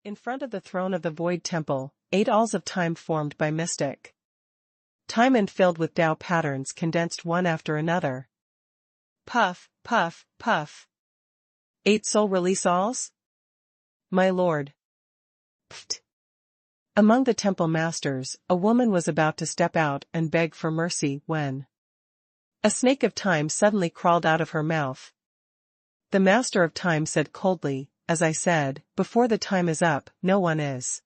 In front of the throne of the Void Temple, 8 alls of time formed by mystic time and filled with Tao patterns condensed one after another. Puff, puff, puff. 8 soul release alls? My lord. Pfft. Among the temple masters, a woman was about to step out and beg for mercy when a snake of time suddenly crawled out of her mouth. The master of time said coldly, as I said, before the time is up, no one is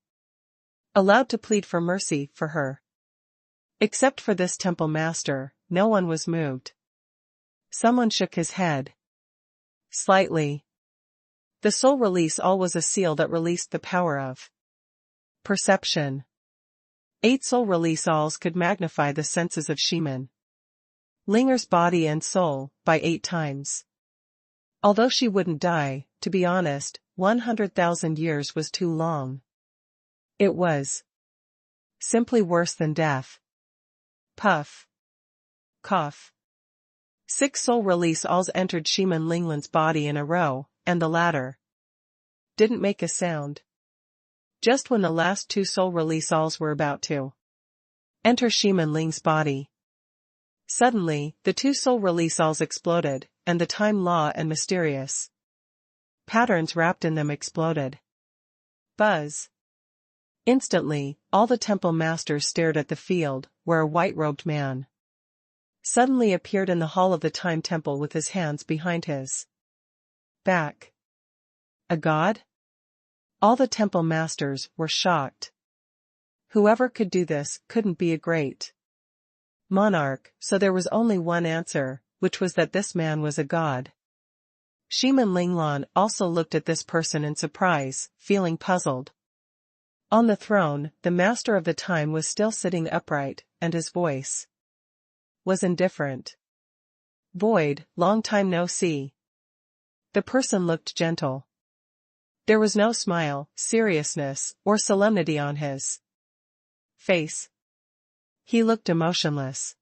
allowed to plead for mercy for her. Except for this temple master, no one was moved. Someone shook his head. Slightly. The soul release all was a seal that released the power of perception. 8 soul release alls could magnify the senses of Shaman Linger's body and soul by 8 times. Although she wouldn't die, to be honest, 100,000 years was too long. It was simply worse than death. Puff. Cough. 6 soul release alls entered Shaman Linglan's body in a row, and the latter didn't make a sound. Just when the last 2 soul release alls were about to enter Shaman Ling's body, suddenly, the 2 soul release alls exploded, and the time law and mysterious patterns wrapped in them exploded. Buzz. Instantly, all the temple masters stared at the field, where a white-robed man suddenly appeared in the hall of the time temple with his hands behind his back. A god? All the temple masters were shocked. Whoever could do this couldn't be a great monarch, so there was only one answer, which was that this man was a god. Shaman Linglan also looked at this person in surprise, feeling puzzled. On the throne, the master of the time was still sitting upright, and his voice was indifferent. Void, long time no see. The person looked gentle. There was no smile, seriousness, or solemnity on his face. He looked emotionless.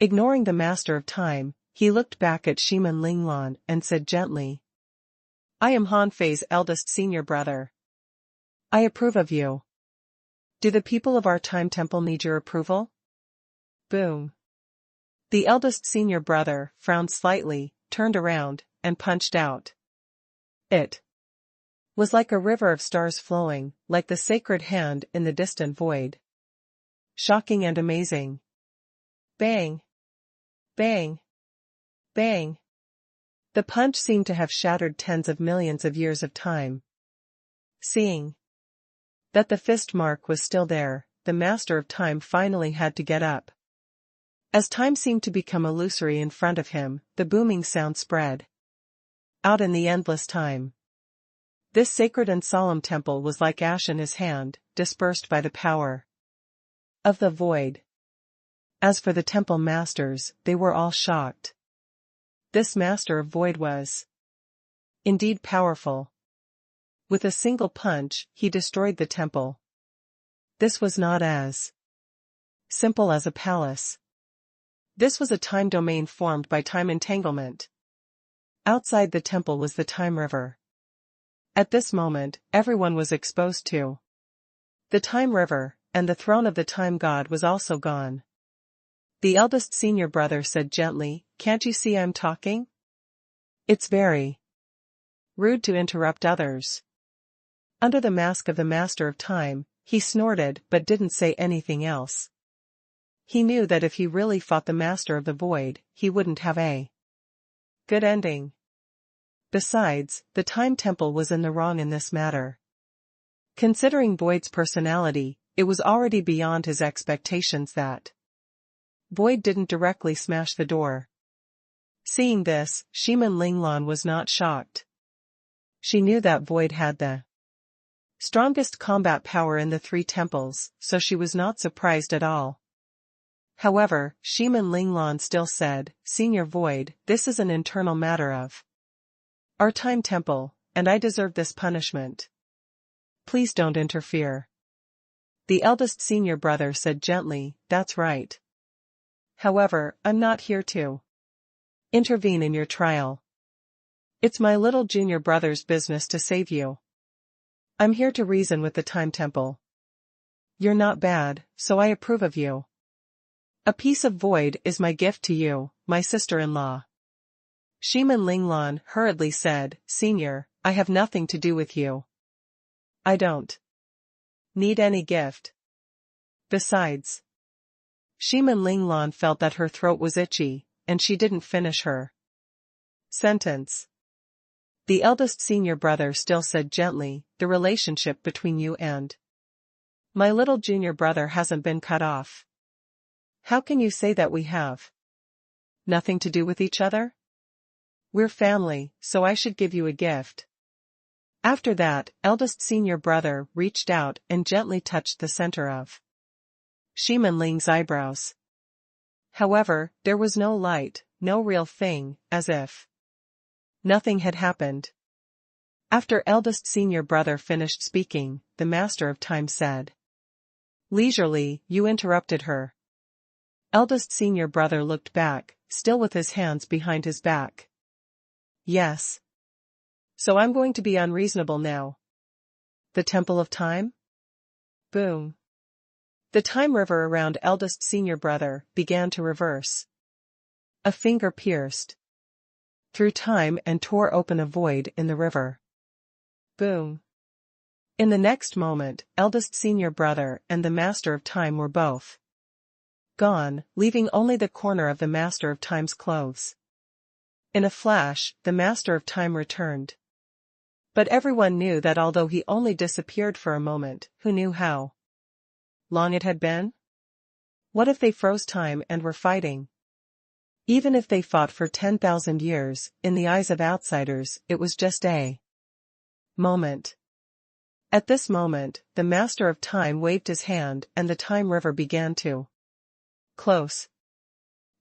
Ignoring the master of time, he looked back at Shaman Linglan and said gently, I am Han Fei's eldest senior brother. I approve of you. Do the people of our time temple need your approval? Boom. The eldest senior brother frowned slightly, turned around, and punched out. It was like a river of stars flowing, like the sacred hand in the distant void. Shocking and amazing. Bang. Bang. Bang. The punch seemed to have shattered tens of millions of years of time. Seeing that the fist mark was still there, the master of time finally had to get up. As time seemed to become illusory in front of him, the booming sound spread out in the endless time. This sacred and solemn temple was like ash in his hand, dispersed by the power of the void. As for the temple masters, they were all shocked. This master of void was indeed powerful. With a single punch, he destroyed the temple. This was not as simple as a palace. This was a time domain formed by time entanglement. Outside the temple was the time river. At this moment, everyone was exposed to the time river, and the throne of the time god was also gone. The eldest senior brother said gently, Can't you see I'm talking? It's very rude to interrupt others. Under the mask of the master of time, he snorted but didn't say anything else. He knew that if he really fought the master of the void, he wouldn't have a good ending. Besides, the time temple was in the wrong in this matter. Considering Void's personality, it was already beyond his expectations that Void didn't directly smash the door. Seeing this, Shaman Linglan was not shocked. She knew that Void had the strongest combat power in the 3 temples, so she was not surprised at all. However, Shaman Linglan still said, Senior Void, this is an internal matter of our time temple, and I deserve this punishment. Please don't interfere. The eldest senior brother said gently, That's right. However, I'm not here to intervene in your trial. It's my little junior brother's business to save you. I'm here to reason with the Time Temple. You're not bad, so I approve of you. A piece of void is my gift to you, my sister-in-law. Shiman Linglan hurriedly said, Senior, I have nothing to do with you. I don't need any gift. Besides, Shiman Linglan felt that her throat was itchy, and she didn't finish her sentence. The eldest senior brother still said gently, the relationship between you and my little junior brother hasn't been cut off. How can you say that we have nothing to do with each other? We're family, so I should give you a gift. After that, eldest senior brother reached out and gently touched the center of Shiman Ling's eyebrows. However, there was no light, no real thing, as if nothing had happened. After eldest senior brother finished speaking, the Master of Time said leisurely, You interrupted her. Eldest senior brother looked back, still with his hands behind his back. Yes. So I'm going to be unreasonable now. The Temple of Time? Boom. The time river around eldest senior brother began to reverse. A finger pierced through time and tore open a void in the river. Boom. In the next moment, eldest senior brother and the Master of Time were both gone, leaving only the corner of the Master of Time's clothes. In a flash, the Master of Time returned. But everyone knew that although he only disappeared for a moment, who knew how long it had been? What if they froze time and were fighting? Even if they fought for 10,000 years, in the eyes of outsiders, it was just a moment. At this moment, the Master of Time waved his hand and the time river began to close.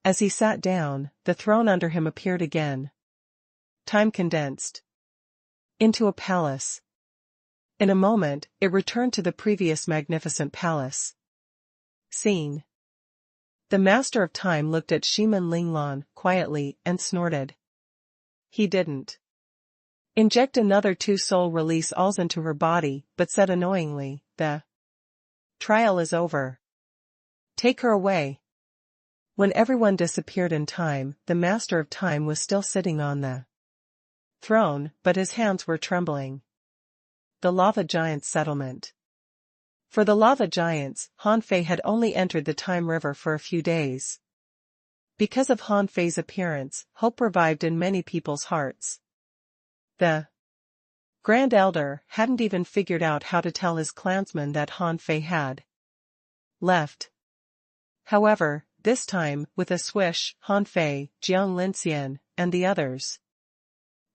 As he sat down, the throne under him appeared again. Time condensed into a palace. In a moment, it returned to the previous magnificent palace. Scene. The Master of Time looked at Shiman Linglan quietly and snorted. He didn't inject another 2 soul release alls into her body, but said annoyingly, The trial is over. Take her away. When everyone disappeared in time, the Master of Time was still sitting on the throne, but his hands were trembling. The Lava Giants settlement. For the Lava Giants, Han Fei had only entered the Time River for a few days. Because of Han Fei's appearance, hope revived in many people's hearts. The Grand Elder hadn't even figured out how to tell his clansmen that Han Fei had left. However, this time, with a swish, Han Fei, Jiang Linxian, and the others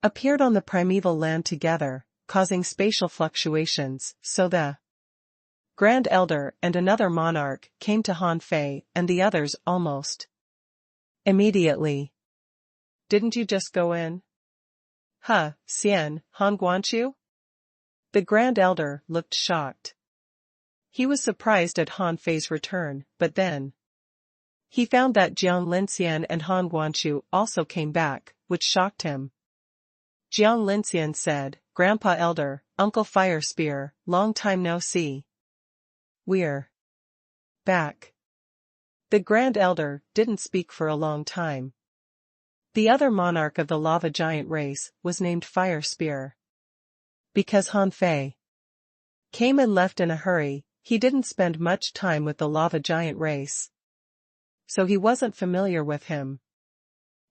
appeared on the primeval land together, causing spatial fluctuations, so the Grand Elder and another monarch came to Han Fei and the others almost immediately. Didn't you just go in? Huh, Xian, Han Guanqiu? The Grand Elder looked shocked. He was surprised at Han Fei's return, but then he found that Jiang Linxian and Han Guanqiu also came back, which shocked him. Jiang Linxian said, Grandpa Elder, Uncle Fire Spear, long time no see. We're back. The Grand Elder didn't speak for a long time. The other monarch of the Lava Giant race was named Fire Spear. Because Han Fei came and left in a hurry, he didn't spend much time with the Lava Giant race. So he wasn't familiar with him.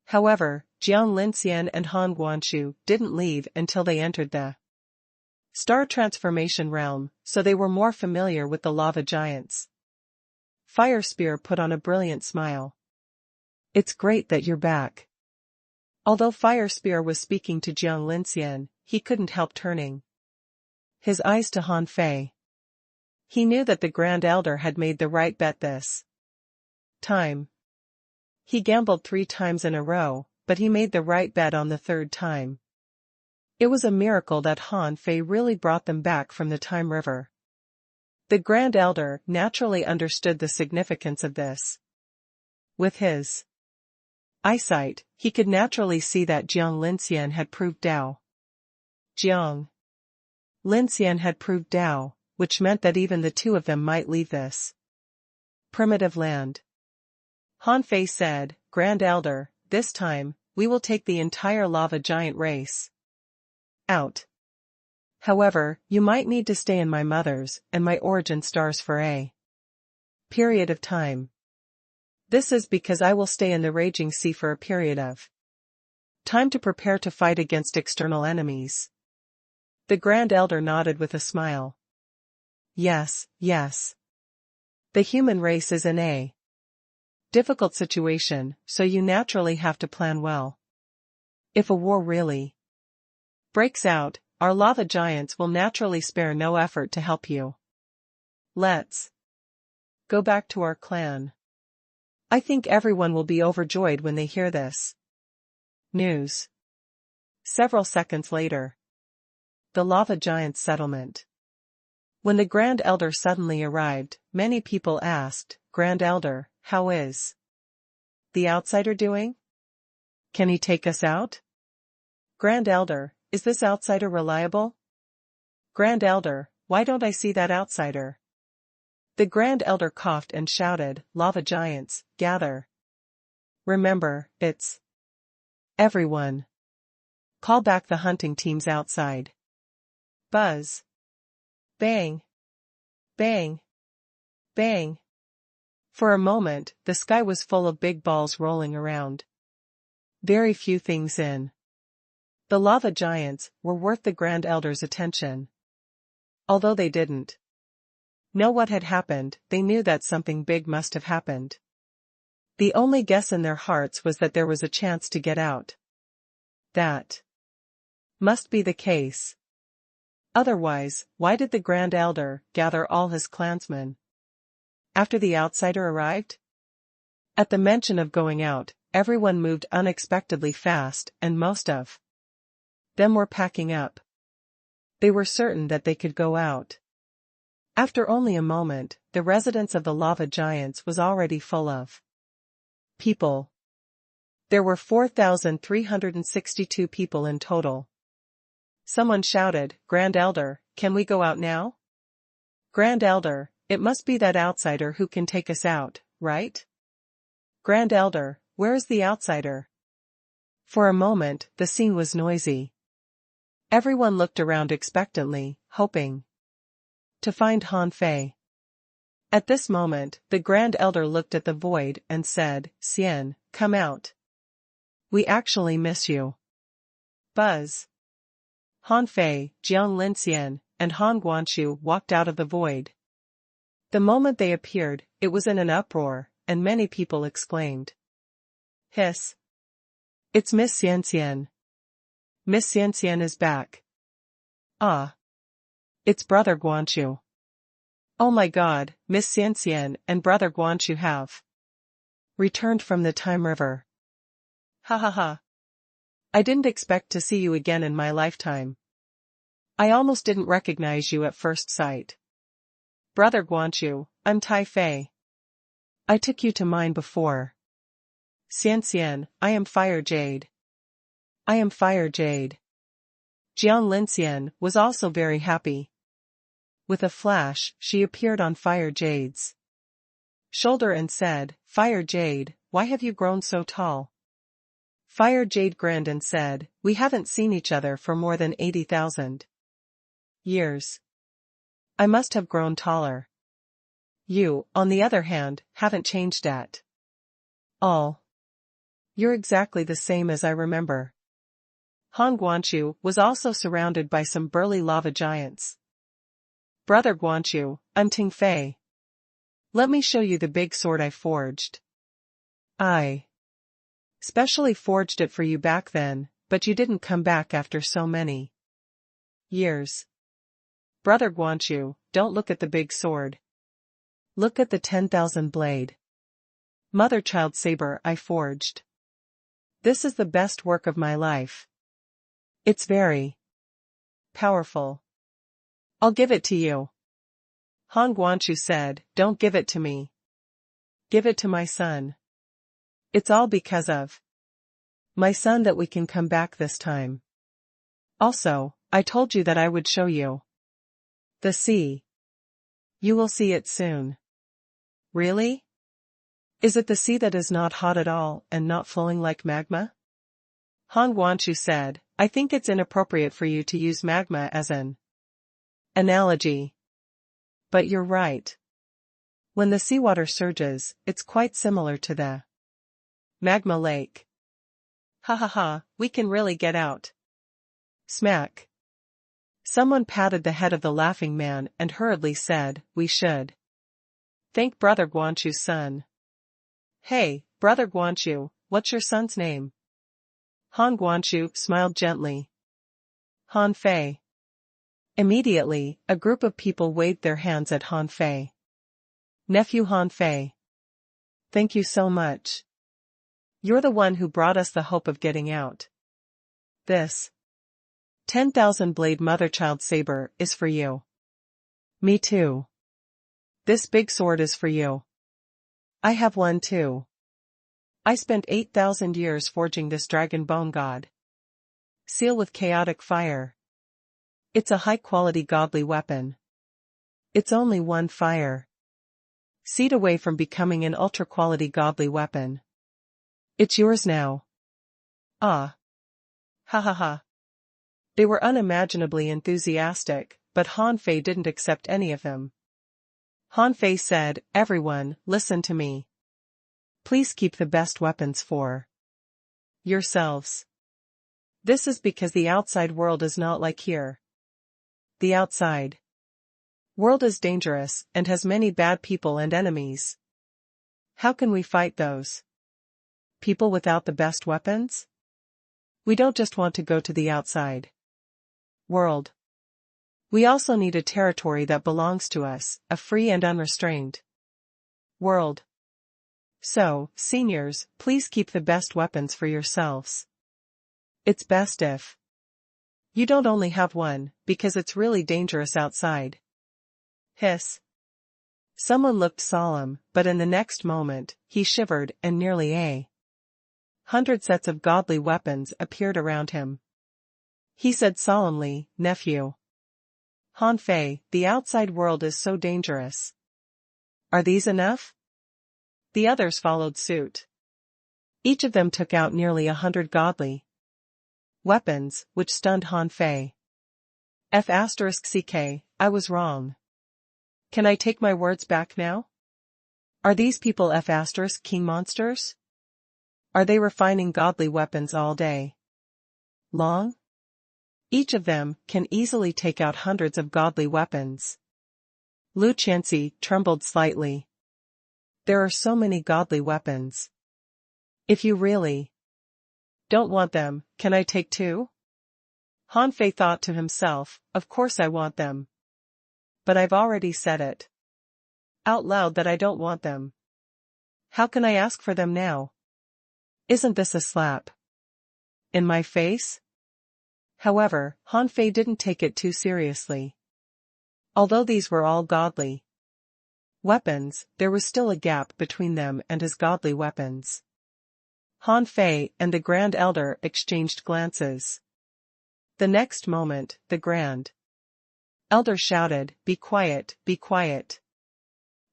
However, Jiang Linxian and Han Guanqiu didn't leave until they entered the Star Transformation realm, so they were more familiar with the Lava Giants. Fire Spear put on a brilliant smile. It's great that you're back. Although Fire Spear was speaking to Jiang Linxian, he couldn't help turning his eyes to Han Fei. He knew that the Grand Elder had made the right bet this time. He gambled 3 times in a row, but he made the right bet on the 3rd time. It was a miracle that Han Fei really brought them back from the Time River. The Grand Elder naturally understood the significance of this. With his eyesight, he could naturally see that Jiang Linxian had proved Dao Jiang Lin Xian had proved Tao, which meant that even the two of them might leave this primitive land. Han Fei said, Grand Elder, this time, we will take the entire lava giant race out. However, you might need to stay in my mother's and my origin stars for a period of time. This is because I will stay in the raging sea for a period of time to prepare to fight against external enemies. The Grand Elder nodded with a smile. Yes, yes. The human race is in a difficult situation, so you naturally have to plan well. If a war really breaks out, our lava giants will naturally spare no effort to help you. Let's go back to our clan. I think everyone will be overjoyed when they hear this news. Several seconds later. The lava giant's settlement. When the Grand Elder suddenly arrived, many people asked, Grand Elder, how is the outsider doing? Can he take us out? Grand Elder, is this outsider reliable? Grand Elder, why don't I see that outsider? The Grand Elder coughed and shouted, Lava giants, gather. Remember, it's everyone. Call back the hunting teams outside. Buzz. Bang. Bang. Bang. For a moment, the sky was full of big balls rolling around. Very few things in the lava giants were worth the Grand Elder's attention. Although they didn't know what had happened, they knew that something big must have happened. The only guess in their hearts was that there was a chance to get out. That must be the case. Otherwise, why did the Grand Elder gather all his clansmen after the outsider arrived? At the mention of going out, everyone moved unexpectedly fast, and most of them were packing up. They were certain that they could go out. After only a moment, the residence of the lava giants was already full of people. There were 4,362 people in total. Someone shouted, Grand Elder, can we go out now? Grand Elder, it must be that outsider who can take us out, right? Grand Elder, where is the outsider? For a moment, the scene was noisy. Everyone looked around expectantly, hoping to find Han Fei. At this moment, the Grand Elder looked at the void and said, Xian, come out. We actually miss you. Buzz. Han Fei, Jiang Linxian, and Han Guanshu walked out of the void. The moment they appeared, it was in an uproar, and many people exclaimed. Hiss. It's Miss Xianxian. Miss Xianxian is back. Ah. It's Brother Guanshu. Oh my God, Miss Xianxian and Brother Guanshu have returned from the Time River. Ha ha ha. I didn't expect to see you again in my lifetime. I almost didn't recognize you at first sight. Brother Guanshu, I'm Tai Fei. I took you to mine before. Xianxian, I am Fire Jade. I am Fire Jade. Jiang Linxian was also very happy. With a flash, she appeared on Fire Jade's shoulder and said, Fire Jade, why have you grown so tall? Fire Jade grinned and said, we haven't seen each other for more than 80,000 years. I must have grown taller. You, on the other hand, haven't changed at all. You're exactly the same as I remember. Han Guanshu was also surrounded by some burly lava giants. Brother Guanshu, I'm Ting Fei. Let me show you the big sword I forged. I specially forged it for you back then, but you didn't come back after so many years. Brother Guanshu, don't look at the big sword. Look at the 10,000 blade mother-child saber I forged. This is the best work of my life. It's very powerful. I'll give it to you. Han Guanshu said, don't give it to me. Give it to my son. It's all because of my son that we can come back this time. Also, I told you that I would show you The sea. You will see it soon. Really? Is it the sea that is not hot at all and not flowing like magma? Han Guangqiu said, I think it's inappropriate for you to use magma as an analogy. But you're right. When the seawater surges, it's quite similar to the magma lake. Ha ha ha, we can really get out. Smack. Someone patted the head of the laughing man and hurriedly said, we should thank Brother Guangqiu's son. Hey, Brother Guangqiu, what's your son's name? Han Guangqiu smiled gently. Han Fei. Immediately, a group of people waved their hands at Han Fei. Nephew Han Fei. Thank you so much. You're the one who brought us the hope of getting out. This 10,000 blade mother-child saber is for you. Me too. This big sword is for you. I have one too. I spent 8,000 years forging this dragon bone god. Seal with chaotic fire. It's a high-quality godly weapon. It's only one fire. Seed away from becoming an ultra-quality godly weapon. It's yours now. Ah. Ha ha ha. They were unimaginably enthusiastic, but Han Fei didn't accept any of them. Han Fei said, everyone, listen to me. Please keep the best weapons for yourselves. This is because the outside world is not like here. The outside world is dangerous and has many bad people and enemies. How can we fight those people without the best weapons? We don't just want to go to the outside world. We also need a territory that belongs to us, a free and unrestrained world. So, seniors, please keep the best weapons for yourselves. It's best if you don't only have one, because it's really dangerous outside. Hiss. Someone looked solemn, but in the next moment, he shivered and nearly 100 sets of godly weapons appeared around him. He said solemnly, nephew Han Fei, the outside world is so dangerous. Are these enough? The others followed suit. Each of them took out nearly 100 godly weapons, which stunned Han Fei. F***ck, I was wrong. Can I take my words back now? Are these people F***king monsters? Are they refining godly weapons all day long? Each of them can easily take out hundreds of godly weapons. Lu Chanxi trembled slightly. There are so many godly weapons. If you really don't want them, can I take two? Han Fei thought to himself, of course I want them. But I've already said it out loud that I don't want them. How can I ask for them now? Isn't this a slap in my face? However, Han Fei didn't take it too seriously. Although these were all godly weapons, there was still a gap between them and his godly weapons. Han Fei and the Grand Elder exchanged glances. The next moment, the Grand Elder shouted, "Be quiet, be quiet."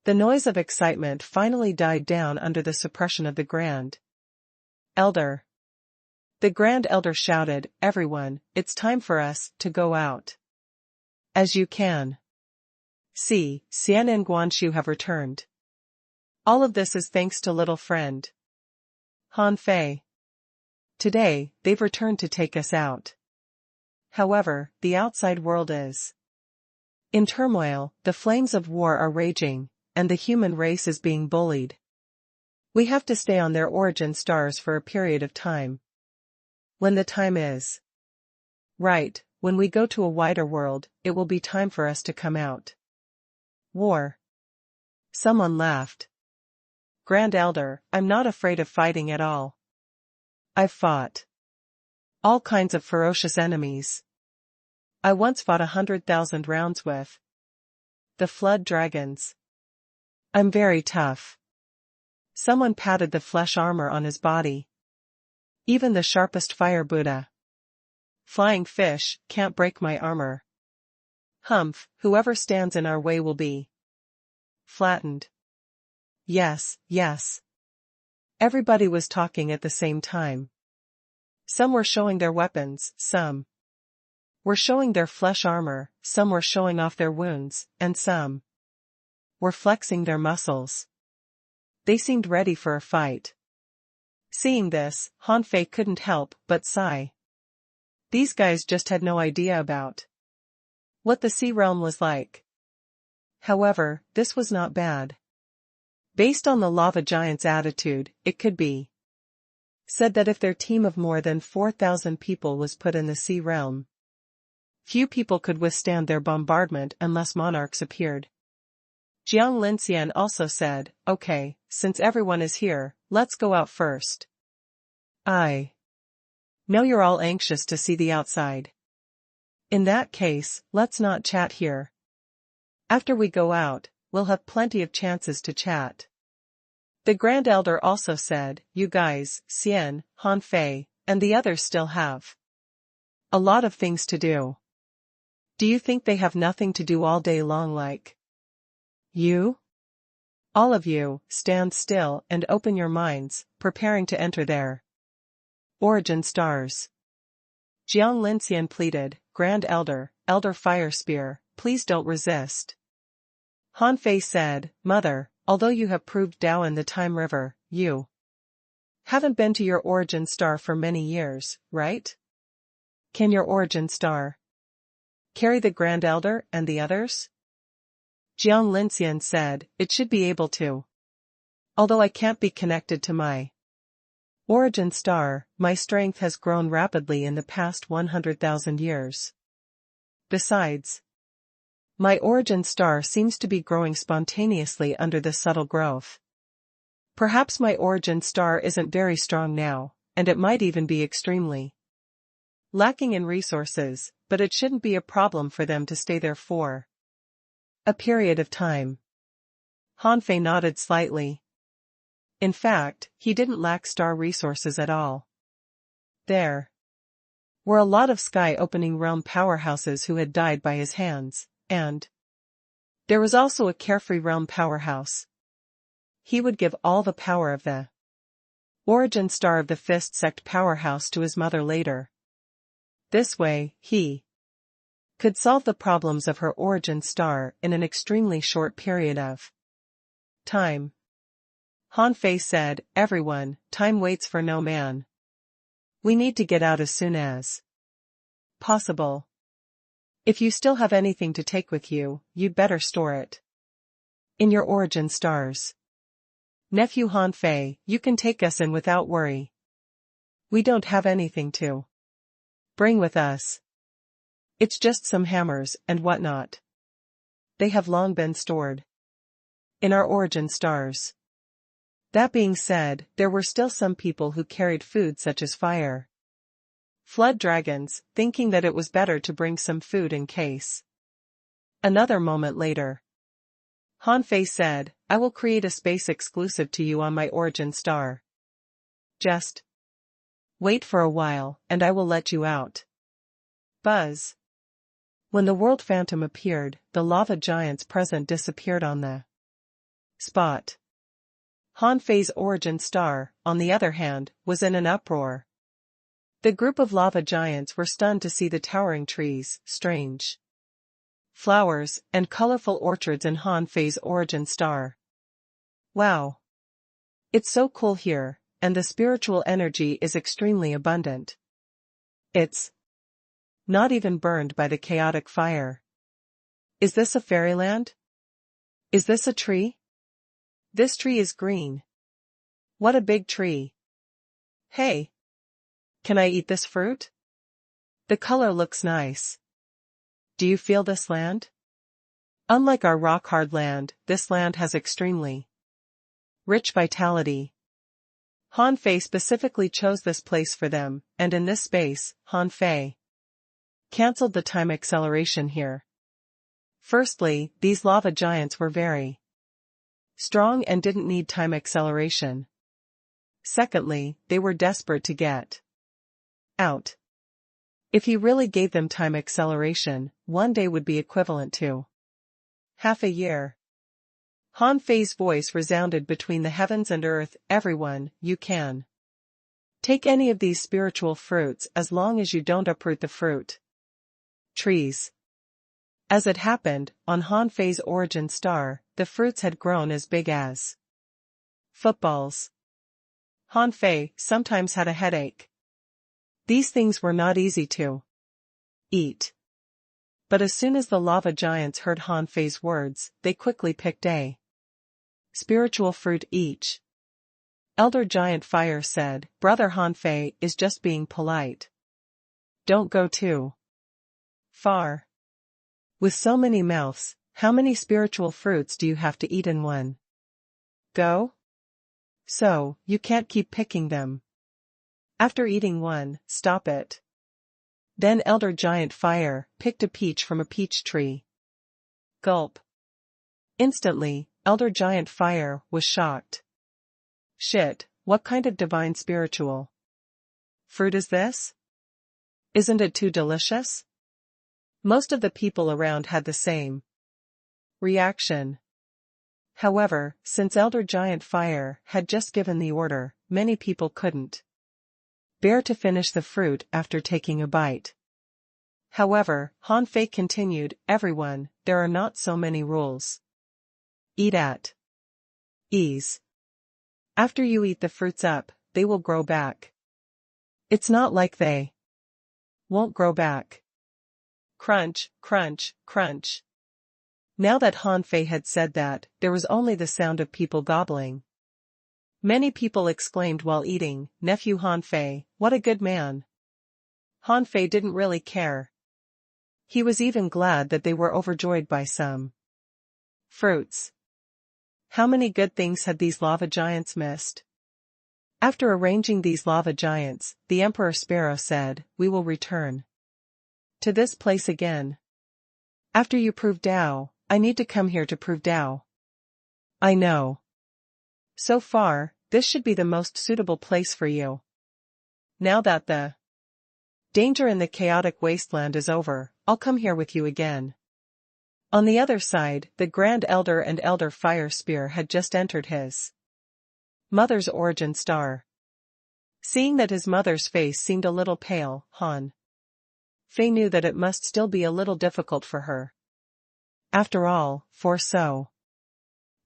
The noise of excitement finally died down under the suppression of the Grand Elder. The Grand Elder shouted, "Everyone, it's time for us to go out. As you can see, Xian and Guangqiu have returned. All of this is thanks to little friend Han Fei. Today, they've returned to take us out. However, the outside world is in turmoil, the flames of war are raging, and the human race is being bullied. We have to stay on their origin stars for a period of time. When the time is right, when we go to a wider world, it will be time for us to come out. War. Someone laughed. Grand Elder, I'm not afraid of fighting at all. I've fought all kinds of ferocious enemies. I once fought 100,000 rounds with the flood dragons. I'm very tough. Someone patted the flesh armor on his body. Even the sharpest fire Buddha flying fish can't break my armor. Humph, whoever stands in our way will be flattened. Yes, yes. Everybody was talking at the same time. Some were showing their weapons, some were showing their flesh armor, some were showing off their wounds, and some were flexing their muscles. They seemed ready for a fight. Seeing this, Han Fei couldn't help but sigh. These guys just had no idea about what the sea realm was like. However, this was not bad. Based on the lava giant's attitude, it could be said that if their team of more than 4,000 people was put in the sea realm, few people could withstand their bombardment unless monarchs appeared. Jiang Linxian also said, "Okay, since everyone is here, let's go out first. I know you're all anxious to see the outside. In that case, let's not chat here. After we go out, we'll have plenty of chances to chat." The Grand Elder also said, "You guys, Xian, Han Fei, and the others still have a lot of things to do. Do you think they have nothing to do all day long like you? All of you, stand still and open your minds, preparing to enter their origin stars." Jiang Linxian pleaded, "Grand Elder, Elder Fire Spear, please don't resist." Han Fei said, "Mother, although you have proved Dao in the Time River, you haven't been to your origin star for many years, right? Can your origin star carry the Grand Elder and the others?" Jiang Linxian said, "It should be able to. Although I can't be connected to my origin star, my strength has grown rapidly in the past 100,000 years. Besides, my origin star seems to be growing spontaneously under the subtle growth. Perhaps my origin star isn't very strong now, and it might even be extremely lacking in resources, but it shouldn't be a problem for them to stay there for a period of time." Han Fei nodded slightly. In fact, he didn't lack star resources at all. There were a lot of sky-opening realm powerhouses who had died by his hands, and there was also a carefree realm powerhouse. He would give all the power of the origin star of the Fist Sect powerhouse to his mother later. This way, he could solve the problems of her origin star in an extremely short period of time. Han Fei said, "Everyone, time waits for no man. We need to get out as soon as possible. If you still have anything to take with you, you'd better store it in your origin stars. Nephew Han Fei, you can take us in without worry. We don't have anything to bring with us. It's just some hammers and whatnot. They have long been stored in our origin stars." That being said, there were still some people who carried food such as fire flood dragons, thinking that it was better to bring some food in case. Another moment later, Han Fei said, "I will create a space exclusive to you on my origin star. Just wait for a while, and I will let you out." Buzz. When the World Phantom appeared, the lava giants present disappeared on the spot. Han Fei's origin star, on the other hand, was in an uproar. The group of lava giants were stunned to see the towering trees, strange flowers, and colorful orchards in Han Fei's origin star. "Wow! It's so cool here, and the spiritual energy is extremely abundant. It's not even burned by the chaotic fire. Is this a fairyland? Is this a tree? This tree is green. What a big tree. Hey! Can I eat this fruit? The color looks nice. Do you feel this land? Unlike our rock-hard land, this land has extremely rich vitality. Han Fei specifically chose this place for them, and in this space, Han Fei cancelled the time acceleration here. Firstly, these lava giants were very strong and didn't need time acceleration. Secondly, they were desperate to get out. If he really gave them time acceleration, one day would be equivalent to half a year. Han Fei's voice resounded between the heavens and earth. Everyone, you can take any of these spiritual fruits as long as you don't uproot the fruit trees. As it happened, on Han Fei's origin star, the fruits had grown as big as footballs. Han Fei sometimes had a headache. These things were not easy to eat. But as soon as the lava giants heard Han Fei's words, they quickly picked a spiritual fruit each. Elder Giant Fire said, "Brother Han Fei is just being polite. Don't go too far. With so many mouths, how many spiritual fruits do you have to eat in one go? So, you can't keep picking them. After eating one, stop it." Then Elder Giant Fire picked a peach from a peach tree. Gulp. Instantly, Elder Giant Fire was shocked. Shit, what kind of divine spiritual fruit is this? Isn't it too delicious? Most of the people around had the same reaction. However, since Elder Giant Fire had just given the order, many people couldn't bear to finish the fruit after taking a bite. However, Han Fei continued, "Everyone, there are not so many rules. Eat at ease. After you eat the fruits up, they will grow back. It's not like they won't grow back." Crunch, crunch, crunch. Now that Han Fei had said that, there was only the sound of people gobbling. Many people exclaimed while eating, "Nephew Han Fei, what a good man." Han Fei didn't really care. He was even glad that they were overjoyed by some fruits. How many good things had these lava giants missed? After arranging these lava giants, the Emperor Sparrow said, "We will return to this place again. After you prove Tao, I need to come here to prove Tao." "I know. So far, this should be the most suitable place for you. Now that the danger in the chaotic wasteland is over, I'll come here with you again." On the other side, the Grand Elder and Elder Fire Spear had just entered his mother's origin star. Seeing that his mother's face seemed a little pale, Han Fei knew that it must still be a little difficult for her. After all, for so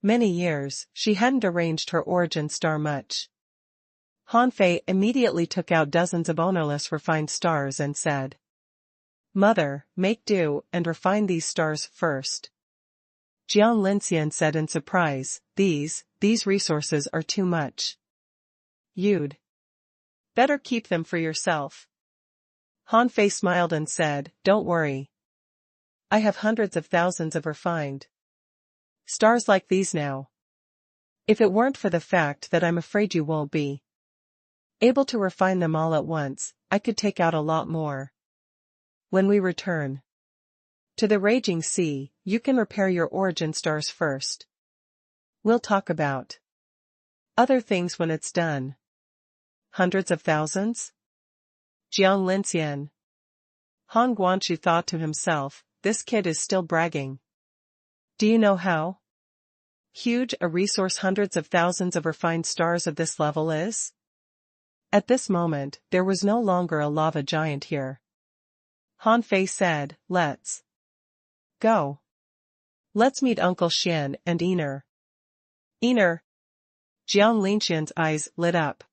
many years, she hadn't arranged her origin star much. Han Fei immediately took out dozens of ownerless refined stars and said, "Mother, make do and refine these stars first." Jiang Linxian said in surprise, These resources are too much. You'd better keep them for yourself." Han Fei smiled and said, "Don't worry. I have hundreds of thousands of refined stars like these now. If it weren't for the fact that I'm afraid you won't be able to refine them all at once, I could take out a lot more. When we return to the raging sea, you can repair your origin stars first. We'll talk about other things when it's done." Hundreds of thousands? Jiang Linxian. Han Guangqu thought to himself, this kid is still bragging. Do you know how huge a resource hundreds of thousands of refined stars of this level is? At this moment, there was no longer a lava giant here. Han Fei said, "Let's go. Let's meet Uncle Xian and Einer." Einer? Jiang Linxian's eyes lit up.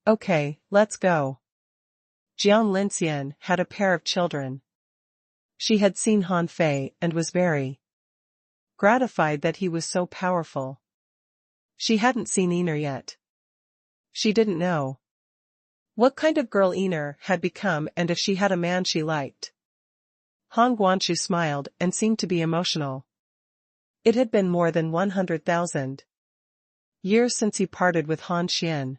"Okay, let's go." Jiang Linxian had a pair of children. She had seen Han Fei and was very gratified that he was so powerful. She hadn't seen Einer yet. She didn't know what kind of girl Einer had become and if she had a man she liked. Han Guangqu smiled and seemed to be emotional. It had been more than 100,000 years since he parted with Han Xian.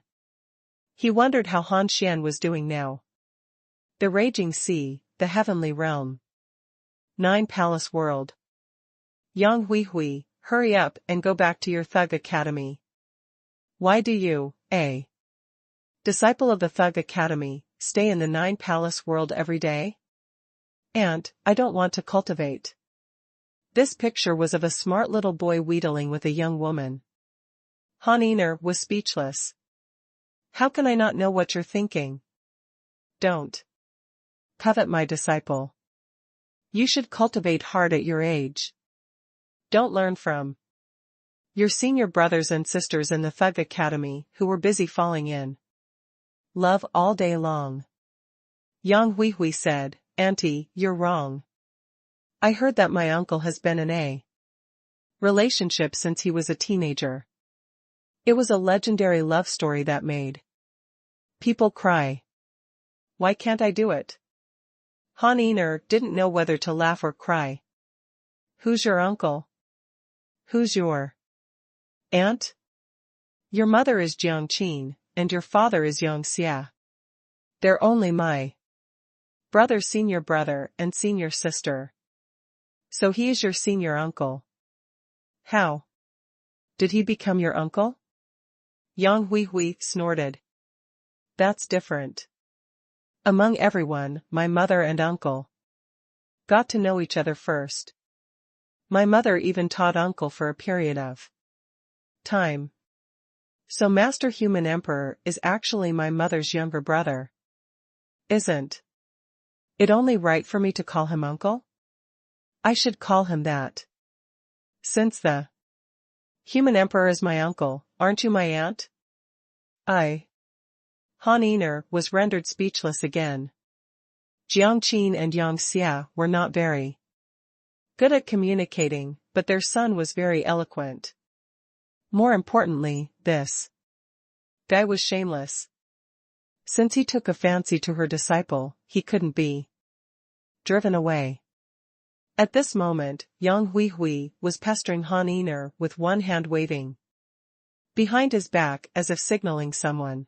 He wondered how Han Xian was doing now. The raging sea, the heavenly realm. 9 Palace World. Yang Huihui, hurry up and go back to your Thug Academy. Why do you, Disciple of the Thug Academy, stay in the 9-palace world every day? Aunt, I don't want to cultivate. This picture was of a smart little boy wheedling with a young woman. Han Einer was speechless. How can I not know what you're thinking? Don't covet my disciple. You should cultivate hard at your age. Don't learn from your senior brothers and sisters in the Thug Academy who were busy falling in love all day long. Yang Huihui said, Auntie, you're wrong. I heard that my uncle has been in a relationship since he was a teenager. It was a legendary love story that made people cry. Why can't I do it? Han Einer didn't know whether to laugh or cry. Who's your uncle? Who's your aunt? Your mother is Jiang Qin, and your father is Yang Xia. They're only my senior brother and senior sister. So he is your senior uncle. How did he become your uncle? Yang Huihui snorted. That's different. Among everyone, my mother and uncle got to know each other first. My mother even taught uncle for a period of time. So Master Human Emperor is actually my mother's younger brother. Isn't it only right for me to call him uncle? I should call him that. Since the Human Emperor is my uncle, aren't you my aunt? Han Einer was rendered speechless again. Jiang Qin and Yang Xia were not very good at communicating, but their son was very eloquent. More importantly, this guy was shameless. Since he took a fancy to her disciple, he couldn't be driven away. At this moment, Yang Huihui was pestering Han Einer with one hand waving behind his back as if signaling someone.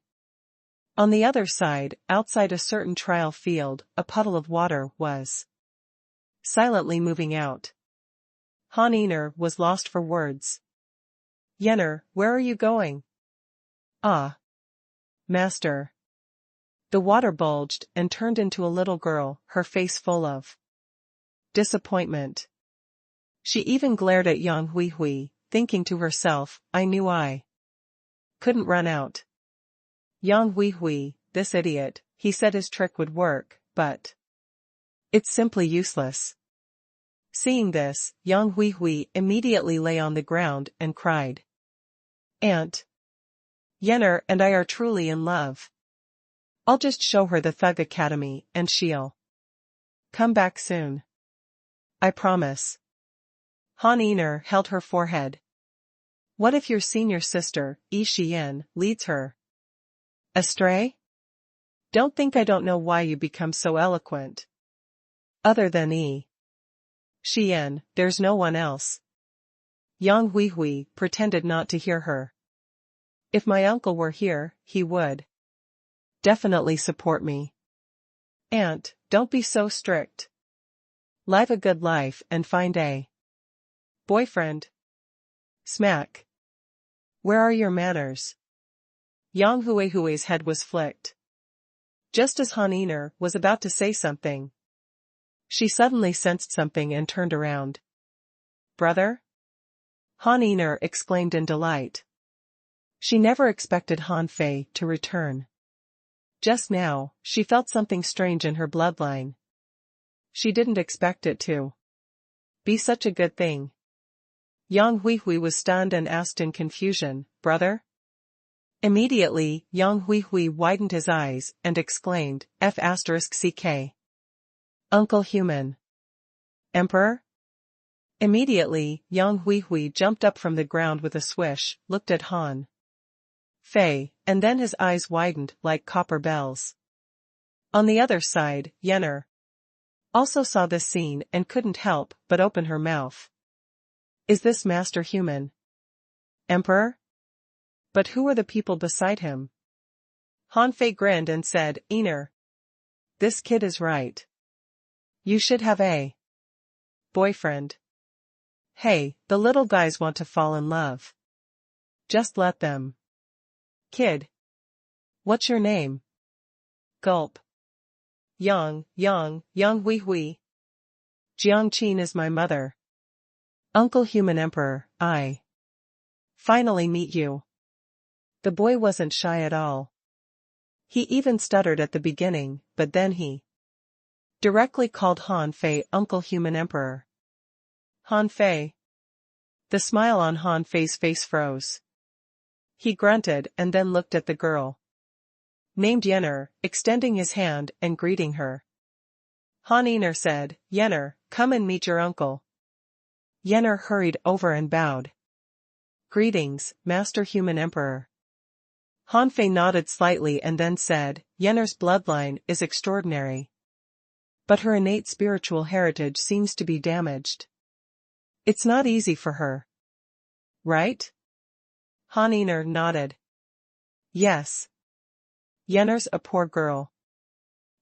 On the other side, outside a certain trial field, a puddle of water was silently moving out. Han Einer was lost for words. Yenner, where are you going? Ah. Master. The water bulged and turned into a little girl, her face full of disappointment. She even glared at Yang Huihui, thinking to herself, I knew I couldn't run out. Yang Huihui, this idiot, he said his trick would work, but it's simply useless. Seeing this, Yang Huihui immediately lay on the ground and cried. Aunt. Yenner and I are truly in love. I'll just show her the Thug Academy and she'll come back soon. I promise. Han Einer held her forehead. What if your senior sister, Yi Xian, leads her astray? Don't think I don't know why you become so eloquent. Other than Yi Xian, there's no one else. Yang Huihui pretended not to hear her. If my uncle were here, he would definitely support me. Aunt, don't be so strict. Live a good life and find a boyfriend. Smack. Where are your manners? Yang Huihui's head was flicked. Just as Han Einer was about to say something, she suddenly sensed something and turned around. Brother? Han Einer exclaimed in delight. She never expected Han Fei to return. Just now, she felt something strange in her bloodline. She didn't expect it to be such a good thing. Yang Huihui was stunned and asked in confusion, Brother? Immediately, Yang Huihui widened his eyes and exclaimed, F***CK. Uncle Human. Emperor? Immediately, Yang Huihui jumped up from the ground with a swish, looked at Han Fei, and then his eyes widened like copper bells. On the other side, Yenner also saw this scene and couldn't help but open her mouth. Is this Master Human Emperor? But who are the people beside him? Han Fei grinned and said, Einer. This kid is right. You should have a boyfriend. Hey, the little guys want to fall in love. Just let them. Kid. What's your name? Gulp. Yang Hui. Jiang Qin is my mother. Uncle Human Emperor, I finally meet you. The boy wasn't shy at all. He even stuttered at the beginning, but then he directly called Han Fei Uncle Human Emperor. Han Fei. The smile on Han Fei's face froze. He grunted and then looked at the girl named Yenner, extending his hand and greeting her. Han Yenner said, Yenner, come and meet your uncle. Yenner hurried over and bowed. Greetings, Master Human Emperor. Han Fei nodded slightly and then said, Yenner's bloodline is extraordinary. But her innate spiritual heritage seems to be damaged. It's not easy for her. Right? Han Yenner nodded. Yes. Yenner's a poor girl.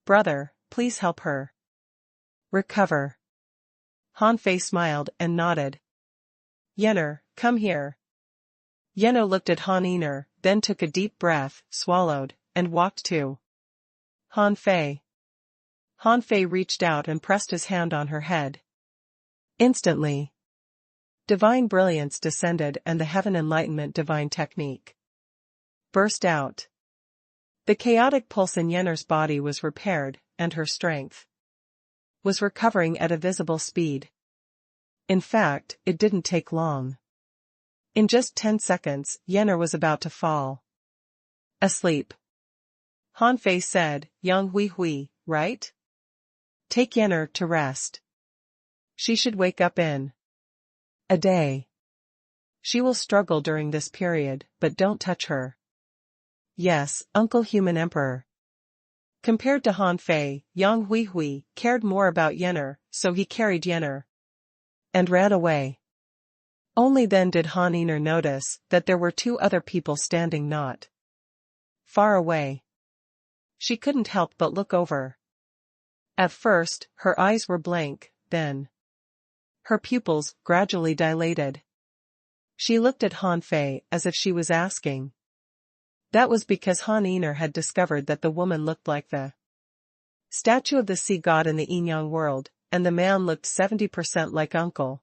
Brother, please help her recover. Han Fei smiled and nodded. Yenner, come here. Yenner looked at Han Yenner, then took a deep breath, swallowed, and walked to Han Fei. Han Fei reached out and pressed his hand on her head. Instantly, divine brilliance descended and the heaven enlightenment divine technique burst out. The chaotic pulse in Yenner's body was repaired, and her strength was recovering at a visible speed. In fact, it didn't take long. In just 10 seconds, Yenner was about to fall asleep. Han Fei said, Yang Hui, right? Take Yenner to rest. She should wake up in a day. She will struggle during this period, but don't touch her. Yes, Uncle Human Emperor. Compared to Han Fei, Yang Hui cared more about Yenner, so he carried Yenner and ran away. Only then did Han Yenner notice that there were two other people standing not far away. She couldn't help but look over. At first, her eyes were blank, then her pupils gradually dilated. She looked at Han Fei as if she was asking. That was because Han Yenner had discovered that the woman looked like the statue of the sea god in the yin-yang world, and the man looked 70% like Uncle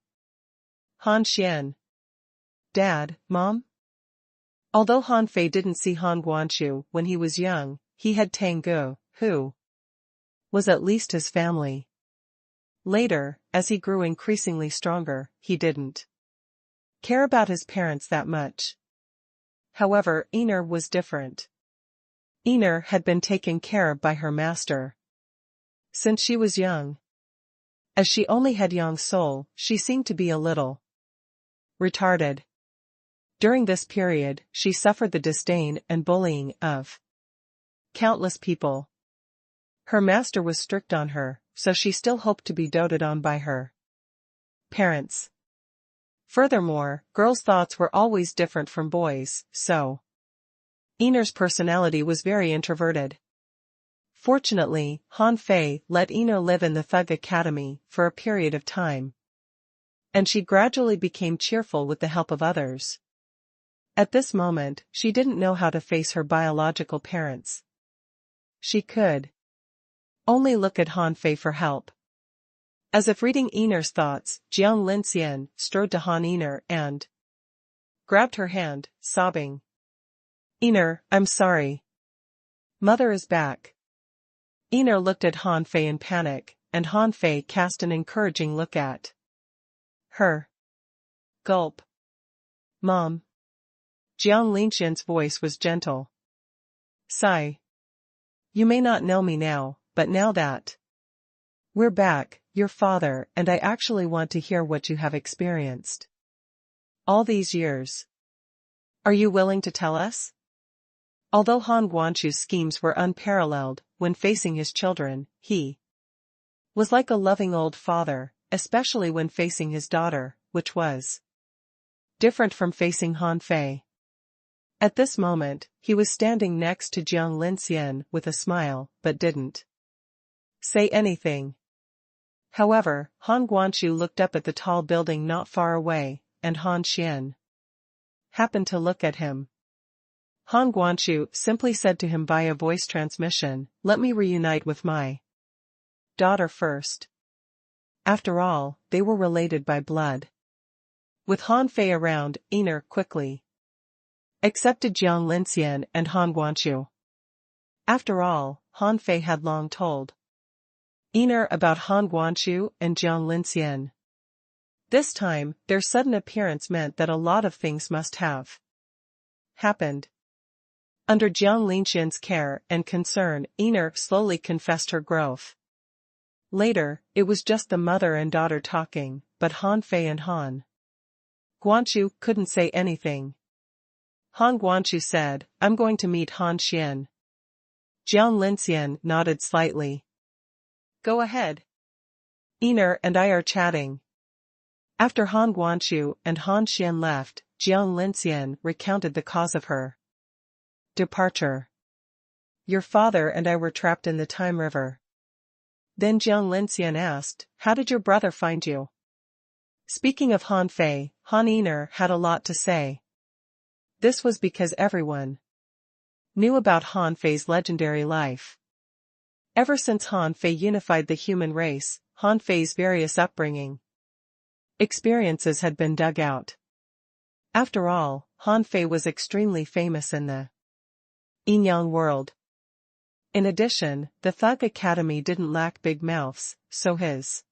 Han Xian. Dad, Mom? Although Han Fei didn't see Han Guanchu when he was young, he had Tangu, who was at least his family. Later, as he grew increasingly stronger, he didn't care about his parents that much. However, Yenner was different. Yenner had been taken care of by her master since she was young. As she only had Yang soul, she seemed to be a little retarded. During this period, she suffered the disdain and bullying of countless people. Her master was strict on her, so she still hoped to be doted on by her parents. Furthermore, girls' thoughts were always different from boys', so Yenner's personality was very introverted. Fortunately, Han Fei let Yenner live in the Thug Academy for a period of time, and she gradually became cheerful with the help of others. At this moment, she didn't know how to face her biological parents. She could only look at Han Fei for help. As if reading Yenner's thoughts, Jiang Linxian strode to Han Yenner and grabbed her hand, sobbing. Yenner, I'm sorry. Mother is back. Yenner looked at Han Fei in panic, and Han Fei cast an encouraging look at her. Gulp. Mom. Jiang Linxian's voice was gentle. Sigh. You may not know me now, but now that we're back, your father and I actually want to hear what you have experienced all these years. Are you willing to tell us? Although Han Guanchu's schemes were unparalleled when facing his children, he was like a loving old father, especially when facing his daughter, which was different from facing Han Fei. At this moment, he was standing next to Jiang Linxian with a smile, but didn't say anything. However, Han Guanchu looked up at the tall building not far away, and Han Xian happened to look at him. Han Guanchu simply said to him via voice transmission, "Let me reunite with my daughter first. After all, they were related by blood. With Han Fei around, Iner quickly accepted Jiang Linxian and Han Guanqiu. After all, Han Fei had long told Iner about Han Guanqiu and Jiang Linxian. This time, their sudden appearance meant that a lot of things must have happened. Under Jiang Linxian's care and concern, Iner slowly confessed her growth. Later, it was just the mother and daughter talking, but Han Fei and Han Guanqiu couldn't say anything. Han Guanqiu said, "I'm going to meet Han Xian." Jiang Linxian nodded slightly. "Go ahead. Iner and I are chatting." After Han Guanqiu and Han Xian left, Jiang Linxian recounted the cause of her departure. "Your father and I were trapped in the Time River." Then Jiang Linxian asked, "How did your brother find you?" Speaking of Han Fei, Han Iner had a lot to say. This was because everyone knew about Han Fei's legendary life. Ever since Han Fei unified the human race, Han Fei's various upbringing experiences had been dug out. After all, Han Fei was extremely famous in the Yinyang world. In addition, the Thug Academy didn't lack big mouths, so his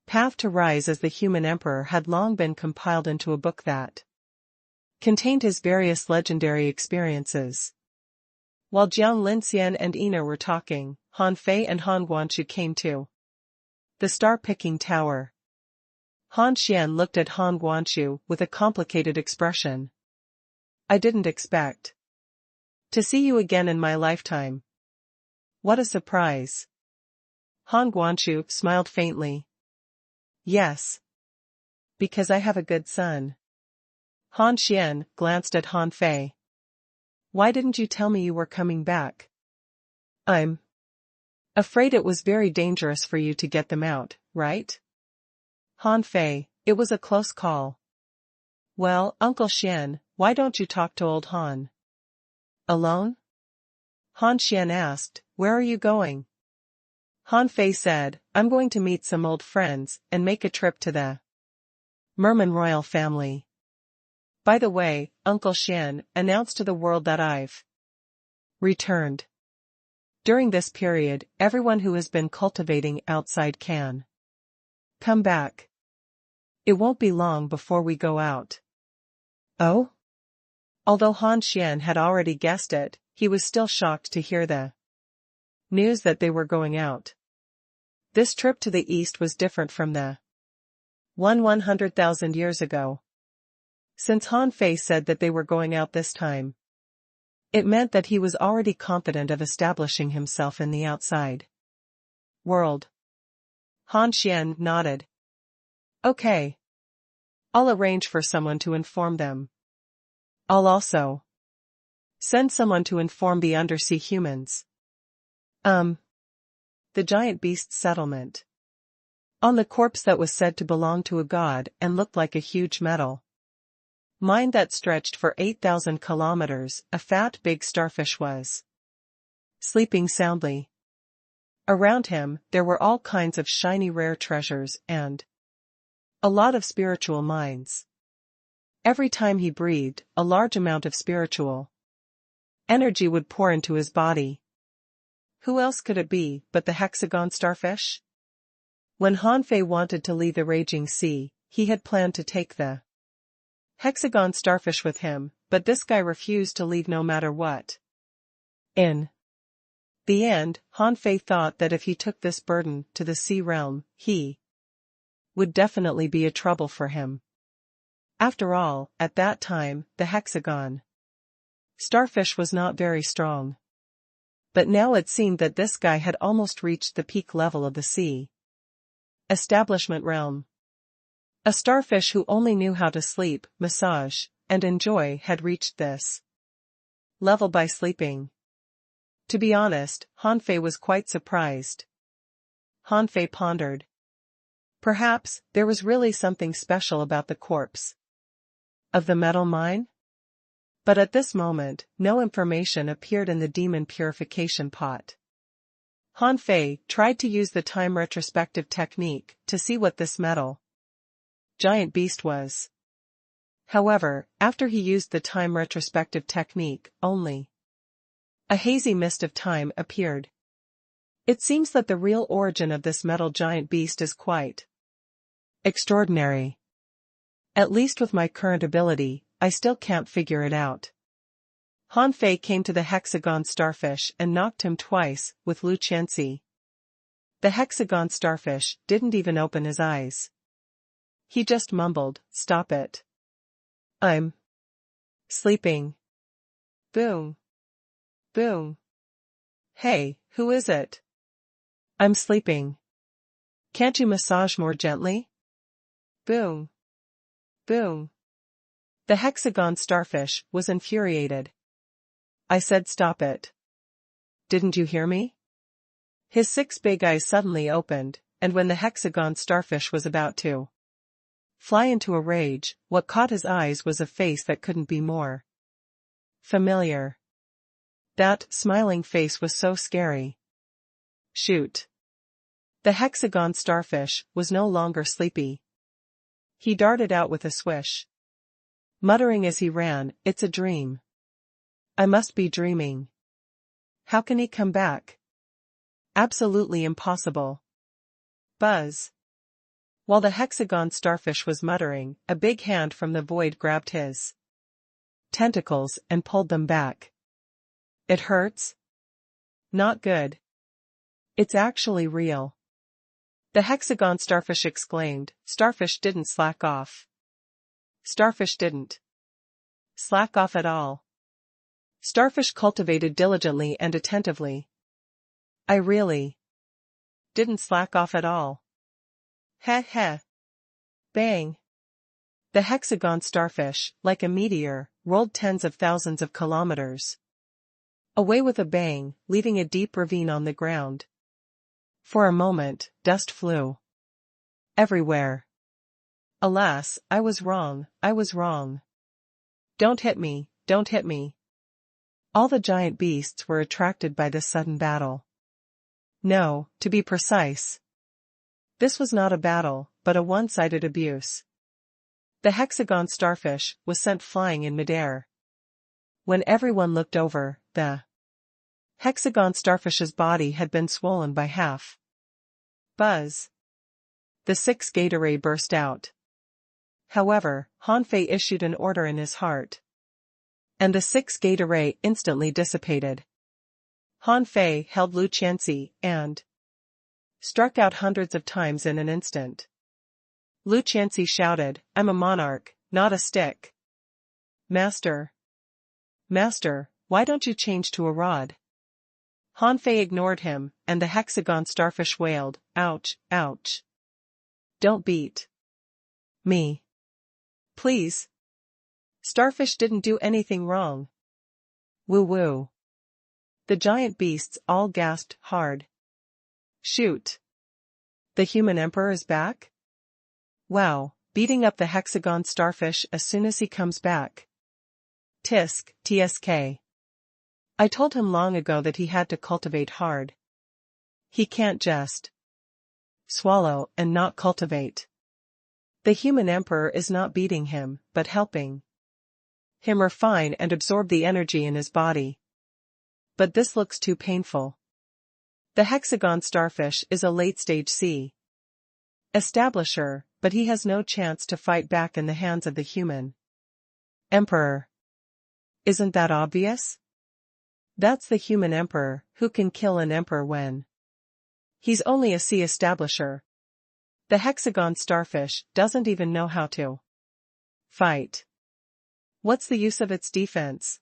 path to rise as the human emperor had long been compiled into a book that contained his various legendary experiences. While Jiang Linxian and Ina were talking, Han Fei and Han Guanqiu came to the star-picking tower. Han Xian looked at Han Guanqiu with a complicated expression. "I didn't expect to see you again in my lifetime." "What a surprise." Han Guanqiu smiled faintly. "Yes. Because I have a good son." Han Xian glanced at Han Fei. "Why didn't you tell me you were coming back?" "I'm afraid it was very dangerous for you to get them out, right?" Han Fei, "It was a close call." "Well, Uncle Xian, why don't you talk to old Han?" "Alone?" Han Xian asked, "Where are you going?" Han Fei said, "I'm going to meet some old friends and make a trip to the Merman royal family. By the way, Uncle Xian, announce to the world that I've returned. During this period, everyone who has been cultivating outside can come back. It won't be long before we go out." "Oh?" Although Han Xian had already guessed it, he was still shocked to hear the news that they were going out. This trip to the east was different from the 100,000 years ago. Since Han Fei said that they were going out this time, it meant that he was already confident of establishing himself in the outside world. Han Xian nodded. "Okay. I'll arrange for someone to inform them. I'll also send someone to inform the undersea humans." The giant beast settlement. On the corpse that was said to belong to a god and looked like a huge metal mine that stretched for 8,000 kilometers, a fat big starfish was sleeping soundly. Around him, there were all kinds of shiny rare treasures and a lot of spiritual mines. Every time he breathed, a large amount of spiritual energy would pour into his body. Who else could it be but the hexagon starfish? When Han Fei wanted to leave the raging sea, he had planned to take the hexagon starfish with him, but this guy refused to leave no matter what. In the end, Han Fei thought that if he took this burden to the sea realm, he would definitely be a trouble for him. After all, at that time, the hexagon starfish was not very strong. But now it seemed that this guy had almost reached the peak level of the sea establishment realm. A starfish who only knew how to sleep, massage, and enjoy had reached this level by sleeping. To be honest, Han Fei was quite surprised. Han Fei pondered. Perhaps there was really something special about the corpse of the metal mine? But at this moment, no information appeared in the demon purification pot. Han Fei tried to use the time retrospective technique to see what this metal giant beast was. However, after he used the time retrospective technique, only a hazy mist of time appeared. It seems that the real origin of this metal giant beast is quite extraordinary. At least with my current ability, I still can't figure it out. Han Fei came to the hexagon starfish and knocked him twice with Lu Qianxi. The hexagon starfish didn't even open his eyes. He just mumbled, "Stop it. I'm sleeping." Boom. Boom. "Hey, who is it?" "I'm sleeping. Can't you massage more gently?" Boom. Boom. The hexagon starfish was infuriated. "I said stop it. Didn't you hear me?" His 6 big eyes suddenly opened, and when the hexagon starfish was about to fly into a rage, what caught his eyes was a face that couldn't be more familiar. That smiling face was so scary. Shoot. The hexagon starfish was no longer sleepy. He darted out with a swish, muttering as he ran, "It's a dream. I must be dreaming. How can he come back? Absolutely impossible." Buzz. While the hexagon starfish was muttering, a big hand from the void grabbed his tentacles and pulled them back. "It hurts?" "Not good. It's actually real." The hexagon starfish exclaimed. Starfish didn't slack off. Starfish didn't slack off at all. Starfish cultivated diligently and attentively. "I really didn't slack off at all." Heh heh. Bang. The hexagon starfish, like a meteor, rolled tens of thousands of kilometers away with a bang, leaving a deep ravine on the ground. For a moment, dust flew everywhere. "Alas, I was wrong, I was wrong. Don't hit me, don't hit me." All the giant beasts were attracted by this sudden battle. No, to be precise, this was not a battle, but a one-sided abuse. The hexagon starfish was sent flying in midair. When everyone looked over, the hexagon starfish's body had been swollen by half. Buzz. The 6 gate array burst out. However, Han Fei issued an order in his heart, and the 6 gate array instantly dissipated. Han Fei held Lu Qianxi and struck out hundreds of times in an instant. Lu Qianxi shouted, "I'm a monarch, not a stick." Master. Master, why don't you change to a rod?" Han Fei ignored him, and the hexagon starfish wailed, "Ouch, ouch. Don't beat me. Please. Starfish didn't do anything wrong." Woo woo. The giant beasts all gasped hard. Shoot. The human emperor is back? Wow, beating up the hexagon starfish as soon as he comes back. Tisk, tsk. I told him long ago that he had to cultivate hard. He can't just swallow and not cultivate. The human emperor is not beating him, but helping him refine and absorb the energy in his body. But this looks too painful. The hexagon starfish is a late-stage sea establisher, but he has no chance to fight back in the hands of the human emperor. Isn't that obvious? That's the human emperor, who can kill an emperor when he's only a sea establisher. The hexagon starfish doesn't even know how to fight. What's the use of its defense?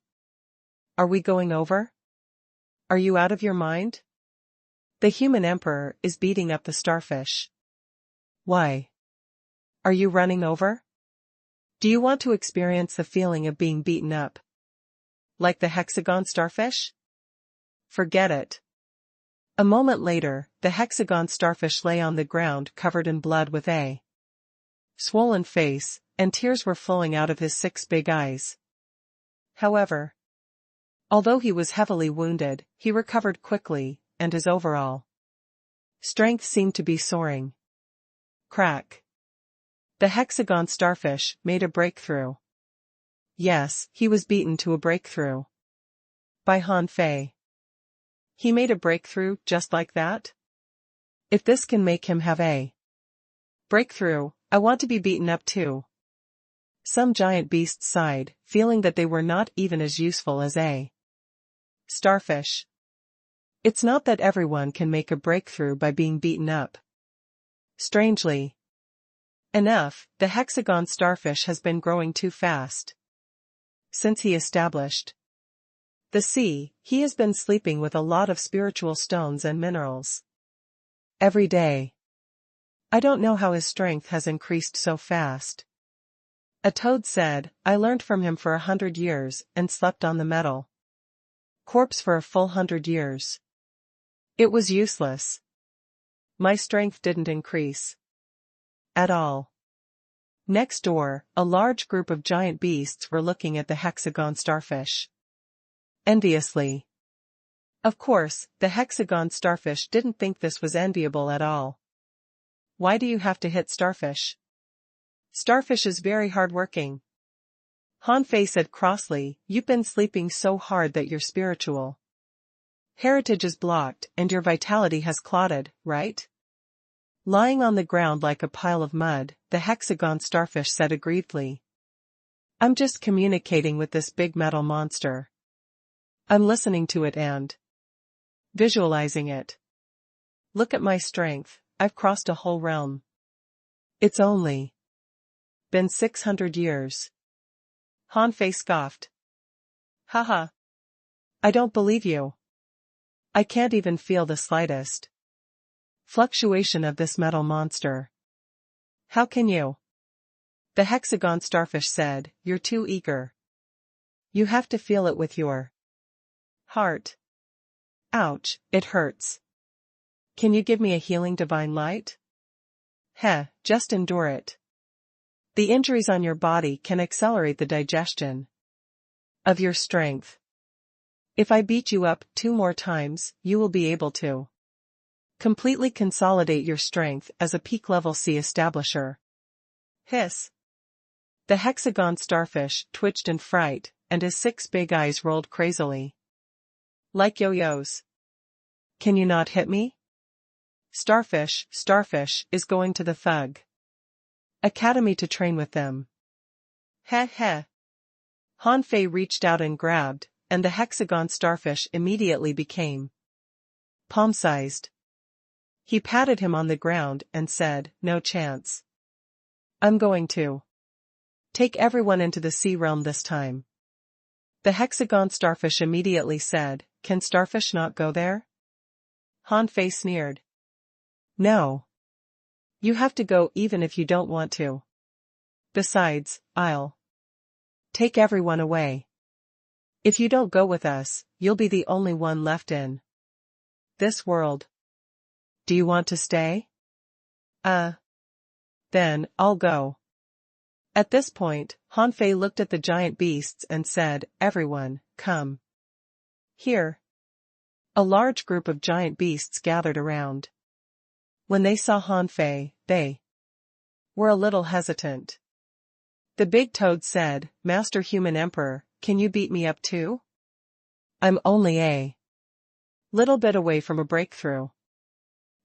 Are we going over? Are you out of your mind? The human emperor is beating up the starfish. Why? Are you running over? Do you want to experience the feeling of being beaten up? Like the hexagon starfish? Forget it. A moment later, the hexagon starfish lay on the ground covered in blood with a swollen face, and tears were flowing out of his 6 big eyes. However, although he was heavily wounded, he recovered quickly, and his overall strength seemed to be soaring. Crack. The hexagon starfish made a breakthrough. Yes, he was beaten to a breakthrough. By Han Fei. He made a breakthrough just like that? If this can make him have a breakthrough, I want to be beaten up too. Some giant beasts sighed, feeling that they were not even as useful as a starfish. It's not that everyone can make a breakthrough by being beaten up. Strangely enough, the hexagon starfish has been growing too fast. Since he established the sea, he has been sleeping with a lot of spiritual stones and minerals every day. I don't know how his strength has increased so fast. A toad said, I learned from him for 100 years and slept on the metal corpse for a full 100 years. It was useless. My strength didn't increase at all. Next door, a large group of giant beasts were looking at the hexagon starfish enviously. Of course, the hexagon starfish didn't think this was enviable at all. Why do you have to hit starfish? Starfish is very hard-working. Han Fei said crossly, you've been sleeping so hard that your spiritual heritage is blocked and your vitality has clotted, right? Lying on the ground like a pile of mud, the hexagon starfish said aggrievedly. I'm just communicating with this big metal monster. I'm listening to it and visualizing it. Look at my strength, I've crossed a whole realm. It's only been 600 years. Han Fei scoffed. Haha. I don't believe you. I can't even feel the slightest fluctuation of this metal monster. How can you? The hexagon starfish said, you're too eager. You have to feel it with your heart. Ouch, it hurts. Can you give me a healing divine light? Heh, just endure it. The injuries on your body can accelerate the digestion of your strength. If I beat you up 2 more times, you will be able to completely consolidate your strength as a peak-level sea establisher. Hiss. The hexagon starfish twitched in fright, and his 6 big eyes rolled crazily. Like yo-yos. Can you not hit me? Starfish is going to the Thug Academy to train with them. Heh heh. Han Fei reached out and grabbed, and the hexagon starfish immediately became palm-sized. He patted him on the ground and said, no chance. I'm going to take everyone into the sea realm this time. The hexagon starfish immediately said, can starfish not go there? Han Fei sneered. No. You have to go even if you don't want to. Besides, I'll take everyone away. If you don't go with us, you'll be the only one left in this world. Do you want to stay? Then, I'll go. At this point, Han Fei looked at the giant beasts and said, everyone, come here. A large group of giant beasts gathered around. When they saw Han Fei, they were a little hesitant. The big toad said, Master Human Emperor, can you beat me up too? I'm only a little bit away from a breakthrough.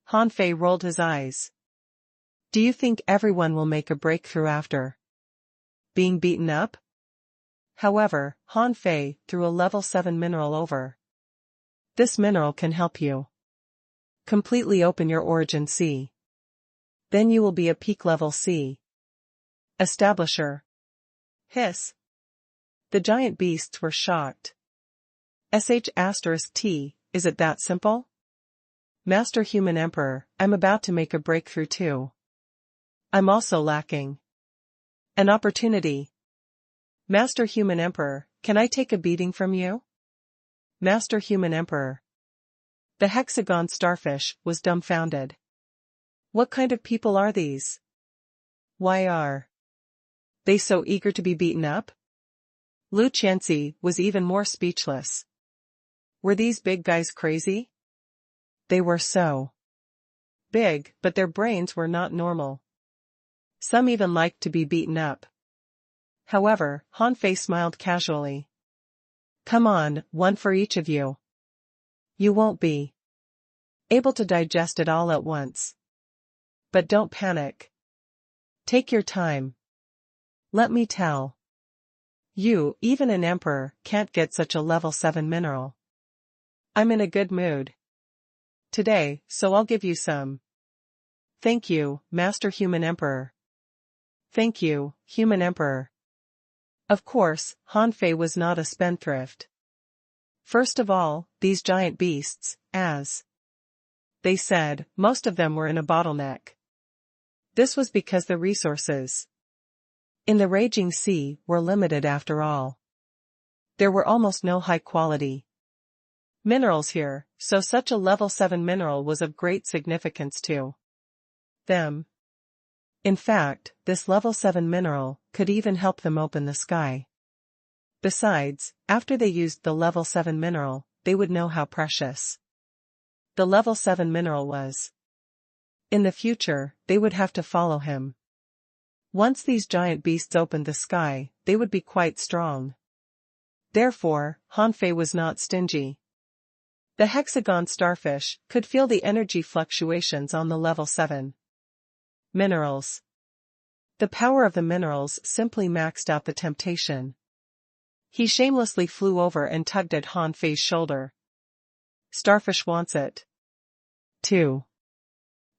Han Fei rolled his eyes. Do you think everyone will make a breakthrough after being beaten up? However, Han Fei threw a level 7 mineral over. This mineral can help you completely open your origin sea. Then you will be a peak level sea establisher. Hiss. The giant beasts were shocked. *T, is it that simple? Master Human Emperor, I'm about to make a breakthrough too. I'm also lacking an opportunity. Master Human Emperor, can I take a beating from you? Master Human Emperor. The hexagon starfish was dumbfounded. What kind of people are these? Why are they so eager to be beaten up? Lu Qianxi was even more speechless. Were these big guys crazy? They were so big, but their brains were not normal. Some even liked to be beaten up. However, Han Fei smiled casually. Come on, one for each of you. You won't be able to digest it all at once. But don't panic. Take your time. Let me tell you, even an emperor can't get such a level 7 mineral. I'm in a good mood today, so I'll give you some. Thank you, Master Human Emperor. Thank you, Human Emperor. Of course, Han Fei was not a spendthrift. First of all, these giant beasts, as they said, most of them were in a bottleneck. This was because the resources in the raging sea were limited after all. There were almost no high-quality minerals here, so such a level 7 mineral was of great significance to them. In fact, this level 7 mineral could even help them open the sky. Besides, after they used the level 7 mineral, they would know how precious the level 7 mineral was. In the future, they would have to follow him. Once these giant beasts opened the sky, they would be quite strong. Therefore, Han Fei was not stingy. The hexagon starfish could feel the energy fluctuations on the level 7 minerals. The power of the minerals simply maxed out the temptation. He shamelessly flew over and tugged at Han Fei's shoulder. Starfish wants it too.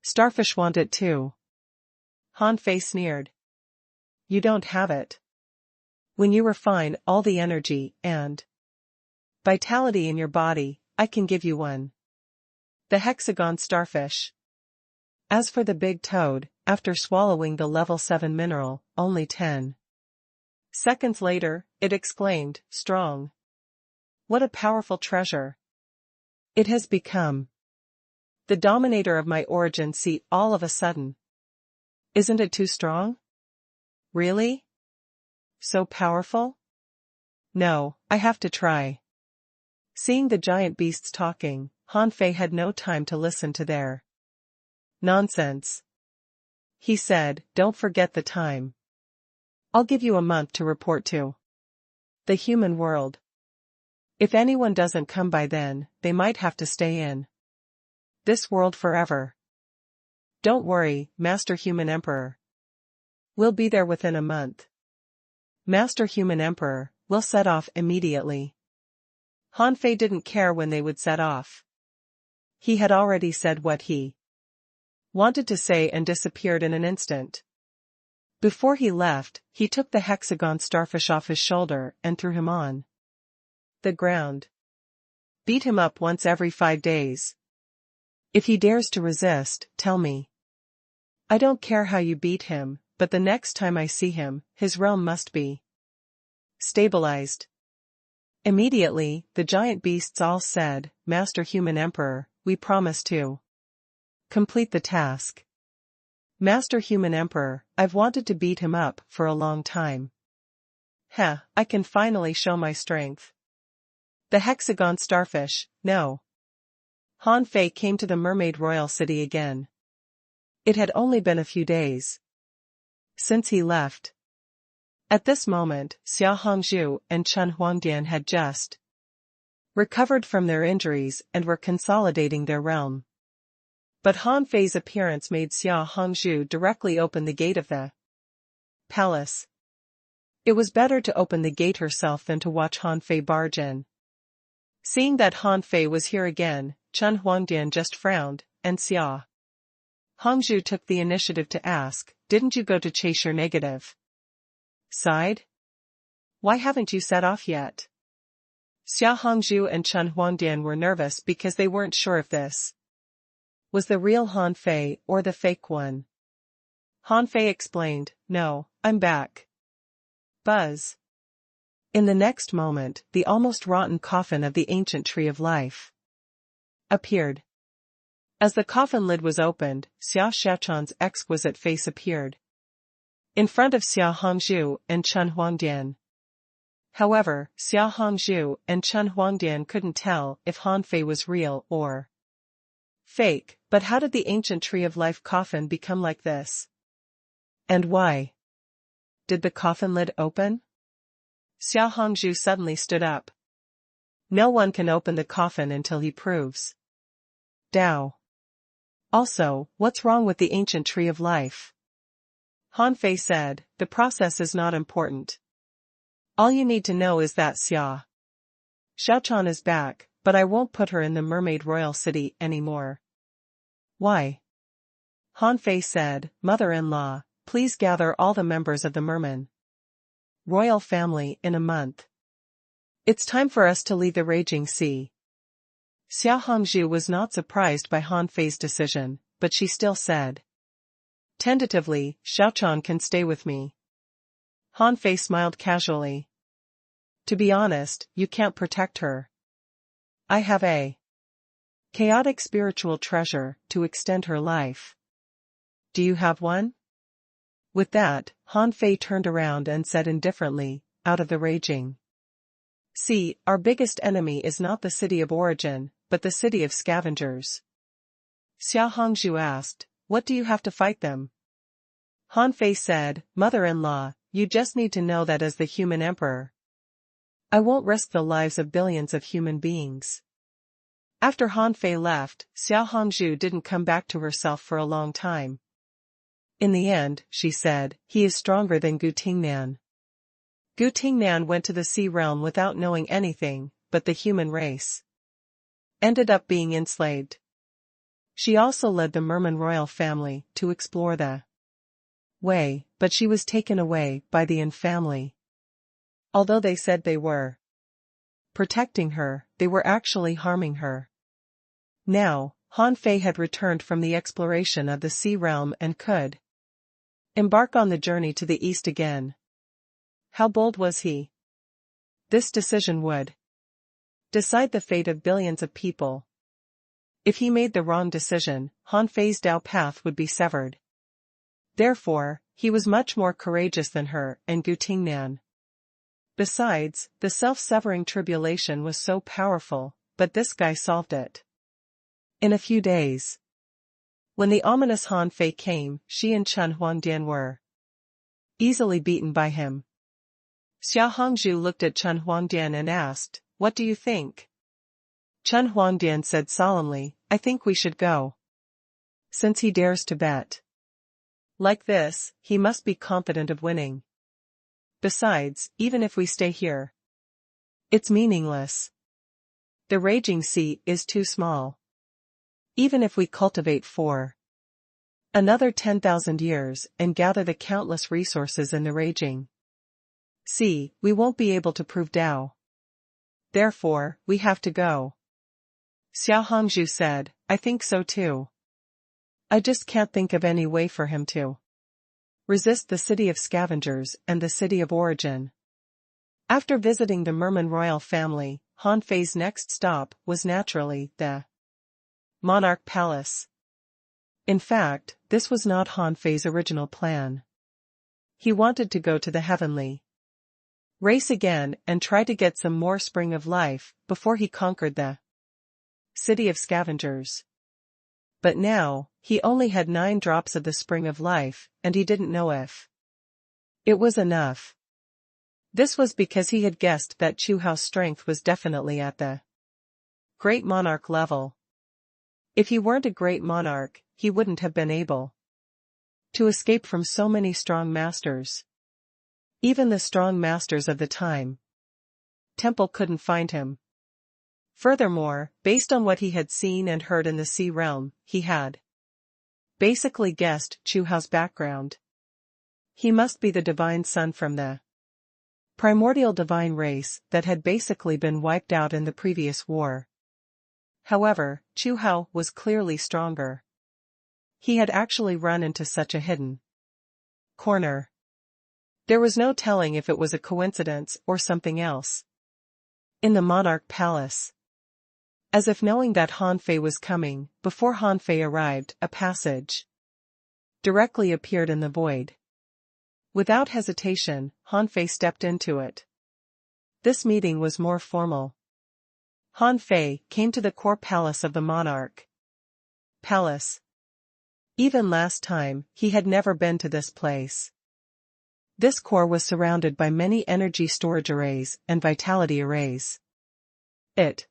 Starfish want it too. Han Fei sneered. You don't have it. When you refine all the energy and vitality in your body, I can give you one. The hexagon starfish. As for the big toad, after swallowing the level 7 mineral, only 10 seconds later, it exclaimed, strong. What a powerful treasure. It has become the dominator of my origin seat all of a sudden. Isn't it too strong? Really? So powerful? No, I have to try. Seeing the giant beasts talking, Han Fei had no time to listen to their nonsense. He said, don't forget the time. I'll give you a month to report to the human world. If anyone doesn't come by then, they might have to stay in this world forever. Don't worry, Master Human Emperor. We'll be there within a month. Master Human Emperor, we'll set off immediately. Han Fei didn't care when they would set off. He had already said what he wanted to say and disappeared in an instant. Before he left, he took the hexagon starfish off his shoulder and threw him on the ground. Beat him up once every 5 days. If he dares to resist, tell me. I don't care how you beat him, but the next time I see him, his realm must be stabilized. Immediately, the giant beasts all said, Master Human Emperor, we promise to complete the task. Master Human Emperor, I've wanted to beat him up for a long time. Heh, I can finally show my strength. The hexagon starfish, no. Han Fei came to the Mermaid Royal City again. It had only been a few days since he left. At this moment, Xia Hongzhu and Chen Huangdian had just recovered from their injuries and were consolidating their realm. But Han Fei's appearance made Xia Hongzhu directly open the gate of the palace. It was better to open the gate herself than to watch Han Fei barge in. Seeing that Han Fei was here again, Chen Huangdian just frowned, and Xia Hongzhu took the initiative to ask, didn't you go to chase your negative side? Why haven't you set off yet? Xia Hongzhu and Chen Huangdian were nervous because they weren't sure if this was the real Han Fei or the fake one. Han Fei explained, no, I'm back. Buzz. In the next moment, the almost rotten coffin of the ancient tree of life appeared. As the coffin lid was opened, Xia Shachan's exquisite face appeared in front of Xia Hongzhu and Chen Huangdian. However, Xia Hongzhu and Chen Huangdian couldn't tell if Han Fei was real or Fake, but how did the ancient tree of life coffin become like this? And why? Did the coffin lid open? Xiao Hongzhu suddenly stood up. No one can open the coffin until he proves Tao. Also, what's wrong with the ancient tree of life? Han Fei said, the process is not important. All you need to know is that Xia Xiaochan is back, but I won't put her in the mermaid royal city anymore. Why? Han Fei said, Mother-in-law, please gather all the members of the merman royal family in a month. It's time for us to leave the raging sea. Xiao Hongzhu was not surprised by Han Fei's decision, but she still said, tentatively, Xiaochan can stay with me. Han Fei smiled casually. To be honest, you can't protect her. I have a chaotic spiritual treasure to extend her life. Do you have one? With that, Han Fei turned around and said indifferently, out of the raging sea, our biggest enemy is not the city of origin, but the city of scavengers. Xiao Hongzhu asked, what do you have to fight them? Han Fei said, Mother-in-law, you just need to know that as the human emperor, I won't risk the lives of billions of human beings. After Han Fei left, Xiao Hongzhu didn't come back to herself for a long time. In the end, she said, he is stronger than Gu Tingnan. Gu Tingnan went to the sea realm without knowing anything, but the human race ended up being enslaved. She also led the merman royal family to explore the way, but she was taken away by the Yin family. Although they said they were protecting her, they were actually harming her. Now, Han Fei had returned from the exploration of the sea realm and could embark on the journey to the east again. How bold was he? This decision would decide the fate of billions of people. If he made the wrong decision, Han Fei's Tao path would be severed. Therefore, he was much more courageous than her and Gu Tingnan. Besides, the self-severing tribulation was so powerful, but this guy solved it in a few days. When the ominous Han Fei came, she and Chen Huangdian were easily beaten by him. Xiao Hongzhu looked at Chen Huangdian and asked, what do you think? Chen Huangdian said solemnly, I think we should go. Since he dares to bet like this, he must be confident of winning. Besides, even if we stay here, it's meaningless. The raging sea is too small. Even if we cultivate for another 10,000 years and gather the countless resources in the raging sea, we won't be able to prove Tao. Therefore, we have to go. Xiao Hongzhu said, I think so too. I just can't think of any way for him to resist the city of scavengers and the city of origin. After visiting the merman royal family, Han Fei's next stop was naturally the monarch palace. In fact, this was not Han Fei's original plan. He wanted to go to the heavenly race again and try to get some more spring of life before he conquered the city of scavengers. But now, he only had 9 drops of the spring of life, and he didn't know if it was enough. This was because he had guessed that Chu Hao's strength was definitely at the great monarch level. If he weren't a great monarch, he wouldn't have been able to escape from so many strong masters. Even the strong masters of the temple couldn't find him. Furthermore, based on what he had seen and heard in the sea realm, he had basically guessed Chu Hao's background. He must be the divine son from the primordial divine race that had basically been wiped out in the previous war. However, Chu Hao was clearly stronger. He had actually run into such a hidden corner. There was no telling if it was a coincidence or something else. In the monarch palace, as if knowing that Han Fei was coming, before Han Fei arrived, a passage directly appeared in the void. Without hesitation, Han Fei stepped into it. This meeting was more formal. Han Fei came to the core palace of the monarch. palace. Even last time, he had never been to this place. This core was surrounded by many energy storage arrays and vitality arrays. It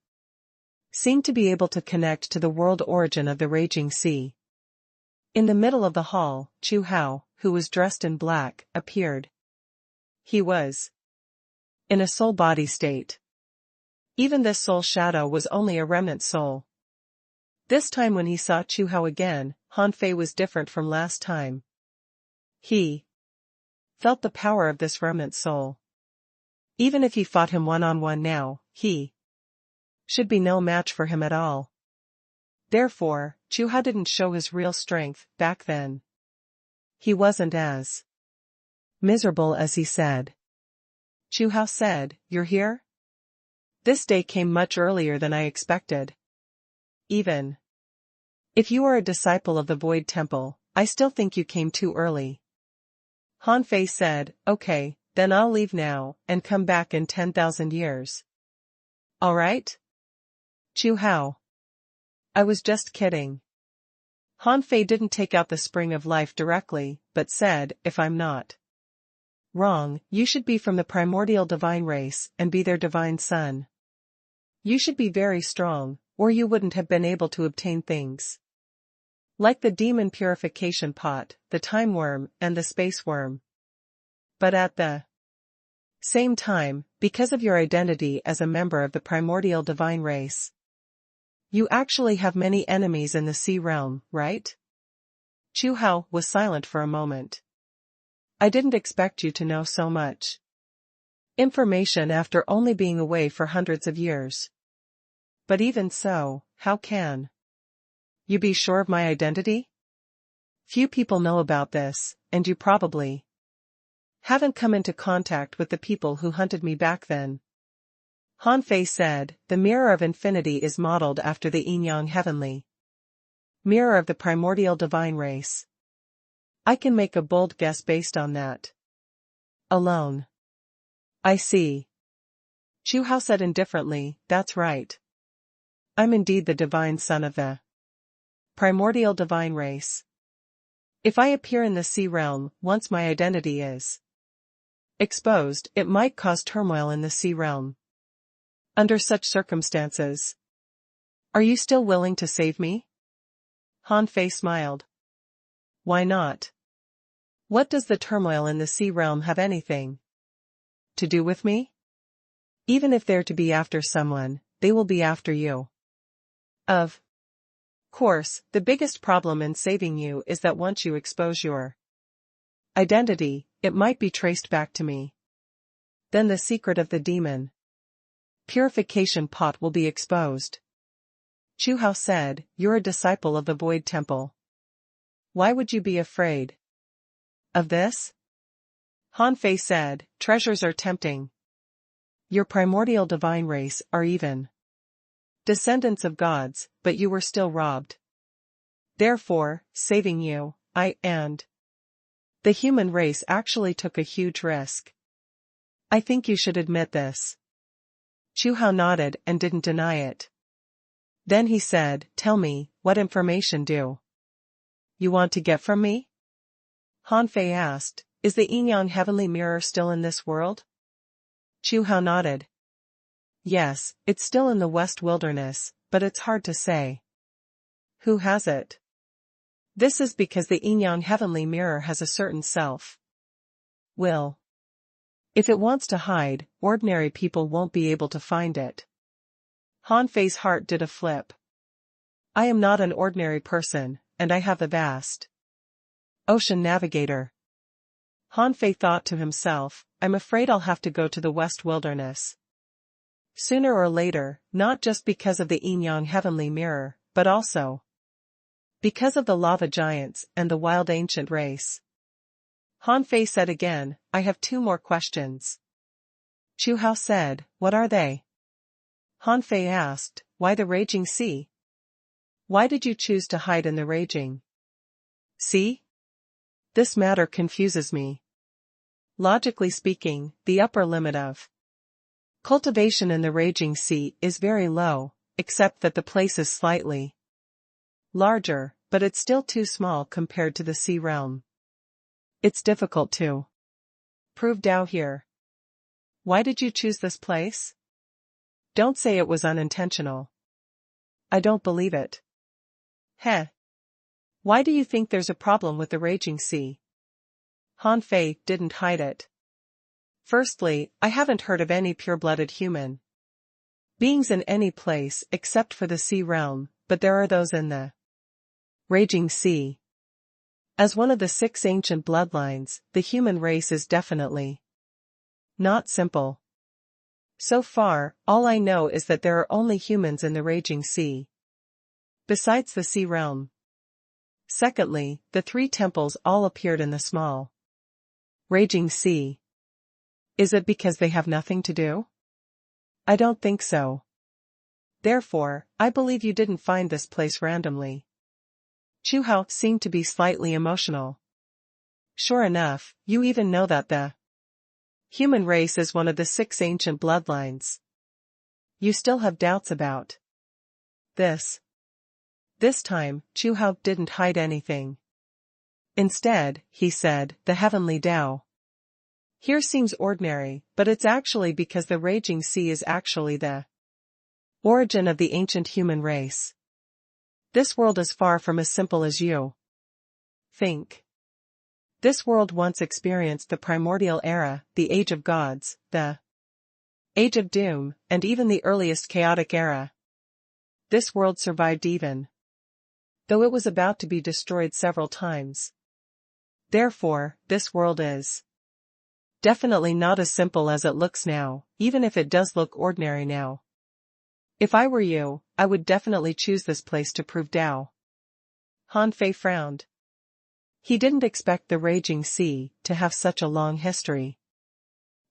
seemed to be able to connect to the world origin of the raging sea. In the middle of the hall, Chu Hao, who was dressed in black, appeared. He was in a soul-body state. Even this soul shadow was only a remnant soul. This time when he saw Chu Hao again, Han Fei was different from last time. He felt the power of this remnant soul. Even if he fought him one-on-one now, he should be no match for him at all. Therefore, Chu Hao didn't show his real strength back then. He wasn't as miserable as he said. Chu Hao said, "You're here?" This day came much earlier than I expected. Even if you are a disciple of the Void Temple, I still think you came too early. Han Fei said, "Okay, then I'll leave now, and come back in 10,000 years. All right?" Chu Hao. I was just kidding. Han Fei didn't take out the spring of life directly, but said, "If I'm not wrong, you should be from the primordial divine race and be their divine son. You should be very strong, or you wouldn't have been able to obtain things like the demon purification pot, the time worm, and the space worm. But at the same time, because of your identity as a member of the primordial divine race, you actually have many enemies in the sea realm, right?" Chu Hao was silent for a moment. "I didn't expect you to know so much information after only being away for hundreds of years. But even so, how can you be sure of my identity? Few people know about this, and you probably haven't come into contact with the people who hunted me back then." Han Fei said, "The mirror of infinity is modeled after the yin-yang heavenly mirror of the primordial divine race. I can make a bold guess based on that alone." "I see." Chu Hao said indifferently, "That's right. I'm indeed the divine son of the primordial divine race. If I appear in the sea realm once my identity is exposed, it might cause turmoil in the sea realm. Under such circumstances, are you still willing to save me?" Han Fei smiled. "Why not? What does the turmoil in the sea realm have anything to do with me? Even if they're to be after someone, they will be after you. Of course, the biggest problem in saving you is that once you expose your identity, it might be traced back to me. Then the secret of the demon purification pot will be exposed." Chu Hao said, "You're a disciple of the Void Temple. Why would you be afraid of this?" Han Fei said, "Treasures are tempting. Your primordial divine race are even descendants of gods, but you were still robbed. Therefore, saving you, and the human race actually took a huge risk. I think you should admit this." Chu Hao nodded and didn't deny it. Then he said, "Tell me, what information do you want to get from me?" Han Fei asked, "Is the yin-yang heavenly mirror still in this world?" Chu Hao nodded. "Yes, it's still in the West Wilderness, but it's hard to say who has it. This is because the yin-yang heavenly mirror has a certain self-will. If it wants to hide, ordinary people won't be able to find it." Han Fei's heart did a flip. "I am not an ordinary person, and I have the vast ocean navigator." Han Fei thought to himself, "I'm afraid I'll have to go to the West Wilderness sooner or later, not just because of the yin-yang heavenly mirror, but also because of the lava giants and the wild ancient race." Han Fei said again, "I have 2 more questions." Chu Hao said, "What are they?" Han Fei asked, "Why the raging sea? Why did you choose to hide in the raging sea? This matter confuses me. Logically speaking, the upper limit of cultivation in the raging sea is very low, except that the place is slightly Larger, but it's still too small compared to the sea realm. It's difficult to prove Tao here. Why did you choose this place? Don't say it was unintentional. I don't believe it. Heh. Why do you think there's a problem with the raging sea? Han Fei didn't hide it. Firstly, I haven't heard of any pure-blooded human beings in any place except for the sea realm, but there are those in the raging sea. As one of the 6 ancient bloodlines, the human race is definitely not simple. So far, all I know is that there are only humans in the raging sea, besides the sea realm. Secondly, the 3 temples all appeared in the small raging sea. Is it because they have nothing to do? I don't think so. Therefore, I believe you didn't find this place randomly. Chu Hao seemed to be slightly emotional. Sure enough, you even know that the human race is one of the 6 ancient bloodlines. You still have doubts about this. This time, Chu Hao didn't hide anything. Instead, he said, the heavenly Tao here seems ordinary, but it's actually because the raging sea is actually the origin of the ancient human race. This world is far from as simple as you think. This world once experienced the primordial era, the age of gods, the age of doom, and even the earliest chaotic era. This world survived even though it was about to be destroyed several times. Therefore, this world is definitely not as simple as it looks now, even if it does look ordinary now. If I were you, I would definitely choose this place to prove Tao. Han Fei frowned. He didn't expect the raging sea to have such a long history.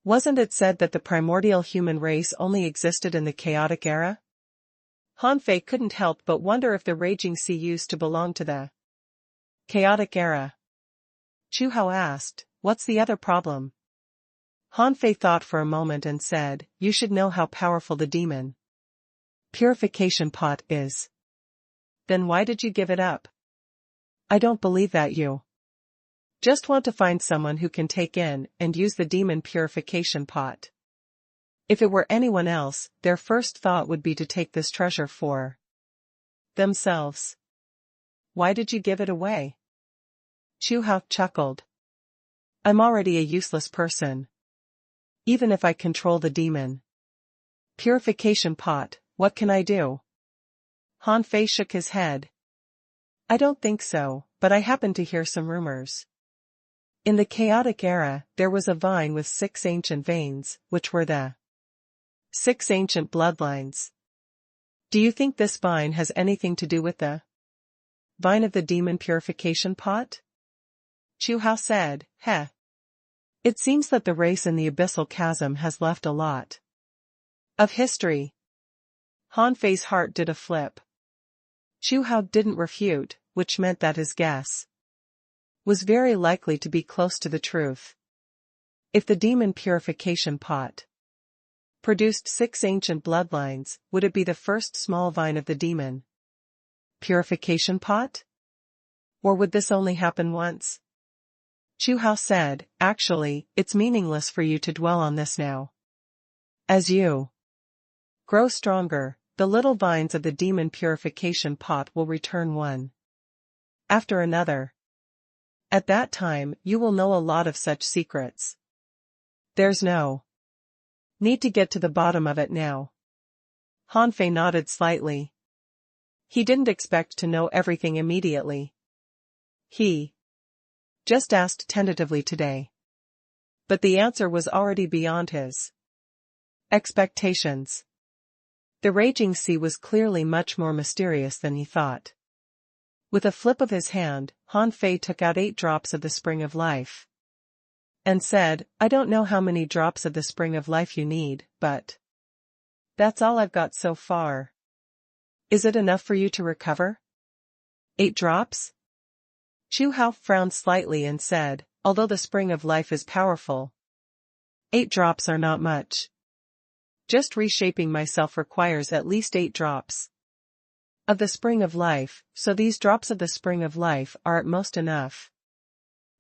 Wasn't it said that the primordial human race only existed in the chaotic era? Han Fei couldn't help but wonder if the raging sea used to belong to the chaotic era. Chu Hao asked, what's the other problem? Han Fei thought for a moment and said, you should know how powerful the demon purification pot is. Then why did you give it up? I don't believe that you just want to find someone who can take in and use the demon purification pot. If it were anyone else, their first thought would be to take this treasure for themselves. Why did you give it away? Chu Hao chuckled. I'm already a useless person. Even if I control the demon purification pot, what can I do? Han Fei shook his head. I don't think so, but I happened to hear some rumors. In the chaotic era, there was a vine with 6 ancient veins, which were the 6 ancient bloodlines. Do you think this vine has anything to do with the vine of the demon purification pot? Chu Hao said, heh. It seems that the race in the abyssal chasm has left a lot of history. Han Fei's heart did a flip. Chu Hao didn't refute, which meant that his guess was very likely to be close to the truth. If the demon purification pot produced 6 ancient bloodlines, would it be the first small vine of the demon purification pot? Or would this only happen once? Chu Hao said, actually, it's meaningless for you to dwell on this now. As you grow stronger, the little vines of the demon purification pot will return one after another. At that time, you will know a lot of such secrets. There's no need to get to the bottom of it now. Han Fei nodded slightly. He didn't expect to know everything immediately. He just asked tentatively today. But the answer was already beyond his expectations. The raging sea was clearly much more mysterious than he thought. With a flip of his hand, Han Fei took out 8 drops of the spring of life and said, I don't know how many drops of the spring of life you need, but that's all I've got so far. Is it enough for you to recover? 8 drops? Chu Hao frowned slightly and said, although the spring of life is powerful, 8 drops are not much. Just reshaping myself requires at least 8 drops. of the spring of life, so these drops of the spring of life are at most enough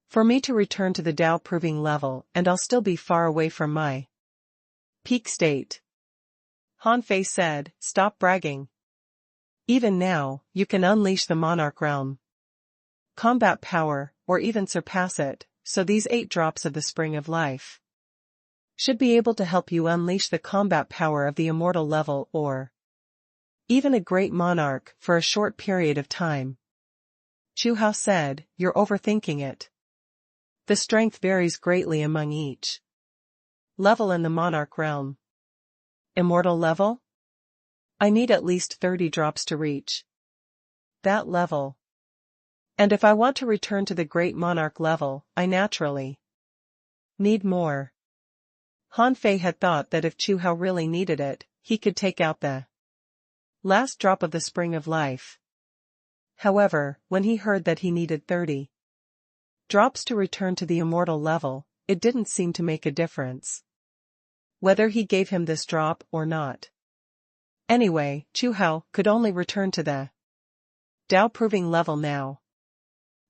for me to return to the Tao proving level, and I'll still be far away from my peak state. Han Fei said, stop bragging. Even now, you can unleash the monarch realm combat power, or even surpass it, so these 8 drops of the spring of life should be able to help you unleash the combat power of the immortal level or even a great monarch for a short period of time. Chu Hao said, you're overthinking it. The strength varies greatly among each level in the monarch realm. Immortal level? I need at least 30 drops to reach that level. And if I want to return to the great monarch level, I naturally need more. Han Fei had thought that if Chu Hao really needed it, he could take out the last drop of the spring of life. However, when he heard that he needed 30 drops to return to the immortal level, it didn't seem to make a difference whether he gave him this drop or not. Anyway, Chu Hao could only return to the Tao proving level now.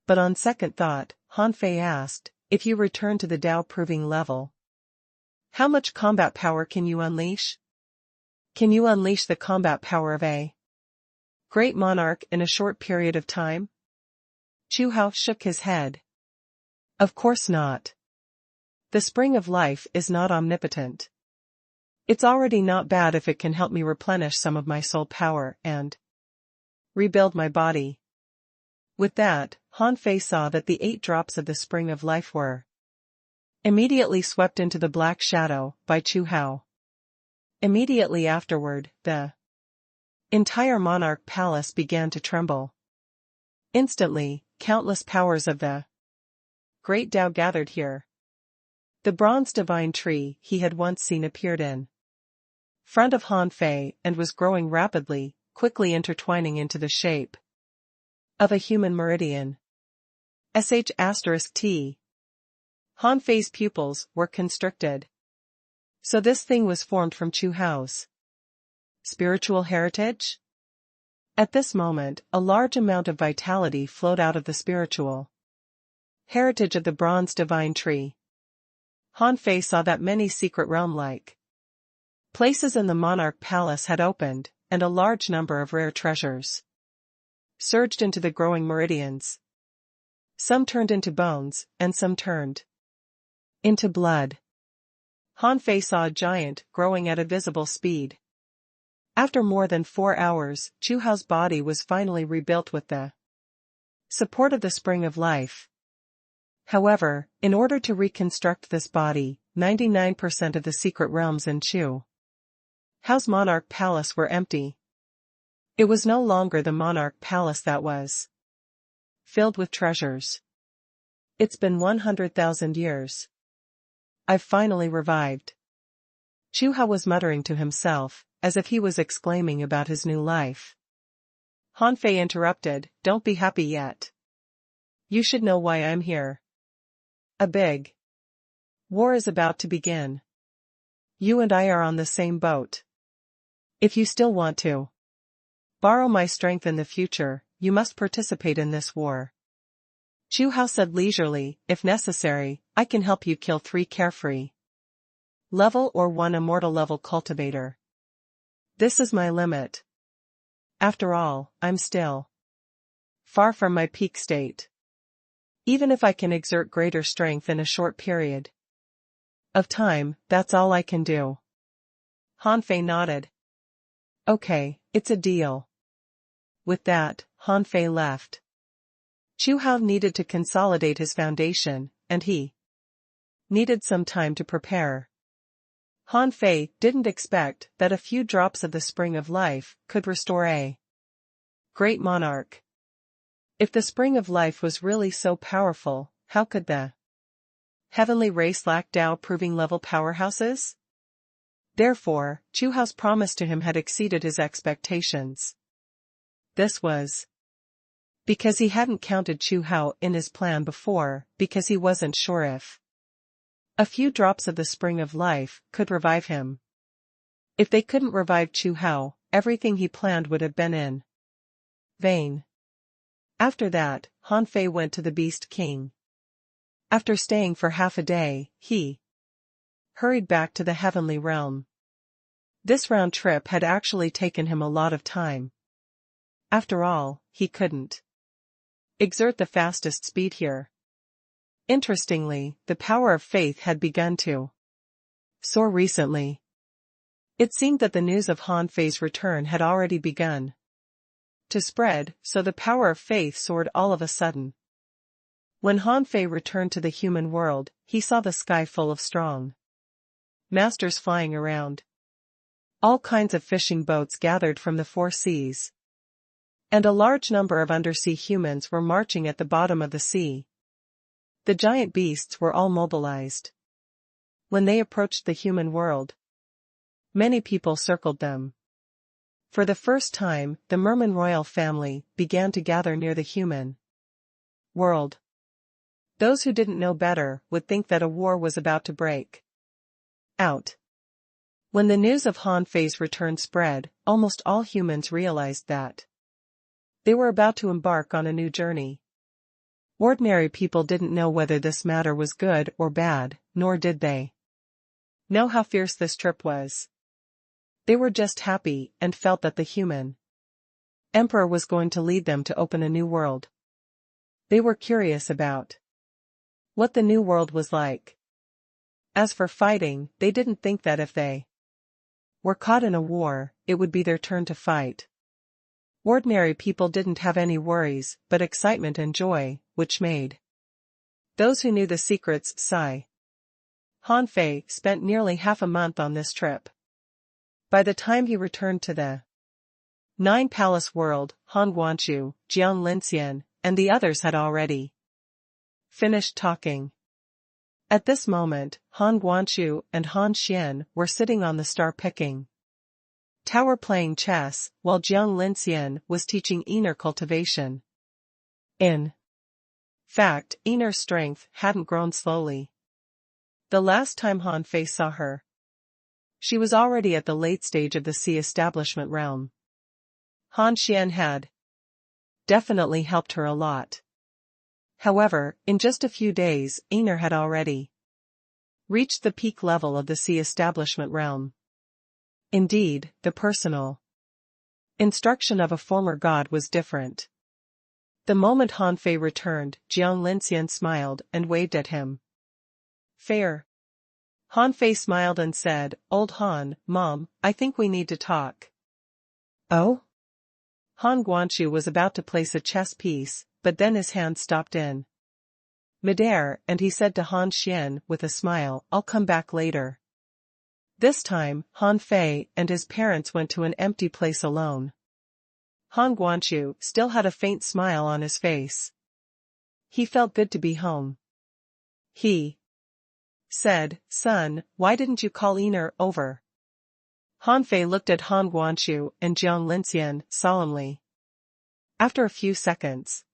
But on second thought, Han Fei asked, if you return to the Tao proving level, how much combat power can you unleash? Can you unleash the combat power of a great monarch in a short period of time? Chu Hao shook his head. Of course not. The spring of life is not omnipotent. It's already not bad if it can help me replenish some of my soul power and rebuild my body. With that, Han Fei saw that the 8 drops of the spring of life were immediately swept into the black shadow by Chu Hao. Immediately afterward, the entire monarch palace began to tremble. Instantly, countless powers of the great Tao gathered here. The bronze divine tree he had once seen appeared in front of Han Fei and was growing rapidly, quickly intertwining into the shape of a human meridian. *T. Han Fei's pupils were constricted. So this thing was formed from Chu Hao's spiritual heritage? At this moment, a large amount of vitality flowed out of the spiritual heritage of the bronze divine tree. Han Fei saw that many secret realm-like places in the monarch palace had opened, and a large number of rare treasures surged into the growing meridians. Some turned into bones, and some turned into blood. Han Fei saw a giant growing at a visible speed. After more than 4 hours, Chu Hao's body was finally rebuilt with the support of the spring of life. However, in order to reconstruct this body, 99% of the secret realms in Chu Hao's monarch palace were empty. It was no longer the monarch palace that was filled with treasures. It's been 100,000 years. I've finally revived. Chu Hao was muttering to himself, as if he was exclaiming about his new life. Han Fei interrupted, don't be happy yet. You should know why I'm here. A big war is about to begin. You and I are on the same boat. If you still want to borrow my strength in the future, you must participate in this war. Chu Hao said leisurely, if necessary, I can help you kill 3 carefree level or 1 immortal level cultivator. This is my limit. After all, I'm still far from my peak state. Even if I can exert greater strength in a short period of time, that's all I can do. Han Fei nodded. Okay, it's a deal. With that, Han Fei left. Chu Hao needed to consolidate his foundation, and he needed some time to prepare. Han Fei didn't expect that a few drops of the spring of life could restore a great monarch. If the spring of life was really so powerful, how could the heavenly race lack Tao proving level powerhouses? Therefore, Chu Hao's promise to him had exceeded his expectations. This was because he hadn't counted Chu Hao in his plan before, because he wasn't sure if a few drops of the spring of life could revive him. If they couldn't revive Chu Hao, everything he planned would have been in vain. After that, Han Fei went to the Beast King. After staying for half a day, he hurried back to the heavenly realm. This round trip had actually taken him a lot of time. After all, he couldn't exert the fastest speed here. Interestingly, the power of faith had begun to soar recently. It seemed that the news of Han Fei's return had already begun to spread, so the power of faith soared all of a sudden. When Han Fei returned to the human world, he saw the sky full of strong masters flying around. All kinds of fishing boats gathered from the four seas. And a large number of undersea humans were marching at the bottom of the sea. The giant beasts were all mobilized. When they approached the human world, many people circled them. For the first time, the Merman royal family began to gather near the human world. Those who didn't know better would think that a war was about to break out. When the news of Han Fei's return spread, almost all humans realized that they were about to embark on a new journey. Ordinary people didn't know whether this matter was good or bad, nor did they know how fierce this trip was. They were just happy and felt that the human emperor was going to lead them to open a new world. They were curious about what the new world was like. As for fighting, they didn't think that if they were caught in a war, it would be their turn to fight. Ordinary people didn't have any worries but excitement and joy, which made those who knew the secrets sigh. Han Fei spent nearly half a month on this trip. By the time he returned to the Nine Palace world, Han Guangqiu, Jiang Linxian, and the others had already finished talking. At this moment, Han Guangqiu and Han Xian were sitting on the star-picking tower playing chess, while Jiang Linxian was teaching inner cultivation. In fact, inner strength hadn't grown slowly. The last time Han Fei saw her, she was already at the late stage of the sea establishment realm. Han Xian had definitely helped her a lot. However, in just a few days, Einer had already reached the peak level of the sea establishment realm. Indeed, the personal instruction of a former god was different. The moment Han Fei returned, Jiang Linxian smiled and waved at him. Fair. Han Fei smiled and said, "Old Han, Mom, I think we need to talk." Oh? Han Guangqiu was about to place a chess piece, but then his hand stopped in midair, and he said to Han Xian with a smile, "I'll come back later." This time, Han Fei and his parents went to an empty place alone. Han Guangqiu still had a faint smile on his face. He felt good to be home. He said, "Son, why didn't you call Einer over?" Han Fei looked at Han Guangqiu and Jiang Linxian solemnly. After a few seconds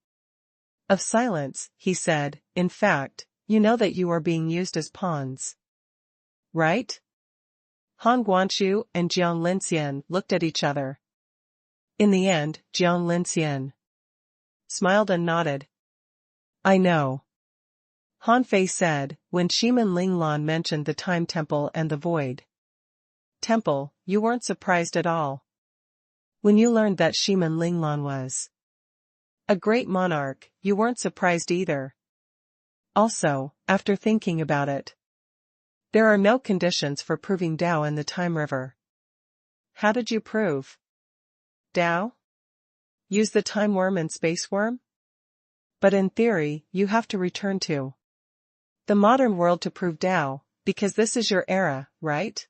of silence, he said, "In fact, you know that you are being used as pawns, right?" Han Guangqiu and Jiang Linxian looked at each other. In the end, Jiang Linxian smiled and nodded. "I know," Han Fei said, when Shiman Linglan mentioned the Time Temple and the Void Temple. "You weren't surprised at all when you learned that Shiman Linglan was a great monarch. You weren't surprised either. Also, after thinking about it, there are no conditions for proving Tao in the Time River." "How did you prove Tao?" "Use the time worm and space worm? But in theory, you have to return to the modern world to prove Tao, because this is your era, right?"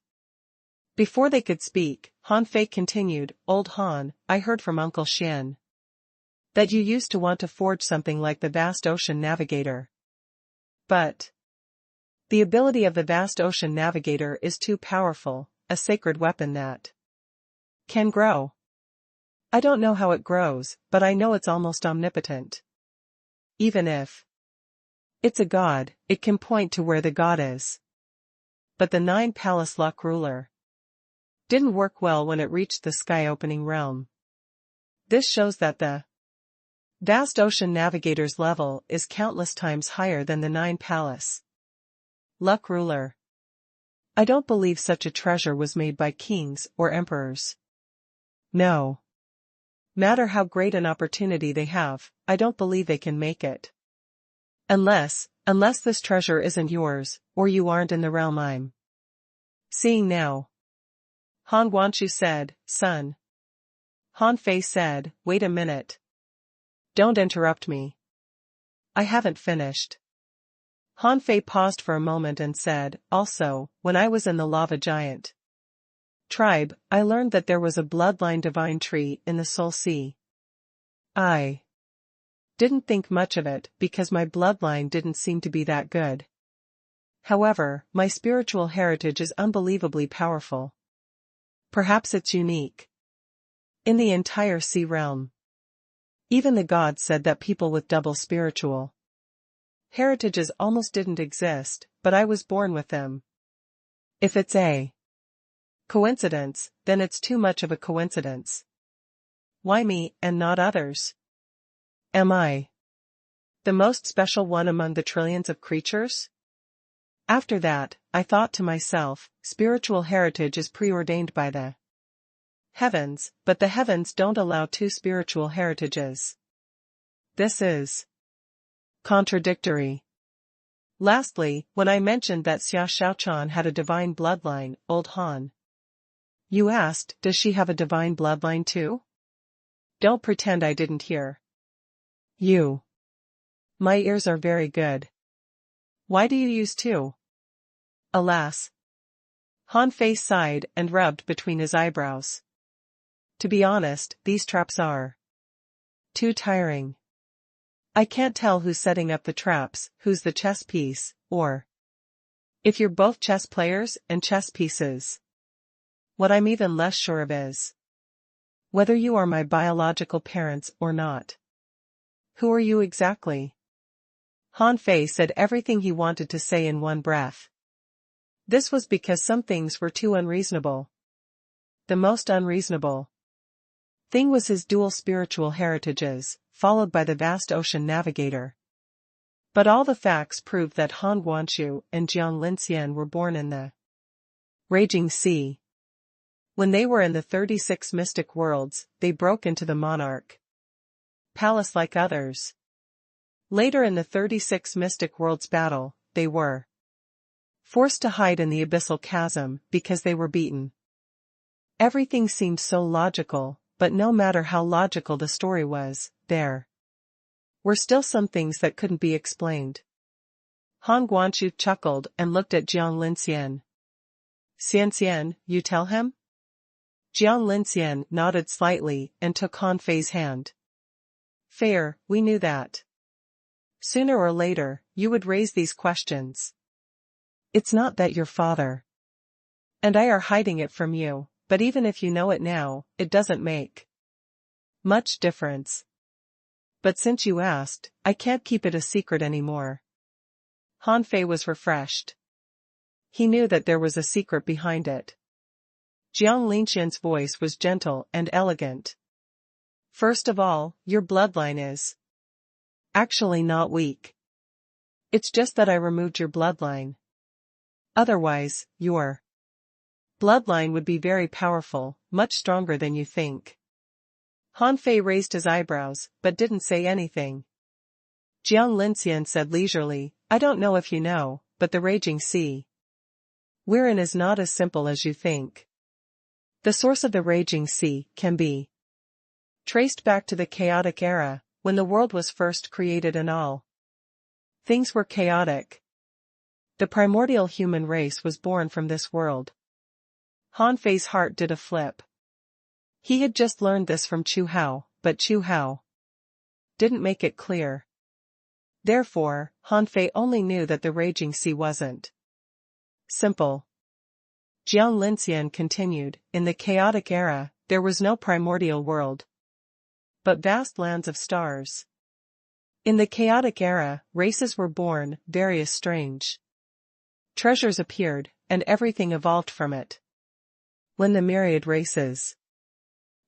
Before they could speak, Han Fei continued, "Old Han, I heard from Uncle Xian that you used to want to forge something like the Vast Ocean Navigator. But the ability of the Vast Ocean Navigator is too powerful, a sacred weapon that can grow. I don't know how it grows, but I know it's almost omnipotent. Even if it's a god, it can point to where the god is. But the Nine Palace Luck Ruler didn't work well when it reached the sky-opening realm. This shows that the Vast ocean navigator's level is countless times higher than the Nine Palace. Luck ruler. I don't believe such a treasure was made by kings or emperors. No. Matter how great an opportunity they have, I don't believe they can make it. Unless this treasure isn't yours, or you aren't in the realm I'm seeing now. Han Guanshu said, son. Han Fei said, wait a minute. Don't interrupt me. I haven't finished. Han Fei paused for a moment and said, also, when I was in the lava giant tribe, I learned that there was a bloodline divine tree in the Soul Sea. I didn't think much of it because my bloodline didn't seem to be that good. However, my spiritual heritage is unbelievably powerful. Perhaps it's unique in the entire sea realm. Even the gods said that people with double spiritual heritages almost didn't exist, but I was born with them. If it's a coincidence, then it's too much of a coincidence. Why me and not others? Am I the most special one among the trillions of creatures? After that, I thought to myself, spiritual heritage is preordained by the heavens, but the heavens don't allow two spiritual heritages. This is contradictory. Lastly, when I mentioned that Xia Shaochan had a divine bloodline, old Han, you asked, does she have a divine bloodline too? Don't pretend I didn't hear you. My ears are very good. Why do you use two? Alas. Han Fei sighed and rubbed between his eyebrows. To be honest, these traps are too tiring. I can't tell who's setting up the traps, who's the chess piece, or if you're both chess players and chess pieces. What I'm even less sure of is whether you are my biological parents or not. Who are you exactly? Han Fei said everything he wanted to say in one breath. This was because some things were too unreasonable. The most unreasonable thing was his dual spiritual heritages, followed by the vast ocean navigator. But all the facts proved that Han Guanshu and Jiang Linxian were born in the raging sea. When they were in the 36 mystic worlds, they broke into the monarch palace like others. Later in the 36 mystic worlds battle, they were forced to hide in the abyssal chasm because they were beaten. Everything seemed so logical, but no matter how logical the story was, there were still some things that couldn't be explained. Han Guanshu chuckled and looked at Jiang Linxian. Xian, you tell him? Jiang Linxian nodded slightly and took Han Fei's hand. Fair, we knew that. Sooner or later, you would raise these questions. It's not that your father and I are hiding it from you, but even if you know it now, it doesn't make much difference. But since you asked, I can't keep it a secret anymore. Han Fei was refreshed. He knew that there was a secret behind it. Jiang Linxian's voice was gentle and elegant. First of all, your bloodline is actually not weak. It's just that I removed your bloodline. Otherwise, your bloodline would be very powerful, much stronger than you think. Han Fei raised his eyebrows, but didn't say anything. Jiang Linxian said leisurely, I don't know if you know, but the raging sea we're in is not as simple as you think. The source of the raging sea can be traced back to the chaotic era, when the world was first created and all things were chaotic. The primordial human race was born from this world. Han Fei's heart did a flip. He had just learned this from Chu Hao, but Chu Hao didn't make it clear. Therefore, Han Fei only knew that the raging sea wasn't simple. Jiang Linxian continued, in the chaotic era, there was no primordial world, but vast lands of stars. In the chaotic era, races were born, various strange treasures appeared, and everything evolved from it. When the myriad races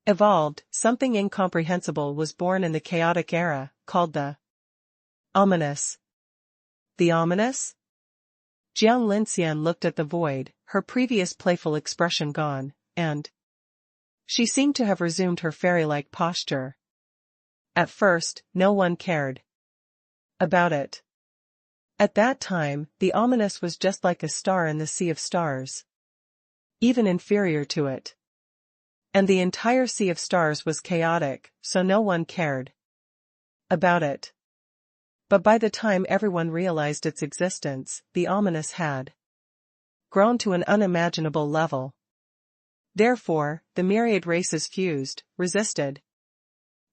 Evolved, something incomprehensible was born in the chaotic era, called the ominous. The ominous? Jiang Linxian looked at the void, her previous playful expression gone, and she seemed to have resumed her fairy-like posture. At first, no one cared about it. At that time, the ominous was just like a star in the sea of stars, even inferior to it. And the entire sea of stars was chaotic, so no one cared about it. But by the time everyone realized its existence, the ominous had grown to an unimaginable level. Therefore, the myriad races fused, resisted,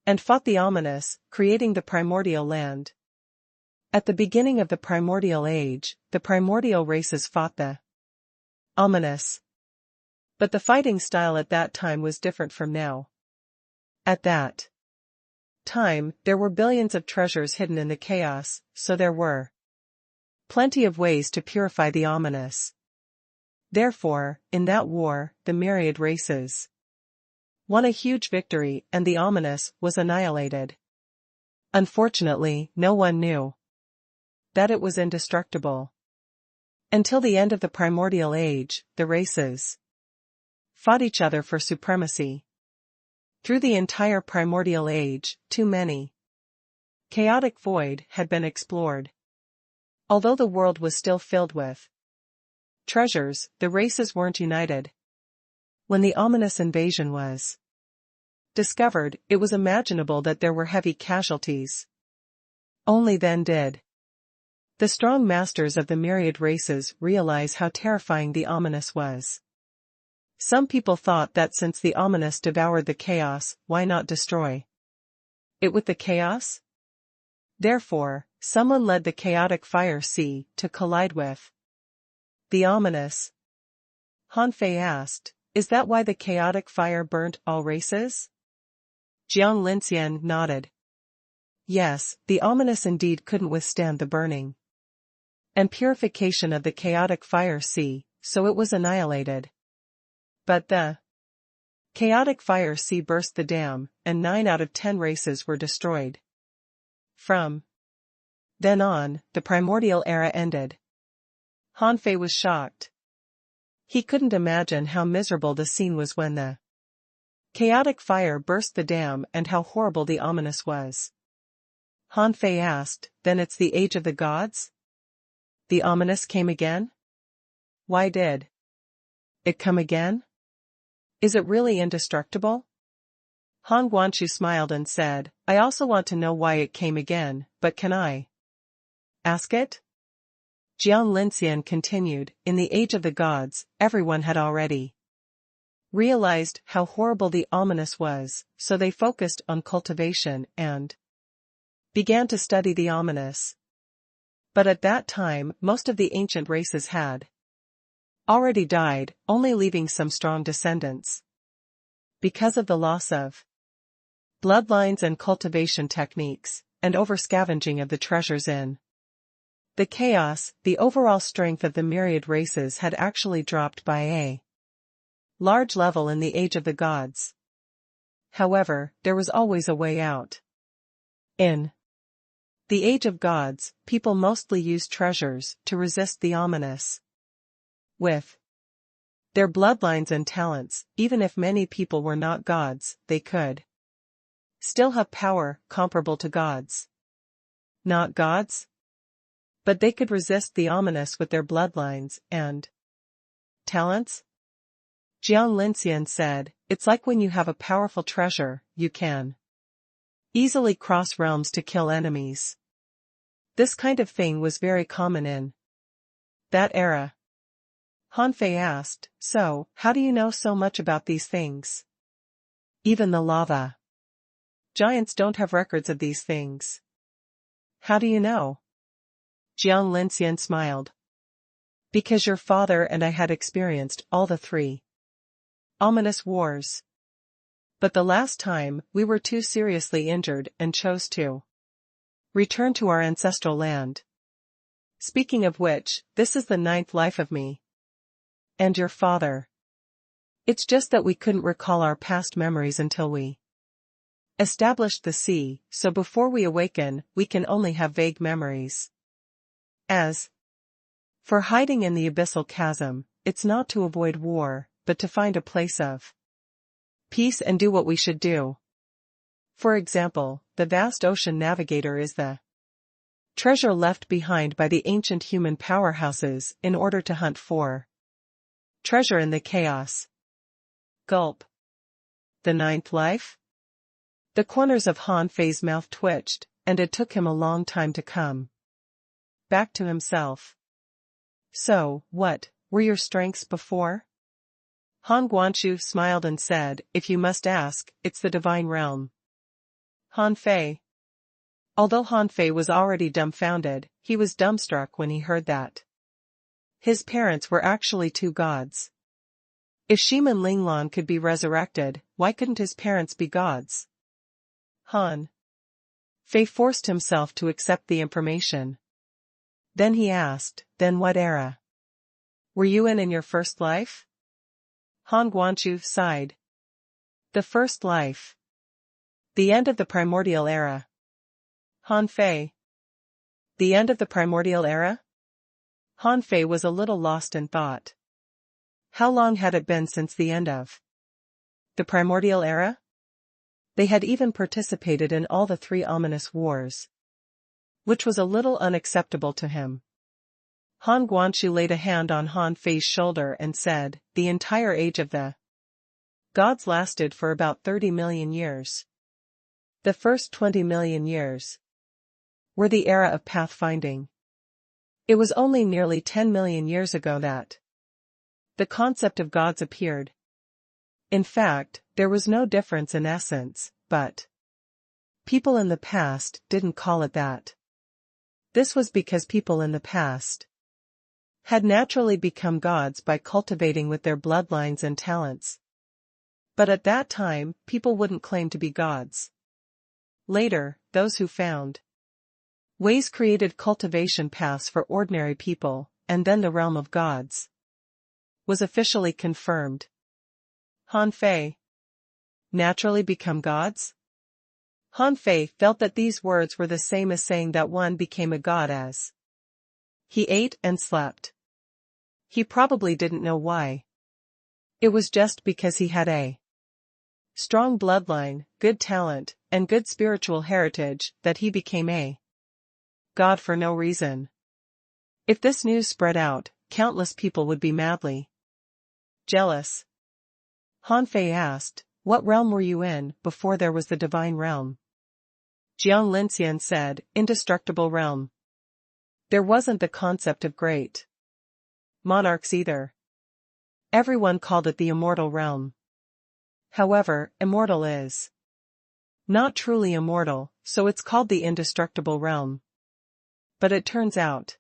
and fought the ominous, creating the primordial land. At the beginning of the primordial age, the primordial races fought the ominous. But the fighting style at that time was different from now. At that time, there were billions of treasures hidden in the chaos, so there were plenty of ways to purify the ominous. Therefore, in that war, the myriad races won a huge victory and the ominous was annihilated. Unfortunately, no one knew that it was indestructible. Until the end of the primordial age, the races fought each other for supremacy. Through the entire primordial age, too many chaotic void had been explored. Although the world was still filled with treasures, the races weren't united. When the ominous invasion was discovered, it was imaginable that there were heavy casualties. Only then did the strong masters of the myriad races realize how terrifying the ominous was. Some people thought that since the ominous devoured the chaos, why not destroy it with the chaos? Therefore, someone led the chaotic fire sea to collide with the ominous. Han Fei asked, "Is that why the chaotic fire burnt all races?" Jiang Linxian nodded. Yes, the ominous indeed couldn't withstand the burning and purification of the chaotic fire sea, so it was annihilated. But the chaotic fire sea burst the dam, and 9 out of 10 races were destroyed. From then on, the primordial era ended. Han Fei was shocked. He couldn't imagine how miserable the scene was when the chaotic fire burst the dam and how horrible the ominous was. Han Fei asked, "Then it's the age of the gods? The ominous came again? Why did it come again? Is it really indestructible?" Han Guanshu smiled and said, "I also want to know why it came again, but can I ask it?" Jiang Linxian continued, "In the age of the gods, everyone had already realized how horrible the ominous was, so they focused on cultivation and began to study the ominous. But at that time, most of the ancient races had already died, only leaving some strong descendants. Because of the loss of bloodlines and cultivation techniques, and over-scavenging of the treasures in the chaos, the overall strength of the myriad races had actually dropped by a large level in the age of the gods. However, there was always a way out. In the age of gods, people mostly used treasures to resist the ominous. With their bloodlines and talents, even if many people were not gods, they could still have power comparable to gods. Not gods? But they could resist the ominous with their bloodlines and talents? Jiang Linxian said, "It's like when you have a powerful treasure, you can easily cross realms to kill enemies." This kind of thing was very common in that era. Han Fei asked, "So, how do you know so much about these things? Even the lava giants don't have records of these things." "How do you know?" Jiang Linxian smiled. "Because your father and I had experienced all the 3 ominous wars. But the last time, we were too seriously injured and chose to return to our ancestral land. Speaking of which, this is the 9th life of me. And your father?" It's just that we couldn't recall our past memories until we established the sea, so before we awaken, we can only have vague memories. As for hiding in the abyssal chasm, it's not to avoid war, but to find a place of peace and do what we should do. For example, the vast ocean navigator is the treasure left behind by the ancient human powerhouses in order to hunt for treasure in the chaos. Gulp. The ninth life? The corners of Han Fei's mouth twitched, and it took him a long time to come back to himself. So, what were your strengths before? Han Guanshu smiled and said, if you must ask, it's the divine realm. Han Fei. Although Han Fei was already dumbfounded, he was dumbstruck when he heard that his parents were actually two gods. If Shiman Linglan could be resurrected, why couldn't his parents be gods? Han Fei forced himself to accept the information. Then he asked, then what era were you in your first life? Han Guanshu sighed. The first life. The end of the primordial era. Han Fei. The end of the primordial era? Han Fei was a little lost in thought. How long had it been since the end of the primordial era? They had even participated in all the 3 ominous wars, which was a little unacceptable to him. Han Guanshu laid a hand on Han Fei's shoulder and said, the entire age of the gods lasted for about 30 million years. The first 20 million years were the era of pathfinding. It was only nearly 10 million years ago that the concept of gods appeared. In fact, there was no difference in essence, but people in the past didn't call it that. This was because people in the past had naturally become gods by cultivating with their bloodlines and talents. But at that time, people wouldn't claim to be gods. Later, those who found ways created cultivation paths for ordinary people, and then the realm of gods was officially confirmed. Han Fei. Naturally become gods? Han Fei felt that these words were the same as saying that one became a god as he ate and slept. He probably didn't know why. It was just because he had a strong bloodline, good talent, and good spiritual heritage that he became a god for no reason. If this news spread out, countless people would be madly jealous. Han Fei asked, what realm were you in before there was the divine realm? Jiang Linxian said, indestructible realm. There wasn't the concept of great monarchs either. Everyone called it the immortal realm. However, immortal is not truly immortal, so it's called the indestructible realm. But it turns out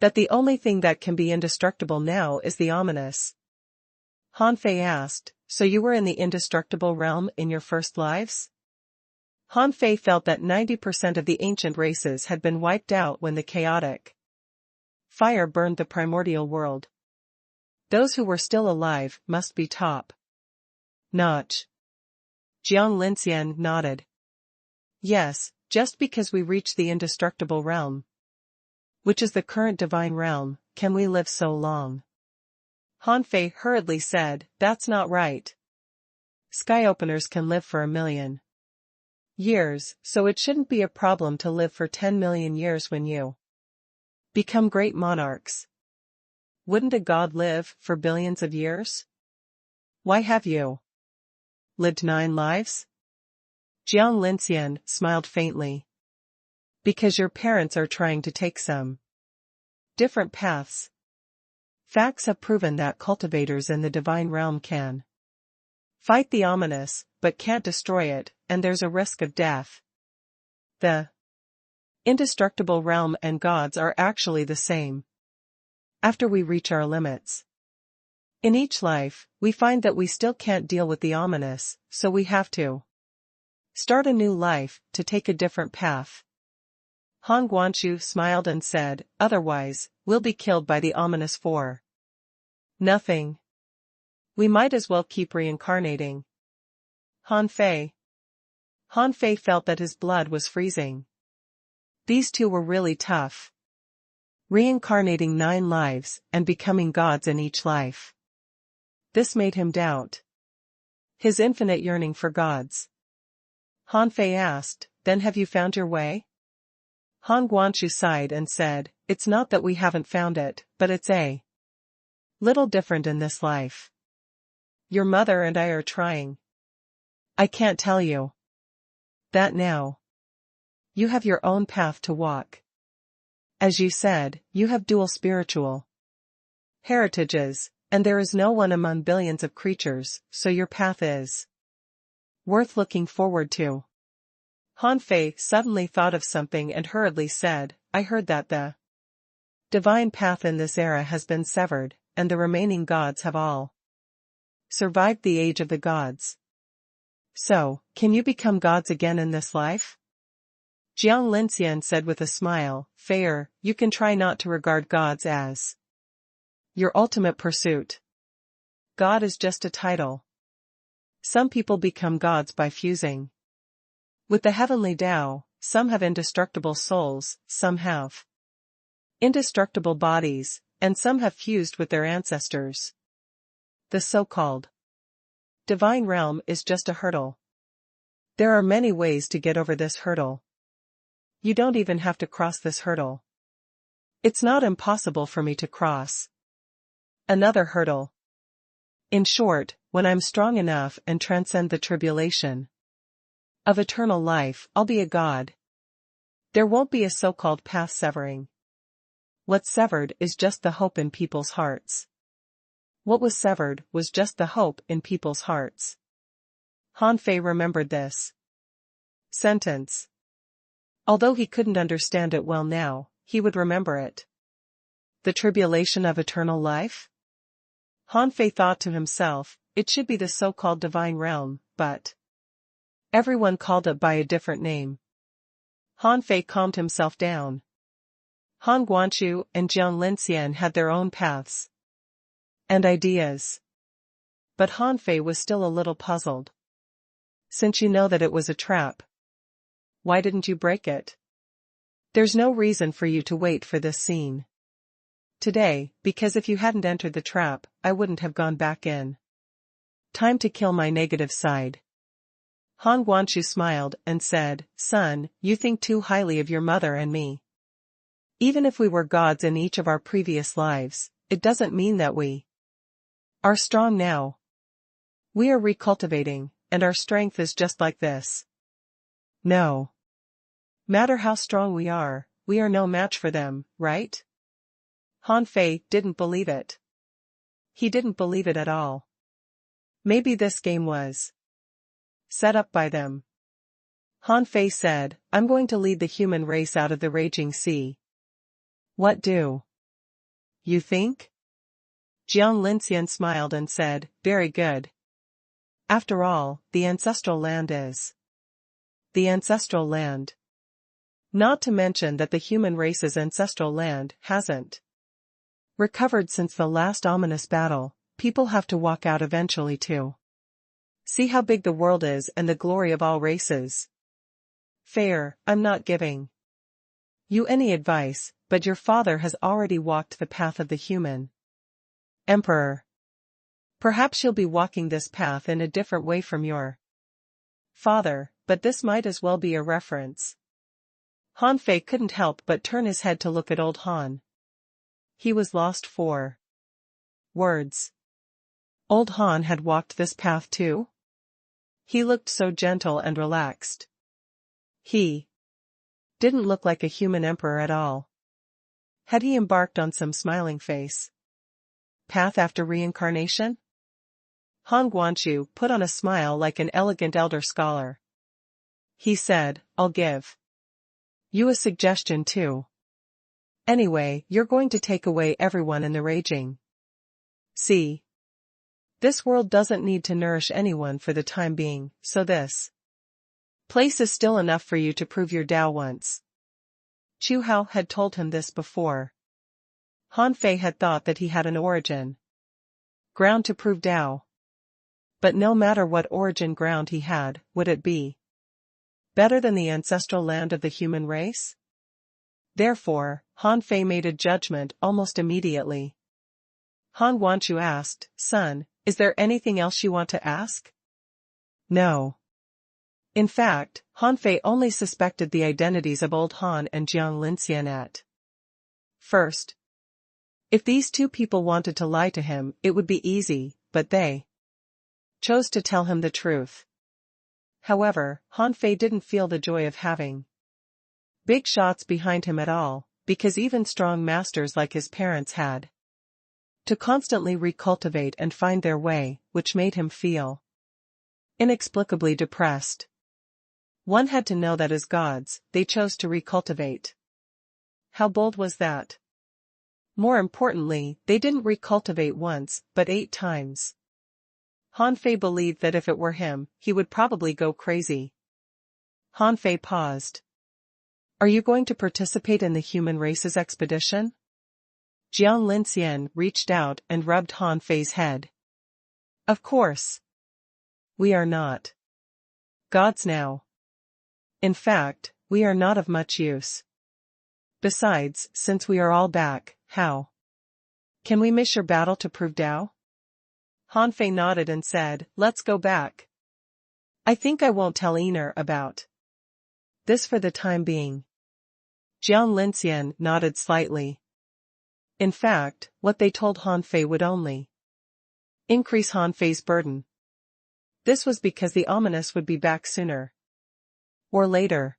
that the only thing that can be indestructible now is the ominous. Han Fei asked, so you were in the indestructible realm in your first lives? Han Fei felt that 90% of the ancient races had been wiped out when the chaotic fire burned the primordial world. Those who were still alive must be top notch. Jiang Linxian nodded. Yes, just because we reached the indestructible realm, which is the current divine realm, can we live so long? Han Fei hurriedly said, that's not right. Sky openers can live for 1,000,000 years, so it shouldn't be a problem to live for 10 million years when you become great monarchs. Wouldn't a god live for billions of years? Why have you lived 9 lives? Jiang Linxian smiled faintly. Because your parents are trying to take some different paths. Facts have proven that cultivators in the divine realm can fight the ominous, but can't destroy it, and there's a risk of death. The indestructible realm and gods are actually the same. After we reach our limits in each life, we find that we still can't deal with the ominous, so we have to start a new life, to take a different path. Han Guanshu smiled and said, otherwise, we'll be killed by the ominous for nothing. We might as well keep reincarnating. Han Fei. Han Fei felt that his blood was freezing. These two were really tough. Reincarnating 9 lives and becoming gods in each life. This made him doubt his infinite yearning for gods. Han Fei asked, "Then have you found your way?" Han Guanshu sighed and said, "It's not that we haven't found it, but it's a little different in this life. Your mother and I are trying. I can't tell you that now. You have your own path to walk. As you said, you have dual spiritual heritages, and there is no one among billions of creatures, so your path is worth looking forward to." Han Fei suddenly thought of something and hurriedly said, "I heard that the divine path in this era has been severed, and the remaining gods have all survived the age of the gods. So, can you become gods again in this life?" Jiang Linxian said with a smile, "Feier, you can try not to regard gods as your ultimate pursuit. God is just a title. Some people become gods by fusing with the heavenly Tao. Some have indestructible souls, some have indestructible bodies, and some have fused with their ancestors. The so-called divine realm is just a hurdle. There are many ways to get over this hurdle. You don't even have to cross this hurdle. It's not impossible for me to cross another hurdle. In short, when I'm strong enough and transcend the tribulation of eternal life, I'll be a god. There won't be a so-called path severing. What's severed is just the hope in people's hearts. What was severed was just the hope in people's hearts." Han Fei remembered this sentence. Although he couldn't understand it well now, he would remember it. The tribulation of eternal life? Han Fei thought to himself, it should be the so-called divine realm, but everyone called it by a different name. Han Fei calmed himself down. Han Guanshu and Jiang Linxian had their own paths and ideas. But Han Fei was still a little puzzled. "Since you know that it was a trap, why didn't you break it?" "There's no reason for you to wait for this scene today, because if you hadn't entered the trap, I wouldn't have gone back in. Time to kill my negative side." Han Guanshu smiled and said, "Son, you think too highly of your mother and me. Even if we were gods in each of our previous lives, it doesn't mean that we are strong now. We are recultivating, and our strength is just like this. No matter how strong we are no match for them, right?" Han Fei didn't believe it. He didn't believe it at all. Maybe this game was set up by them. Han Fei said, "I'm going to lead the human race out of the raging sea." "What do you think?" Jiang Linxian smiled and said, "Very good. After all, the ancestral land is the ancestral land. Not to mention that the human race's ancestral land hasn't recovered since the last ominous battle. People have to walk out eventually too. See how big the world is and the glory of all races. Feier, I'm not giving you any advice, but your father has already walked the path of the human emperor. Perhaps you'll be walking this path in a different way from your father, but this might as well be a reference." Han Fei couldn't help but turn his head to look at old Han. He was lost for words. Old Han had walked this path too? He looked so gentle and relaxed. He didn't look like a human emperor at all. Had he embarked on some smiling face path after reincarnation? Han Guanshu put on a smile like an elegant elder scholar. He said, "I'll give you a suggestion too. Anyway, you're going to take away everyone in the raging sea. This world doesn't need to nourish anyone for the time being, so this place is still enough for you to prove your Tao once." Chu Hao had told him this before. Han Fei had thought that he had an origin Ground to prove Tao. But no matter what origin ground he had, would it be better than the ancestral land of the human race? Therefore, Han Fei made a judgment almost immediately. Han Wanchu asked, "Son, is there anything else you want to ask?" No. In fact, Han Fei only suspected the identities of old Han and Jiang Linxian at first. If these two people wanted to lie to him, it would be easy, but they chose to tell him the truth. However, Han Fei didn't feel the joy of having big shots behind him at all, because even strong masters like his parents had to constantly recultivate and find their way, which made him feel inexplicably depressed. One had to know that as gods, they chose to recultivate. How bold was that? More importantly, they didn't recultivate once, but 8 times. Han Fei believed that if it were him, he would probably go crazy. Han Fei paused. Are you going to participate in the human race's expedition? Jiang Linxian reached out and rubbed Han Fei's head. Of course. We are not gods now. In fact, we are not of much use. Besides, since we are all back, how can we miss your battle to prove Tao? Han Fei nodded and said, let's go back. I think I won't tell Einer about this for the time being. Jiang Linxian nodded slightly. In fact, what they told Han Fei would only increase Han Fei's burden. This was because the ominous would be back sooner or later.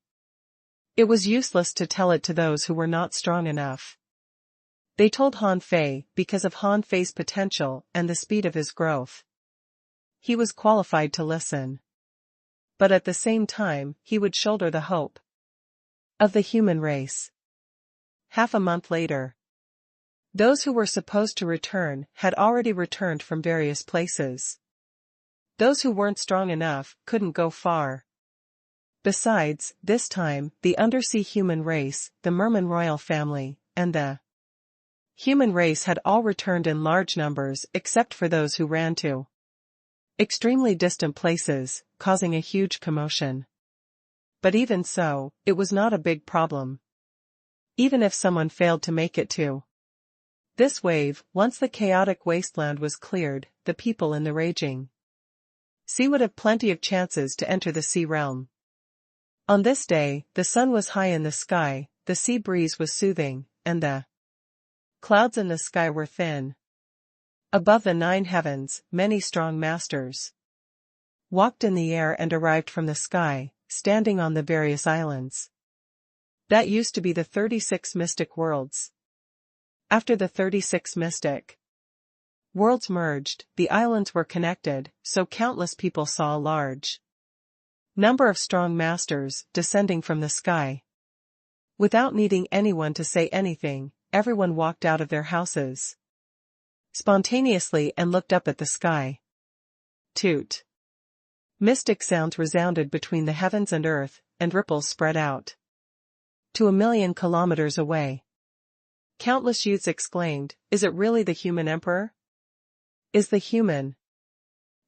It was useless to tell it to those who were not strong enough. They told Han Fei because of Han Fei's potential and the speed of his growth. He was qualified to listen. But at the same time, he would shoulder the hope of the human race. Half a month later, those who were supposed to return had already returned from various places. Those who weren't strong enough couldn't go far. Besides, this time, the undersea human race, the merman royal family, and the human race had all returned in large numbers except for those who ran to extremely distant places, causing a huge commotion. But even so, it was not a big problem. Even if someone failed to make it to this wave, once the chaotic wasteland was cleared, the people in the raging sea would have plenty of chances to enter the sea realm. On this day, the sun was high in the sky, the sea breeze was soothing, and the clouds in the sky were thin. Above the 9 heavens, many strong masters walked in the air and arrived from the sky, standing on the various islands. That used to be the 36 mystic worlds. After the 36 mystic worlds merged, the islands were connected, so countless people saw a large number of strong masters descending from the sky. Without needing anyone to say anything, everyone walked out of their houses spontaneously and looked up at the sky. Toot! Mystic sounds resounded between the heavens and earth, and ripples spread out to 1,000,000 kilometers away. Countless youths exclaimed, "Is it really the human emperor? Is the human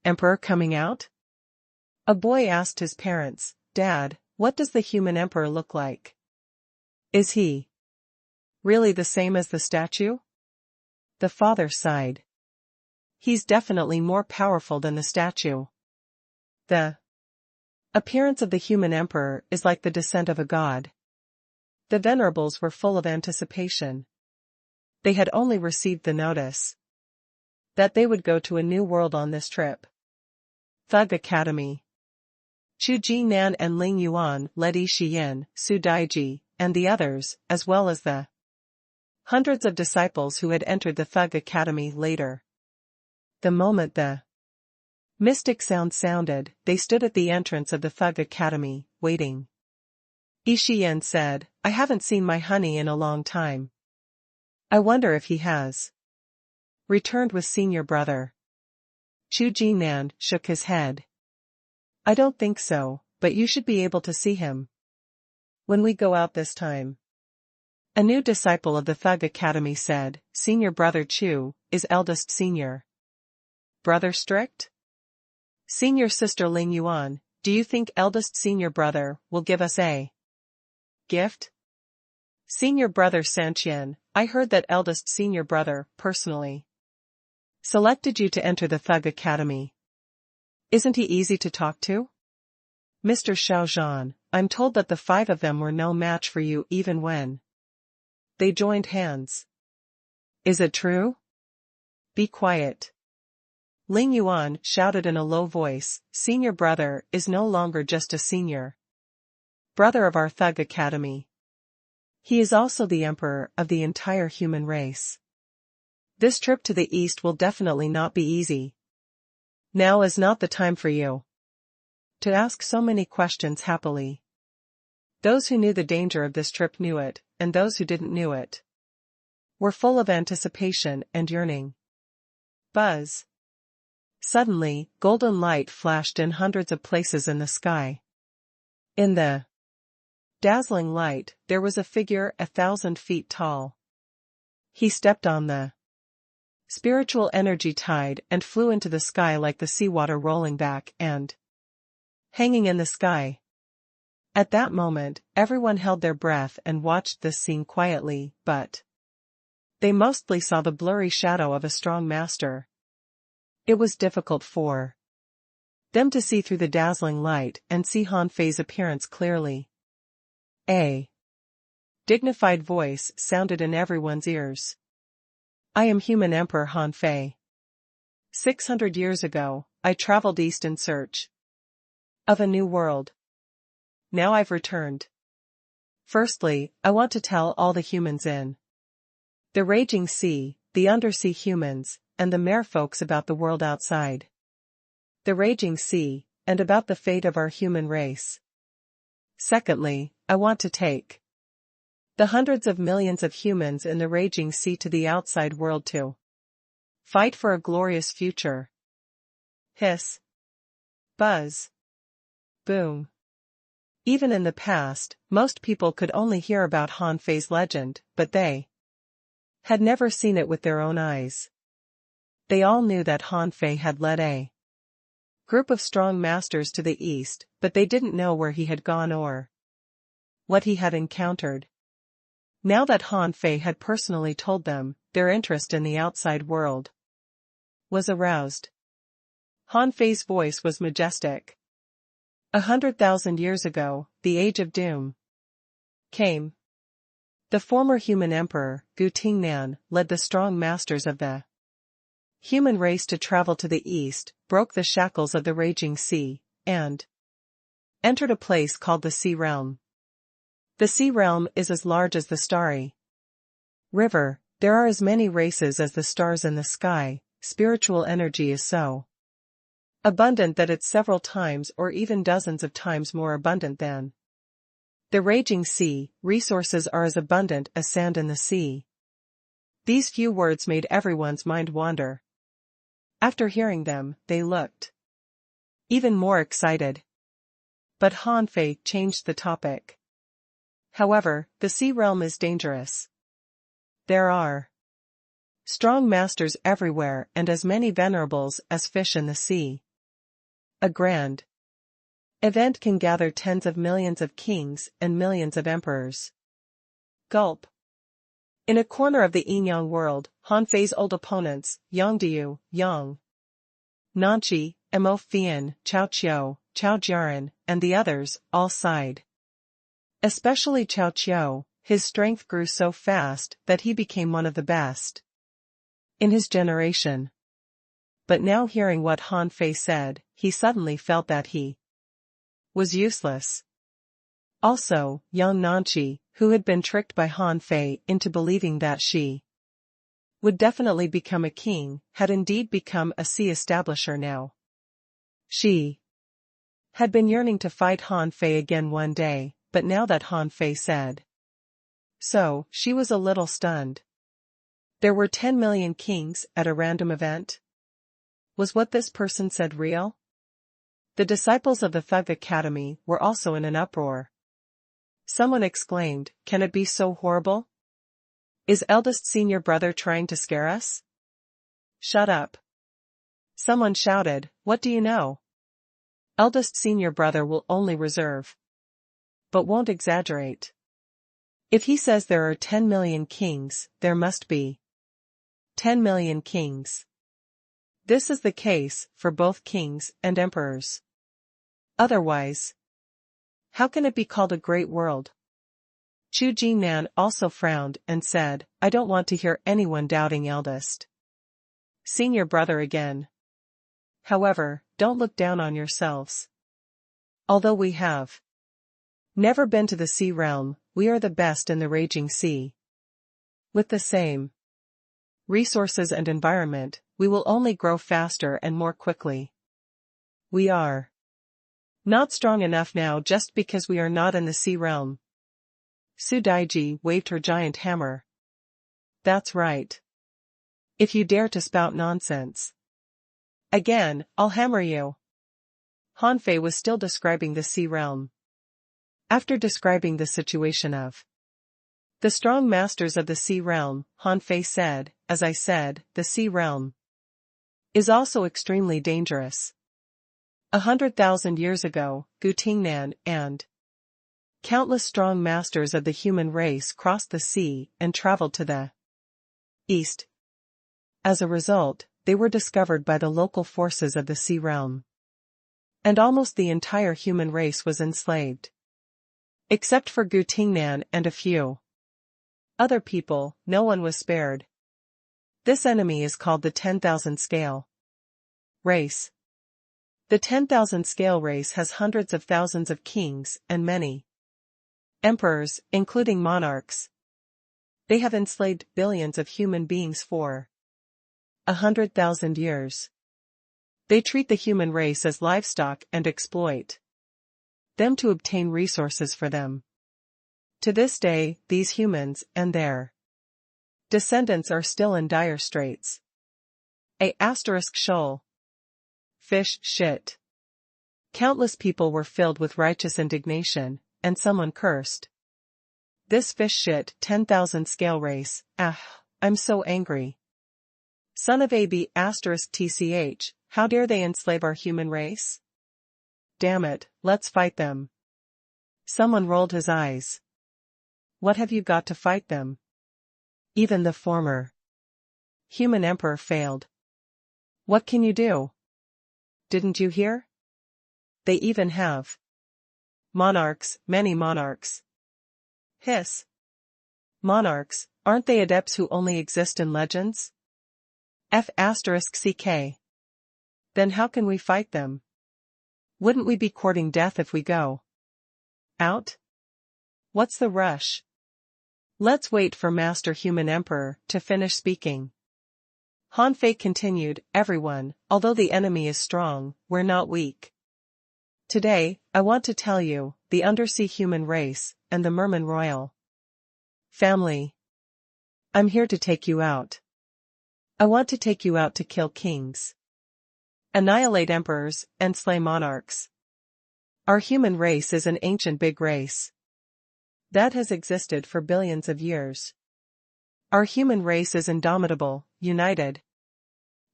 emperor coming out?" A boy asked his parents, "Dad, what does the human emperor look like? Is he really the same as the statue?" The father sighed. "He's definitely more powerful than the statue. The appearance of the human emperor is like the descent of a god." The venerables were full of anticipation. They had only received the notice that they would go to a new world on this trip. Thug Academy. Chu Jinan and Ling Yuan led Yi Shiyin, Su Daiji, and the others, as well as the hundreds of disciples who had entered the Thug Academy later. The moment the mystic sound sounded, they stood at the entrance of the Thug Academy, waiting. Yi Shiyin said, "I haven't seen my honey in a long time. I wonder if he has returned with senior brother." Chu Jinan shook his head. "I don't think so, but you should be able to see him when we go out this time." A new disciple of the Thug Academy said, "Senior brother Chu is eldest senior. brother strict? Senior sister Ling Yuan, do you think eldest senior brother will give us a gift? Senior brother Sanqian, I heard that eldest senior brother, personally, selected you to enter the Thug Academy. Isn't he easy to talk to? Mr. Xiaozhan, I'm told that the 5 of them were no match for you even when they joined hands. Is it true? Be quiet. Ling Yuan shouted in a low voice, Senior brother is no longer just a senior brother of our Thug Academy. He is also the emperor of the entire human race. This trip to the east will definitely not be easy. Now is not the time for you to ask so many questions happily. Those who knew the danger of this trip knew it, and those who didn't knew it were full of anticipation and yearning. Buzz. Suddenly, golden light flashed in hundreds of places in the sky. In the dazzling light, there was a figure 1,000 feet tall. He stepped on the spiritual energy tide and flew into the sky like the seawater rolling back and hanging in the sky. At that moment, everyone held their breath and watched this scene quietly, but they mostly saw the blurry shadow of a strong master. It was difficult for them to see through the dazzling light and see Han Fei's appearance clearly. A dignified voice sounded in everyone's ears. I am human Emperor Han Fei. 600 years ago, I traveled east in search of a new world. Now I've returned. Firstly, I want to tell all the humans in the raging sea, the undersea humans, and the merfolks about the world outside the raging sea, and about the fate of our human race. Secondly, I want to take the hundreds of millions of humans in the raging sea to the outside world to fight for a glorious future. Hiss. Buzz. Boom. Even in the past, most people could only hear about Han Fei's legend, but they had never seen it with their own eyes. They all knew that Han Fei had led a group of strong masters to the east, but they didn't know where he had gone or what he had encountered. Now that Han Fei had personally told them, their interest in the outside world was aroused. Han Fei's voice was majestic. 100,000 years ago, the Age of Doom came. The former human emperor, Gu Tingnan, led the strong masters of the human race to travel to the east, broke the shackles of the raging sea, and entered a place called the Sea Realm. The Sea Realm is as large as the starry river. There are as many races as the stars in the sky. Spiritual energy is so abundant that it's several times or even dozens of times more abundant than the raging sea. Resources are as abundant as sand in the sea. These few words made everyone's mind wander. After hearing them, they looked even more excited. But Han Fei changed the topic. However, the Sea Realm is dangerous. There are strong masters everywhere and as many venerables as fish in the sea. A grand event can gather tens of millions of kings and millions of emperors. Gulp. In a corner of the Yinyang world, Han Fei's old opponents, Yang Diu, Yang Nanchi, Mo Fian, Chao Qiu, Chao Jiaran, and the others, all sighed. Especially Chao Qiu, his strength grew so fast that he became one of the best in his generation. But now hearing what Han Fei said, he suddenly felt that he was useless. Also, young Nanchi, who had been tricked by Han Fei into believing that she would definitely become a king, had indeed become a sea establisher now. She had been yearning to fight Han Fei again one day, but now that Han Fei said so, she was a little stunned. There were 10 million kings at a random event? Was what this person said real? The disciples of the Thug Academy were also in an uproar. Someone exclaimed, "Can it be so horrible? Is eldest senior brother trying to scare us?" Shut up. Someone shouted, "What do you know? Eldest senior brother will only reserve, but won't exaggerate. If he says there are 10 million kings, there must be 10 million kings. This is the case for both kings and emperors. Otherwise, how can it be called a great world?" Chu Jingnan also frowned and said, "I don't want to hear anyone doubting eldest senior brother again. However, don't look down on yourselves. Although we have never been to the sea realm, we are the best in the raging sea. With the same resources and environment, we will only grow faster and more quickly. We are not strong enough now just because we are not in the sea realm." Su Daiji waved her giant hammer. "That's right. If you dare to spout nonsense again, I'll hammer you." Han Fei was still describing the sea realm. After describing the situation of the strong masters of the sea realm, Han Fei said, "As I said, the sea realm is also extremely dangerous. 100,000 years ago, Gu Tingnan and countless strong masters of the human race crossed the sea and traveled to the east. As a result, they were discovered by the local forces of the sea realm. And almost the entire human race was enslaved. Except for Gu Tingnan and a few other people, no one was spared. This enemy is called the 10,000 scale race. The 10,000 scale race has hundreds of thousands of kings and many emperors, including monarchs. They have enslaved billions of human beings for 100,000 years. They treat the human race as livestock and exploit them to obtain resources for them. To this day, these humans and their descendants are still in dire straits. Shoal. Fish shit. Countless people were filled with righteous indignation, and someone cursed. "This fish shit 10,000 scale race, I'm so angry. Son of AB*TCH, how dare they enslave our human race? Damn it, let's fight them." Someone rolled his eyes. "What have you got to fight them? Even the former human emperor failed. What can you do? Didn't you hear? They even have monarchs, many monarchs." Hiss. Monarchs, aren't they adepts who only exist in legends? F***ck. Then how can we fight them? Wouldn't we be courting death if we go out? What's the rush? Let's wait for Master Human Emperor to finish speaking. Han Fei continued, "Everyone, although the enemy is strong, we're not weak. Today, I want to tell you, the undersea human race, and the Merman royal family. I'm here to take you out. I want to take you out to kill kings, annihilate emperors, and slay monarchs. Our human race is an ancient big race that has existed for billions of years. Our human race is indomitable, united,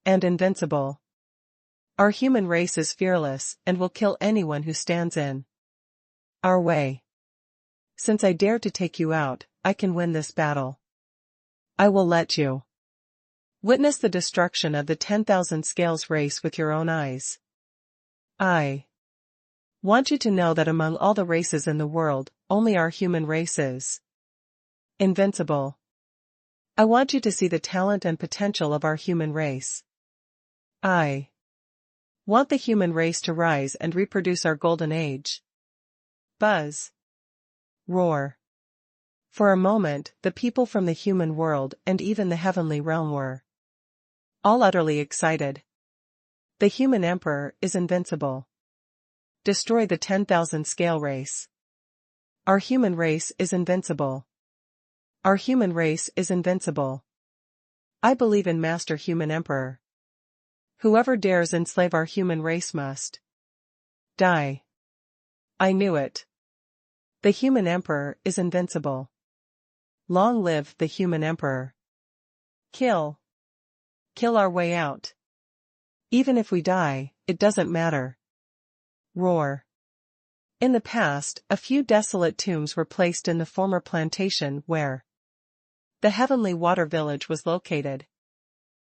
and invincible. Our human race is fearless and will kill anyone who stands in our way. Since I dare to take you out, I can win this battle. I will let you witness the destruction of the 10,000 scales race with your own eyes. I want you to know that among all the races in the world, only our human race is invincible. I want you to see the talent and potential of our human race. I want the human race to rise and reproduce our golden age." Buzz. Roar. For a moment, the people from the human world and even the heavenly realm were all utterly excited. The human emperor is invincible. Destroy the 10,000 scale race. Our human race is invincible. Our human race is invincible. I believe in Master Human Emperor. Whoever dares enslave our human race must die. I knew it. The human emperor is invincible. Long live the human emperor. Kill. Kill our way out. Even if we die, it doesn't matter. Roar. In the past, a few desolate tombs were placed in the former plantation where the Heavenly Water Village was located.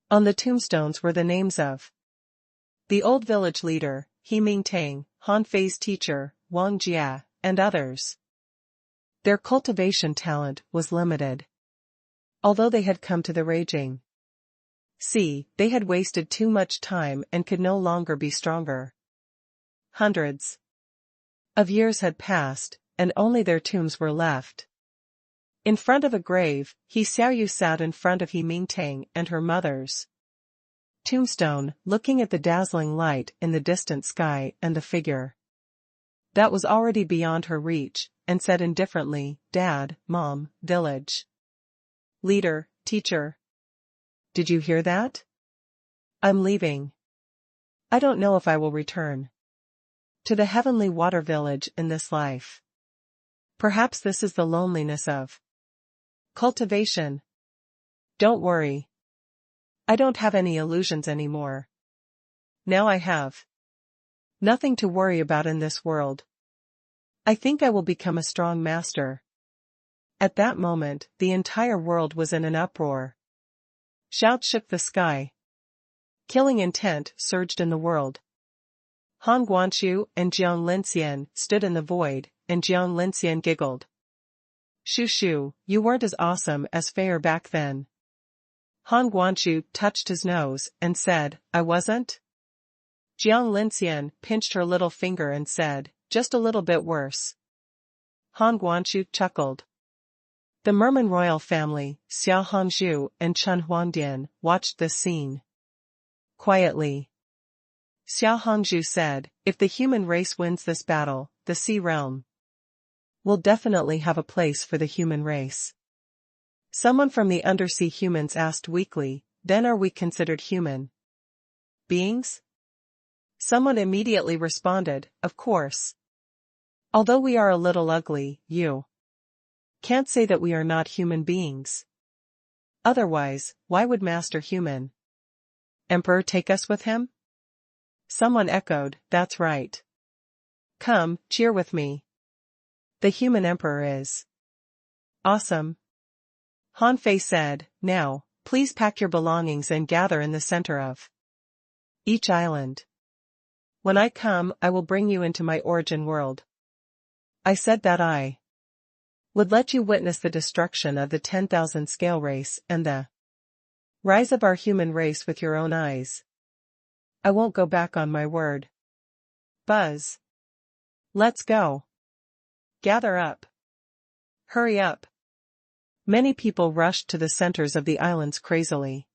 On the tombstones were the names of the old village leader, He Mingtang, Han Fei's teacher, Wang Jia, and others. Their cultivation talent was limited. Although they had come to the raging sea, they had wasted too much time and could no longer be stronger. Hundreds of years had passed, and only their tombs were left. In front of a grave, He Xiaoyu sat in front of He Mingtang and her mother's tombstone, looking at the dazzling light in the distant sky and the figure that was already beyond her reach, and said indifferently, "Dad, Mom, village leader, teacher. Did you hear that? I'm leaving. I don't know if I will return to the Heavenly Water Village in this life. Perhaps this is the loneliness of cultivation. Don't worry. I don't have any illusions anymore. Now I have nothing to worry about in this world. I think I will become a strong master." At that moment, the entire world was in an uproar. Shouts shook the sky. Killing intent surged in the world. Han Guanxu and Jiang Linxian stood in the void, and Jiang Linxian giggled. "Shu Shu, you weren't as awesome as Feier back then." Han Guanxu touched his nose and said, "I wasn't?" Jiang Linxian pinched her little finger and said, "Just a little bit worse." Han Guanxu chuckled. The Merman royal family, Xiao Hongzhu and Chen Huangdian, watched this scene quietly. Xiao Hongzhu said, "If the human race wins this battle, the sea realm will definitely have a place for the human race." Someone from the undersea humans asked weakly, "Then are we considered human beings?" Someone immediately responded, "Of course. Although we are a little ugly, you can't say that we are not human beings. Otherwise, why would Master Human Emperor take us with him?" Someone echoed, "That's right. Come, cheer with me. The Human Emperor is awesome." Han Fei said, "Now, please pack your belongings and gather in the center of each island. When I come, I will bring you into my origin world. I said that I would let you witness the destruction of the 10,000 scale race and the rise of our human race with your own eyes. I won't go back on my word. Buzz. Let's go. Gather up. Hurry up." Many people rushed to the centers of the islands crazily.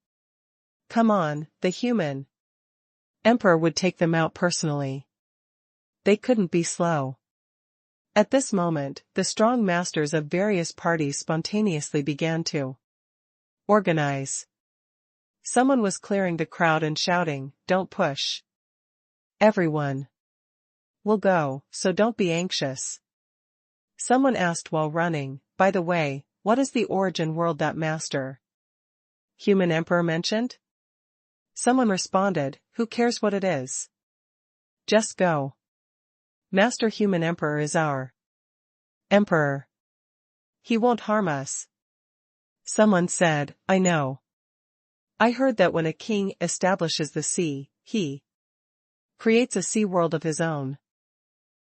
Come on, the human Emperor would take them out personally. They couldn't be slow. At this moment, the strong masters of various parties spontaneously began to organize. Someone was clearing the crowd and shouting, "Don't push. Everyone will go, so don't be anxious." Someone asked while running, "By the way, what is the origin world that Master Human Emperor mentioned?" Someone responded, "Who cares what it is? Just go. Master Human Emperor is our Emperor. He won't harm us." Someone said, "I know. I heard that when a king establishes the sea, he creates a sea world of his own.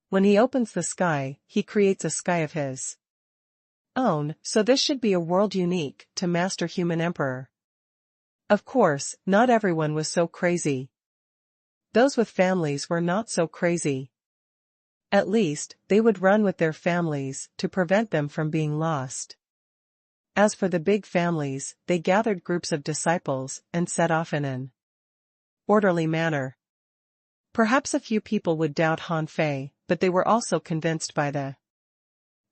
When he opens the sky, he creates a sky of his own, so this should be a world unique to Master Human Emperor." Of course, not everyone was so crazy. Those with families were not so crazy. At least, they would run with their families to prevent them from being lost. As for the big families, they gathered groups of disciples and set off in an orderly manner. Perhaps a few people would doubt Han Fei, but they were also convinced by the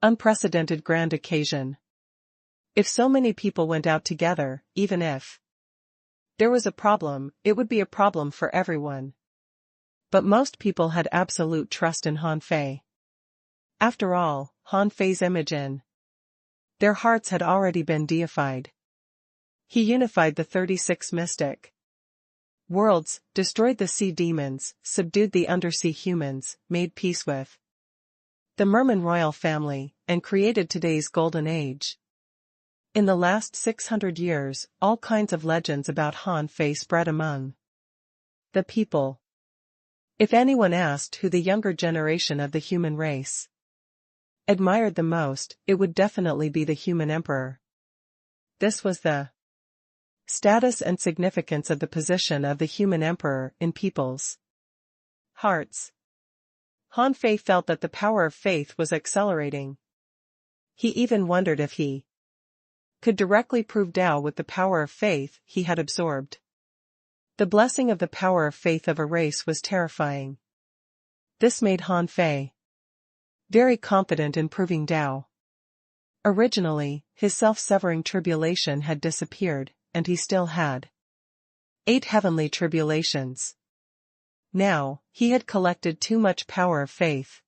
unprecedented grand occasion. If so many people went out together, even if there was a problem, it would be a problem for everyone. But most people had absolute trust in Han Fei. After all, Han Fei's image in their hearts had already been deified. He unified the 36 mystic worlds, destroyed the sea demons, subdued the undersea humans, made peace with the merman royal family, and created today's golden age. In the last 600 years, all kinds of legends about Han Fei spread among the people. If anyone asked who the younger generation of the human race admired the most, it would definitely be the human emperor. This was the status and significance of the position of the human emperor in people's hearts. Han Fei felt that the power of faith was accelerating. He even wondered if he could directly prove Tao with the power of faith he had absorbed. The blessing of the power of faith of a race was terrifying. This made Han Fei very confident in proving Tao. Originally, his self-severing tribulation had disappeared, and he still had 8 heavenly tribulations. Now, he had collected too much power of faith.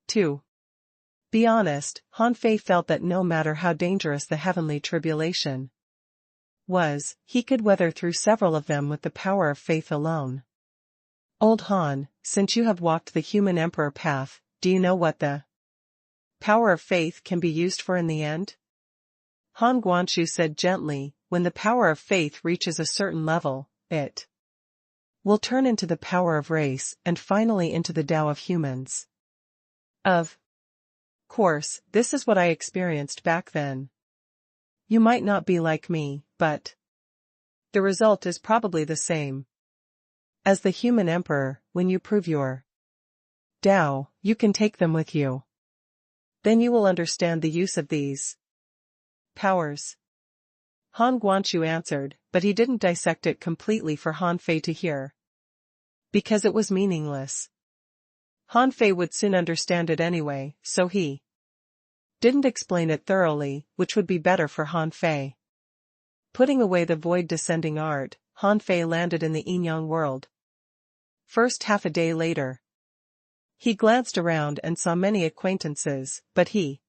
To be honest, Han Fei felt that no matter how dangerous the heavenly tribulation was, he could weather through several of them with the power of faith alone. Old Han, since you have walked the human emperor path, do you know what the power of faith can be used for in the end? Han Guanshu said gently, when the power of faith reaches a certain level, it will turn into the power of race and finally into the Tao of humans. Of course, this is what I experienced back then. You might not be like me, but the result is probably the same. As the human emperor, when you prove your Tao, you can take them with you. Then you will understand the use of these powers. Han Guanshu answered, but he didn't dissect it completely for Han Fei to hear, because it was meaningless. Han Fei would soon understand it anyway, so he didn't explain it thoroughly, which would be better for Han Fei. Putting away the void descending art, Han Fei landed in the Yinyang world. First half a day later. He glanced around and saw many acquaintances, but he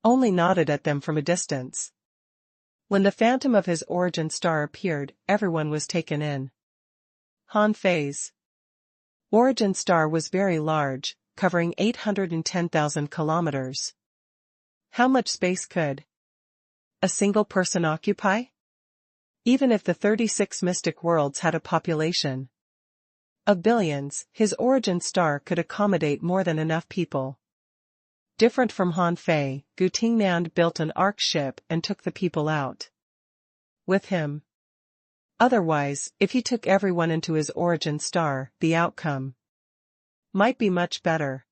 only nodded at them from a distance. When the phantom of his origin star appeared, everyone was taken in. Han Fei's origin star was very large, covering 810,000 kilometers. How much space could a single person occupy? Even if the 36 mystic worlds had a population of billions, his origin star could accommodate more than enough people. Different from Han Fei, Gu Tingnan built an ark ship and took the people out with him. Otherwise, if he took everyone into his origin star, the outcome might be much better.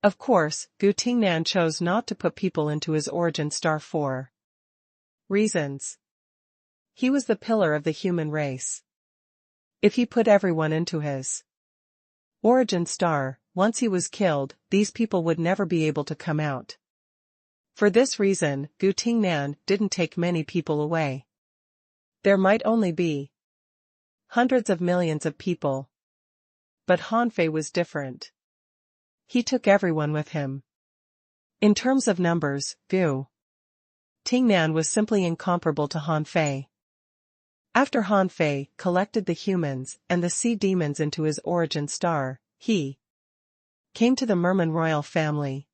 Of course, Gu Tingnan chose not to put people into his origin star for reasons. He was the pillar of the human race. If he put everyone into his origin star, once he was killed, these people would never be able to come out. For this reason, Gu Tingnan didn't take many people away. There might only be hundreds of millions of people. But Han Fei was different. He took everyone with him. In terms of numbers, Gu Tingnan was simply incomparable to Han Fei. After Han Fei collected the humans and the sea demons into his origin star, he came to the merman royal family.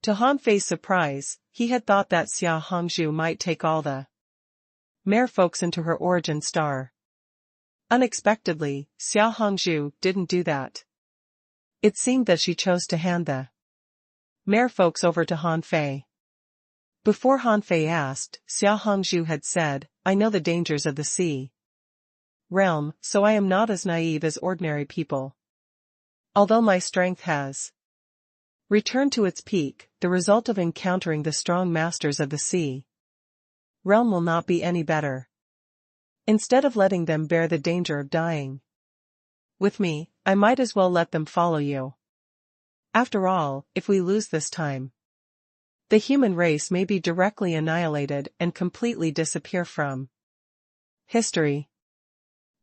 To Han Fei's surprise, he had thought that Xia Hongzhu might take all the merfolks into her origin star. Unexpectedly, Xia Hongzhu didn't do that. It seemed that she chose to hand the merfolks over to Han Fei. Before Han Fei asked, Xia Hongzhu had said, "I know the dangers of the sea realm, so I am not as naive as ordinary people. Although my strength has returned to its peak, the result of encountering the strong masters of the sea realm will not be any better. Instead of letting them bear the danger of dying with me, I might as well let them follow you. After all, if we lose this time, the human race may be directly annihilated and completely disappear from history.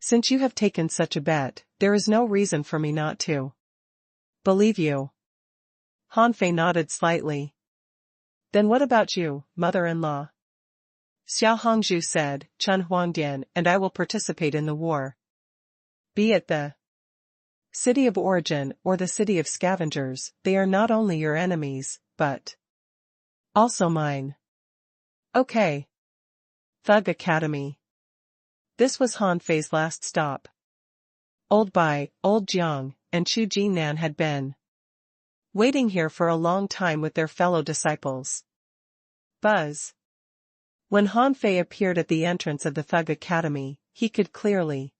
Since you have taken such a bet, there is no reason for me not to believe you." Han Fei nodded slightly. "Then what about you, mother-in-law?" Xiao Hongzhu said, Chun Huangdian, and I will participate in the war. Be it the city of origin or the city of scavengers, they are not only your enemies, but also mine. Okay. Thug Academy. This was Han Fei's last stop. Old Bai, Old Jiang, and Chu Jinan had been waiting here for a long time with their fellow disciples. Buzz. When Han Fei appeared at the entrance of the Thug Academy, he could clearly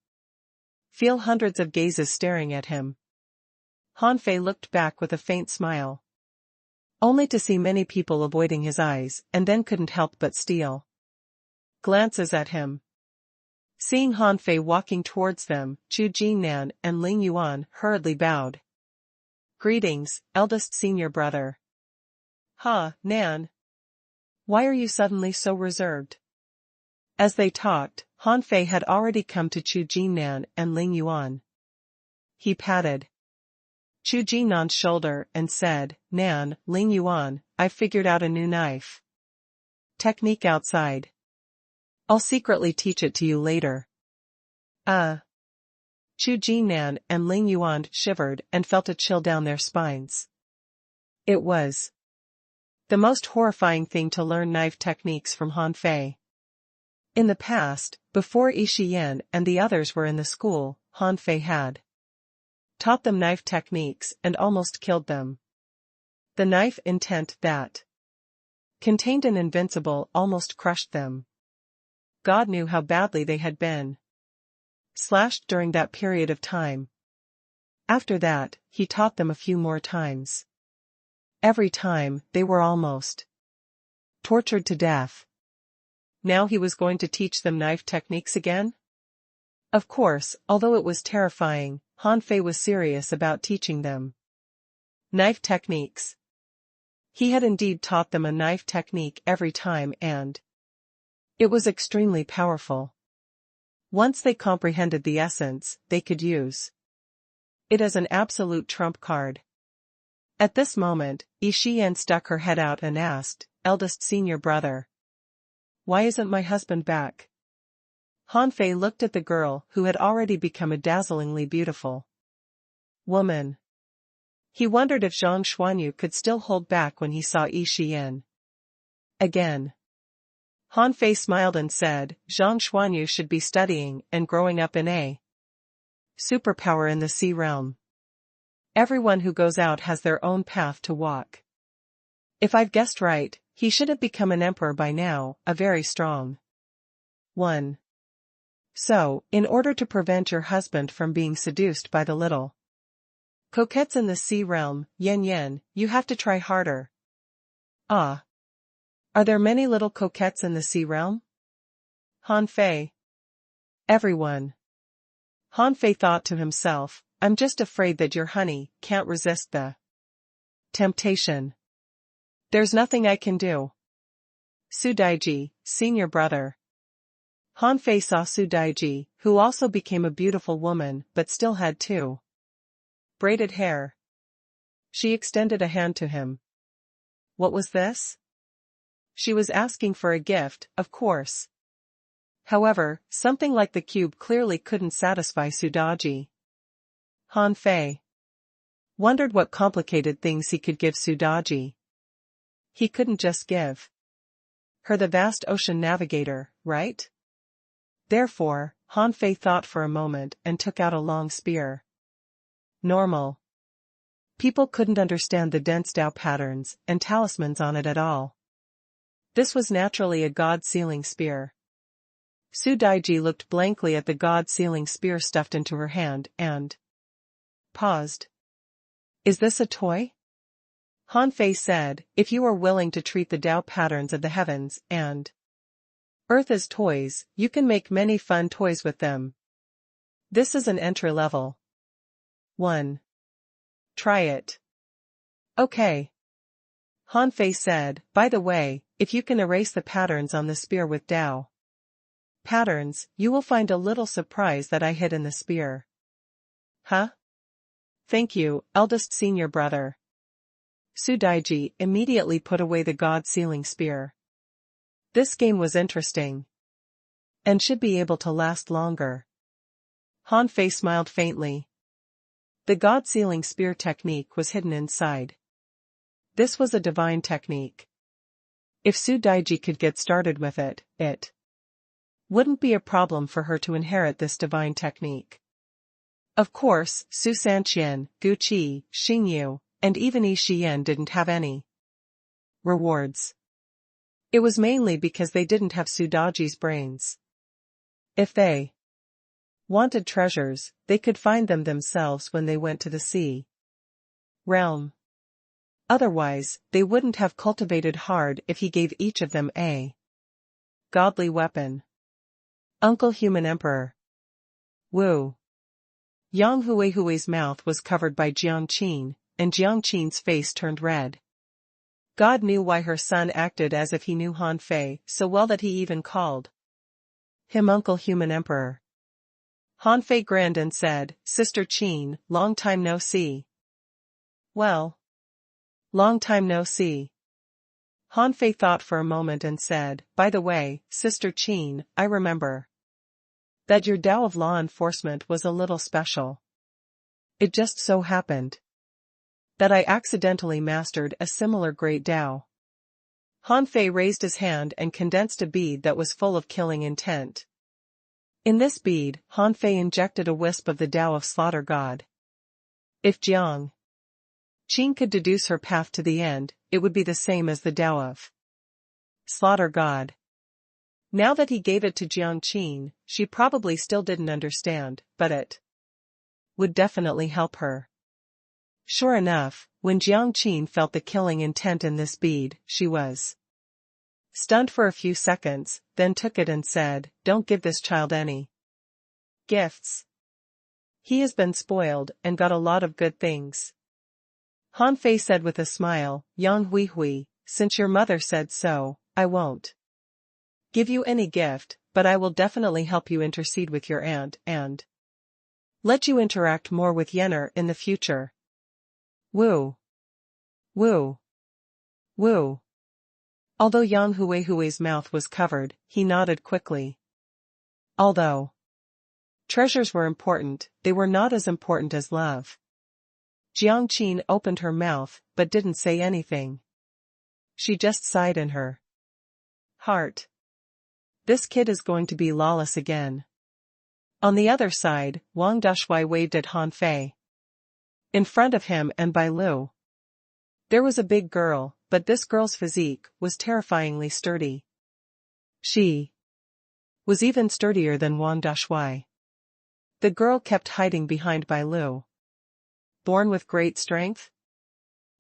feel hundreds of gazes staring at him. Han Fei looked back with a faint smile, only to see many people avoiding his eyes, and then couldn't help but steal glances at him. Seeing Han Fei walking towards them, Chu Jinan and Ling Yuan hurriedly bowed. Greetings, eldest senior brother. Ha, Nan. Why are you suddenly so reserved? As they talked, Han Fei had already come to Chu Jinan and Ling Yuan. He patted Chu Jinan's shoulder and said, Nan, Ling Yuan, I've figured out a new knife technique outside. I'll secretly teach it to you later. Chu Jinan and Ling Yuan shivered and felt a chill down their spines. It was the most horrifying thing to learn knife techniques from Han Fei. In the past, before Yi Shiyan and the others were in the school, Han Fei had taught them knife techniques and almost killed them. The knife intent that contained an invincible almost crushed them. God knew how badly they had been slashed during that period of time. After that, he taught them a few more times. Every time, they were almost tortured to death. Now he was going to teach them knife techniques again? Of course, although it was terrifying, Han Fei was serious about teaching them knife techniques. He had indeed taught them a knife technique every time, and it was extremely powerful. Once they comprehended the essence, they could use it as an absolute trump card. At this moment, Yi Shiyan stuck her head out and asked, eldest senior brother, why isn't my husband back? Han Fei looked at the girl who had already become a dazzlingly beautiful woman. He wondered if Zhang Xuanyu could still hold back when he saw Yi Shiyan again. Han Fei smiled and said, Zhang Xuanyu should be studying and growing up in a superpower in the sea realm. Everyone who goes out has their own path to walk. If I've guessed right, he should have become an emperor by now, a very strong one. So, in order to prevent your husband from being seduced by the little coquettes in the sea realm, Yen, you have to try harder. Ah. Are there many little coquettes in the sea realm? Han Fei. Everyone. Han Fei thought to himself, I'm just afraid that your honey can't resist the temptation. There's nothing I can do. Su Daiji, senior brother. Han Fei saw Su Daiji, who also became a beautiful woman but still had two braided hair. She extended a hand to him. What was this? She was asking for a gift, of course. However, something like the cube clearly couldn't satisfy Su Daiji. Han Fei wondered what complicated things he could give Su Daiji. He couldn't just give her the vast ocean navigator, right? Therefore, Han Fei thought for a moment and took out a long spear. Normal people couldn't understand the dense Tao patterns and talismans on it at all. This was naturally a god-sealing spear. Su Daiji looked blankly at the god-sealing spear stuffed into her hand and paused. Is this a toy? Han Fei said, if you are willing to treat the Tao patterns of the heavens and earth as toys, you can make many fun toys with them. This is an entry-level one. Try it. Okay. Han Fei said, by the way, if you can erase the patterns on the spear with Tao patterns, you will find a little surprise that I hid in the spear. Huh? Thank you, eldest senior brother. Su Daiji immediately put away the god-sealing spear. This game was interesting. And should be able to last longer. Han Fei smiled faintly. The God-sealing spear technique was hidden inside. This was a divine technique. If Su Daiji could get started with it, it wouldn't be a problem for her to inherit this divine technique. Of course, Su Sanqian, Gu Qi, Xing Yu, and even Yi Shiyan didn't have any rewards. It was mainly because they didn't have Su Daiji's brains. If they wanted treasures, they could find them themselves when they went to the sea realm. Otherwise, they wouldn't have cultivated hard if he gave each of them a godly weapon. Uncle Human Emperor. Wu. Yang Hui's mouth was covered by Jiang Qin, and Jiang Qin's face turned red. God knew why her son acted as if he knew Han Fei so well that he even called him Uncle Human Emperor. Han Fei grinned and said, Sister Qin, long time no see. Well. Long time no see. Han Fei thought for a moment and said, By the way, Sister Qin, I remember that your Tao of law enforcement was a little special. It just so happened that I accidentally mastered a similar great Tao. Han Fei raised his hand and condensed a bead that was full of killing intent. In this bead, Han Fei injected a wisp of the Tao of Slaughter God. If Jiang Qin could deduce her path to the end, it would be the same as the Tao of Slaughter God. Now that he gave it to Jiang Qin, she probably still didn't understand, but it would definitely help her. Sure enough, when Jiang Qin felt the killing intent in this bead, she was stunned for a few seconds, then took it and said, Don't give this child any gifts. He has been spoiled and got a lot of good things. Han Fei said with a smile, Yang Hui, since your mother said so, I won't give you any gift, but I will definitely help you intercede with your aunt and let you interact more with Yenner in the future. Woo. Woo. Woo. Although Yang Hui's mouth was covered, he nodded quickly. Although treasures were important, they were not as important as love. Jiang Qin opened her mouth, but didn't say anything. She just sighed in her heart. This kid is going to be lawless again. On the other side, Wang Dashui waved at Han Fei. In front of him and Bai Lu, there was a big girl, but this girl's physique was terrifyingly sturdy. She was even sturdier than Wang Dashui. The girl kept hiding behind Bai Lu. Born with great strength?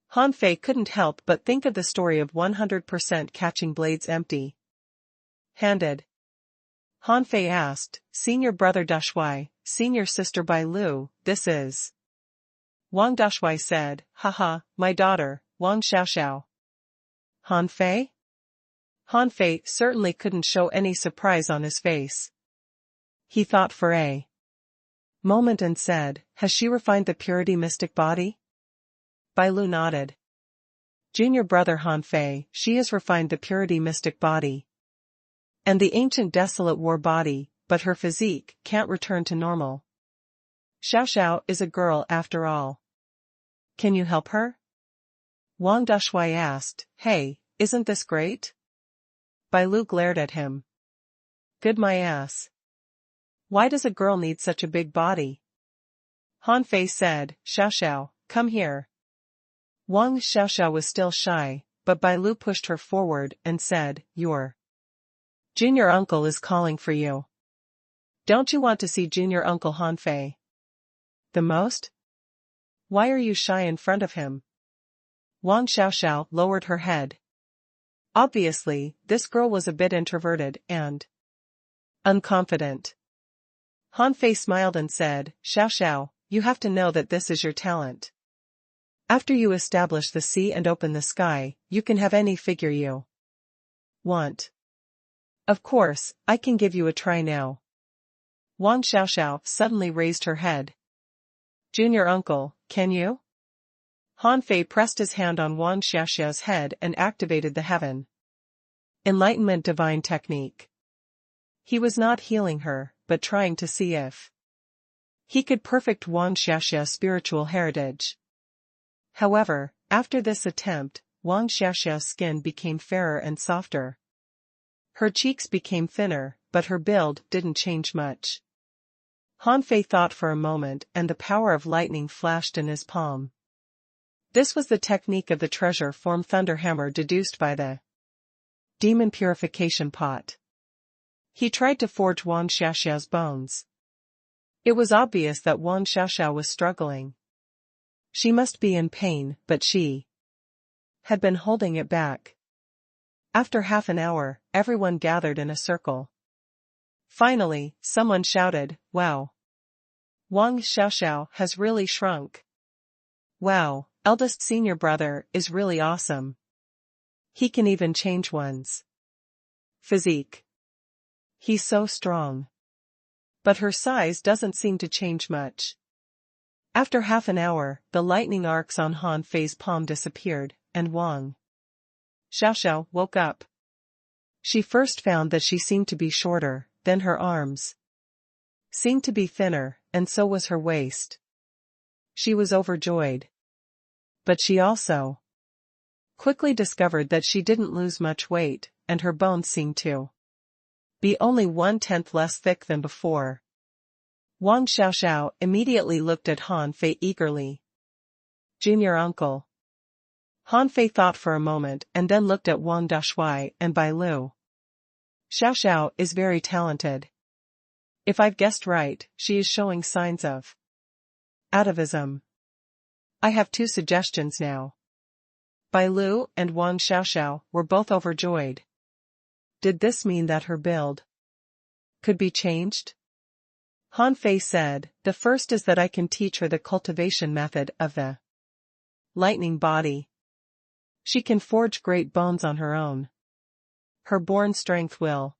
Han Fei couldn't help but think of the story of 100% catching blades empty-handed. Han Fei asked, Senior brother Dashui, senior sister Bai Lu, this is. Wang Dashui said, Haha, my daughter, Wang Xiaoxiao. Han Fei? Han Fei certainly couldn't show any surprise on his face. He thought for a moment and said, Has she refined the purity mystic body? Bai Lu nodded. Junior brother Han Fei, she has refined the purity mystic body and the ancient desolate war body, but her physique can't return to normal. Xiaoxiao is a girl after all. Can you help her? Wang Dashui asked, Hey, isn't this great? Bai Lu glared at him. Good my ass. Why does a girl need such a big body? Han Fei said, Xiaoxiao, come here. Wang Xiaoxiao was still shy, but Bai Lu pushed her forward and said, Your junior uncle is calling for you. Don't you want to see junior uncle Han Fei the most? Why are you shy in front of him? Wang Xiaoxiao lowered her head. Obviously, this girl was a bit introverted and unconfident. Han Fei smiled and said, Xiaoxiao, you have to know that this is your talent. After you establish the sea and open the sky, you can have any figure you want. Of course, I can give you a try now. Wang Xiaoxiao suddenly raised her head. Junior uncle, can you? Han Fei pressed his hand on Wang Xiaoxiao's head and activated the heaven Enlightenment divine technique. He was not healing her, but trying to see if he could perfect Wang Xiaoxiao's spiritual heritage. However, after this attempt, Wang Xiaoxiao's skin became fairer and softer. Her cheeks became thinner, but her build didn't change much. Han Fei thought for a moment and the power of lightning flashed in his palm. This was the technique of the treasure form thunder hammer deduced by the demon purification pot. He tried to forge Wang Xiaoxiao's bones. It was obvious that Wang Xiaoxiao was struggling. She must be in pain, but she had been holding it back. After half an hour, everyone gathered in a circle. Finally, someone shouted, "Wow! Wang Xiaoxiao has really shrunk. Wow, eldest senior brother is really awesome. He can even change one's physique. He's so strong." But her size doesn't seem to change much. After half an hour, the lightning arcs on Han Fei's palm disappeared, and Wang Xiaoxiao woke up. She first found that she seemed to be shorter, then her arms seemed to be thinner, and so was her waist. She was overjoyed. But she also quickly discovered that she didn't lose much weight, and her bones seemed to be only 1/10 less thick than before. Wang Xiaoxiao immediately looked at Han Fei eagerly. "Junior uncle." Han Fei thought for a moment and then looked at Wang Dashui and Bai Lu. "Xiaoxiao is very talented. If I've guessed right, she is showing signs of atavism. I have 2 suggestions now." Bai Lu and Wang Xiaoxiao were both overjoyed. Did this mean that her build could be changed? Han Fei said, "The first is that I can teach her the cultivation method of the lightning body. She can forge great bones on her own. Her born strength will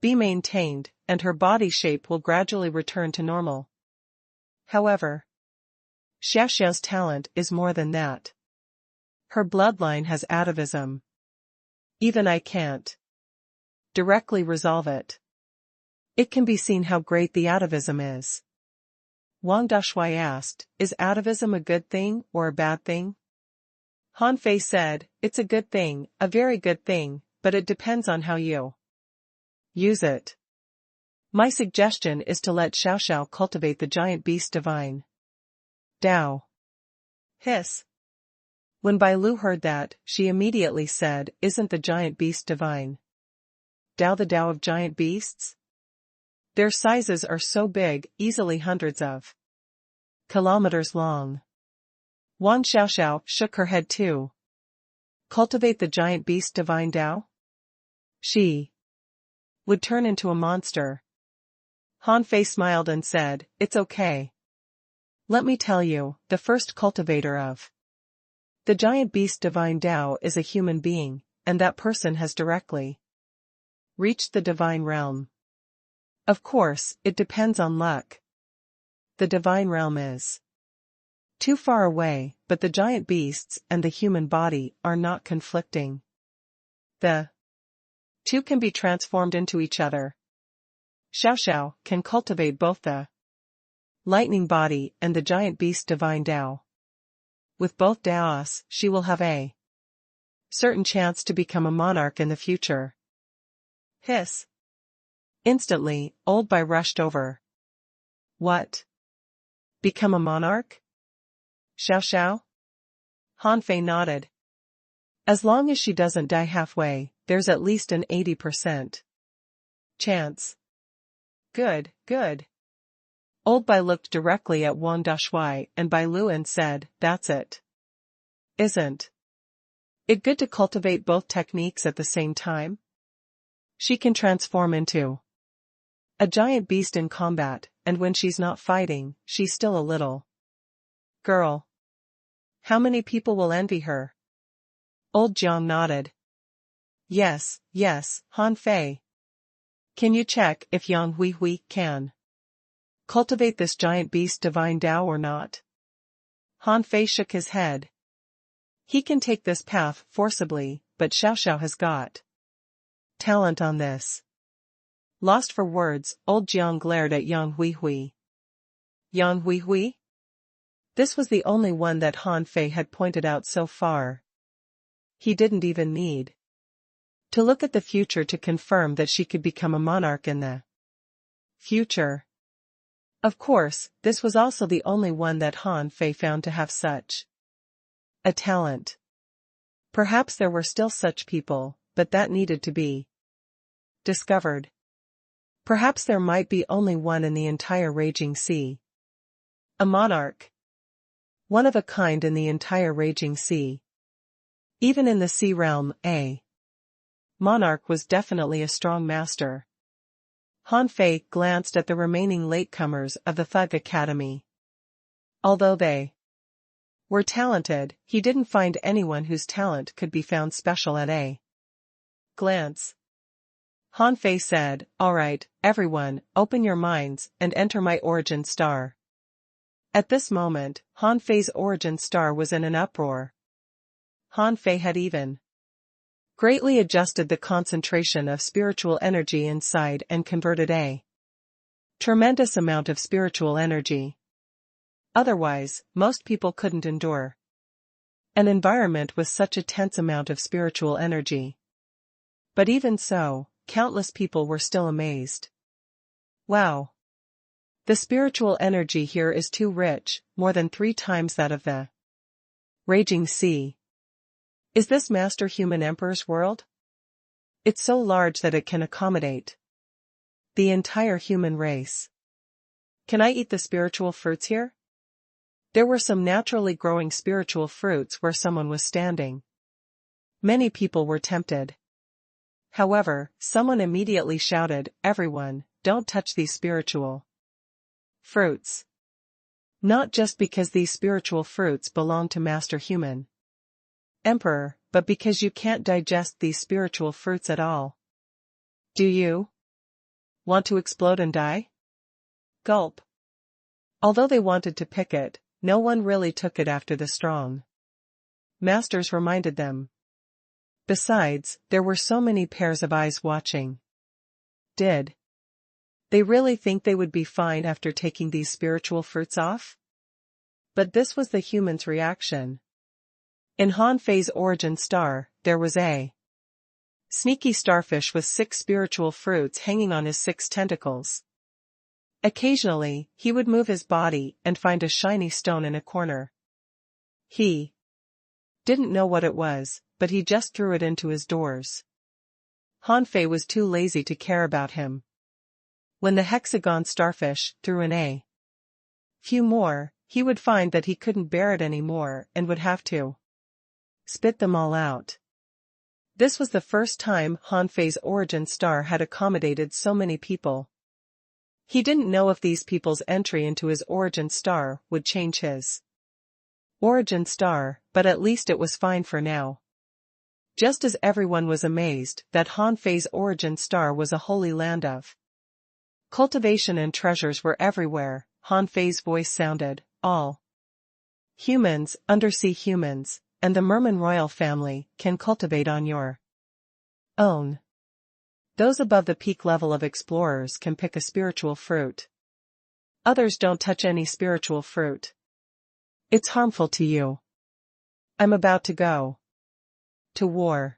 be maintained, and her body shape will gradually return to normal. However, Xiaoxiao's talent is more than that. Her bloodline has atavism. Even I can't directly resolve it. It can be seen how great the atavism is." Wang Dashui asked, "Is atavism a good thing or a bad thing?" Han Fei said, "It's a good thing, a very good thing, but it depends on how you use it. My suggestion is to let Xiaoxiao cultivate the giant beast divine Dao." Hiss. When Bai Lu heard that, she immediately said, "Isn't the giant beast divine Dao the Dao of giant beasts? Their sizes are so big, easily hundreds of kilometers long." Wang Xiaoxiao shook her head too. "Cultivate the giant beast divine Dao? She would turn into a monster." Han Fei smiled and said, "It's okay. Let me tell you, the first cultivator of the giant beast divine Dao is a human being, and that person has directly reached the divine realm. Of course, it depends on luck. The divine realm is too far away, but the giant beasts and the human body are not conflicting. The 2 can be transformed into each other. Xiaoxiao can cultivate both the lightning body and the giant beast divine Dao. With both Daos, she will have a certain chance to become a monarch in the future." Hiss. Instantly, old Bai rushed over. "What? Become a monarch? Xiaoxiao?" Han Fei nodded. "As long as she doesn't die halfway, there's at least an 80% chance." "Good, good." Old Bai looked directly at Wang Dashui and Bai Lu and said, "That's it. Isn't it good to cultivate both techniques at the same time? She can transform into a giant beast in combat, and when she's not fighting, she's still a little girl. How many people will envy her?" Old Jiang nodded. Yes, Han Fei. Can you check if Yang Hui can cultivate this giant beast divine Dao or not?" Han Fei shook his head. "He can take this path forcibly, but Xiaoxiao has got talent on this. Lost for words, old Jiang glared at Yang Huihui. Yang Huihui? This was the only one that Han Fei had pointed out so far. He didn't even need to look at the future to confirm that she could become a monarch in the future. Of course, this was also the only one that Han Fei found to have such a talent. Perhaps there were still such people, but that needed to be discovered. Perhaps there might be only one in the entire raging sea. A monarch. One of a kind in the entire raging sea. Even in the sea realm, a monarch was definitely a strong master. Han Fei glanced at the remaining latecomers of the Thug Academy. Although they were talented, he didn't find anyone whose talent could be found special at a glance. Han Fei said, "All right, everyone, open your minds and enter my origin star." At this moment, Han Fei's origin star was in an uproar. Han Fei had even greatly adjusted the concentration of spiritual energy inside and converted a tremendous amount of spiritual energy. Otherwise, most people couldn't endure an environment with such a tense amount of spiritual energy. But even so, countless people were still amazed. Wow! The spiritual energy here is too rich, more than 3 times that of the raging sea. Is this Master Human Emperor's world? It's so large that it can accommodate the entire human race. Can I eat the spiritual fruits here? There were some naturally growing spiritual fruits where someone was standing. Many people were tempted. However, someone immediately shouted, "Everyone, don't touch these spiritual fruits." Not just because these spiritual fruits belong to Master Human Emperor, but because you can't digest these spiritual fruits at all. Do you want to explode and die? Gulp. Although they wanted to pick it, no one really took it after the strong masters reminded them. Besides, there were so many pairs of eyes watching. Did they really think they would be fine after taking these spiritual fruits off? But this was the human's reaction. In Han Fei's origin star, there was a sneaky starfish with 6 spiritual fruits hanging on his 6 tentacles. Occasionally, he would move his body and find a shiny stone in a corner. He didn't know what it was, but he just threw it into his doors. Han Fei was too lazy to care about him. When the hexagon starfish threw in a few more, he would find that he couldn't bear it anymore and would have to spit them all out. This was the first time Han Fei's origin star had accommodated so many people. He didn't know if these people's entry into his origin star would change his origin star, but at least it was fine for now. Just as everyone was amazed that Han Fei's origin star was a holy land of cultivation and treasures were everywhere, Han Fei's voice sounded, "All humans, undersea humans, and the Merman royal family can cultivate on your own. Those above the peak level of explorers can pick a spiritual fruit. Others don't touch any spiritual fruit. It's harmful to you. I'm about to go to war.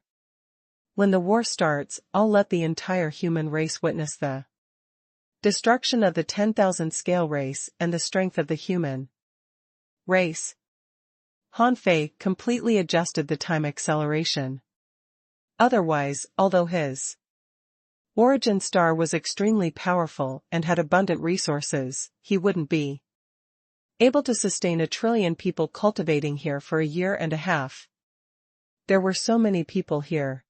When the war starts, I'll let the entire human race witness the destruction of the 10,000 scale race and the strength of the human race." Han Fei completely adjusted the time acceleration. Otherwise, although his origin star was extremely powerful and had abundant resources, he wouldn't be able to sustain 1 trillion people cultivating here for a year and a half. There were so many people here.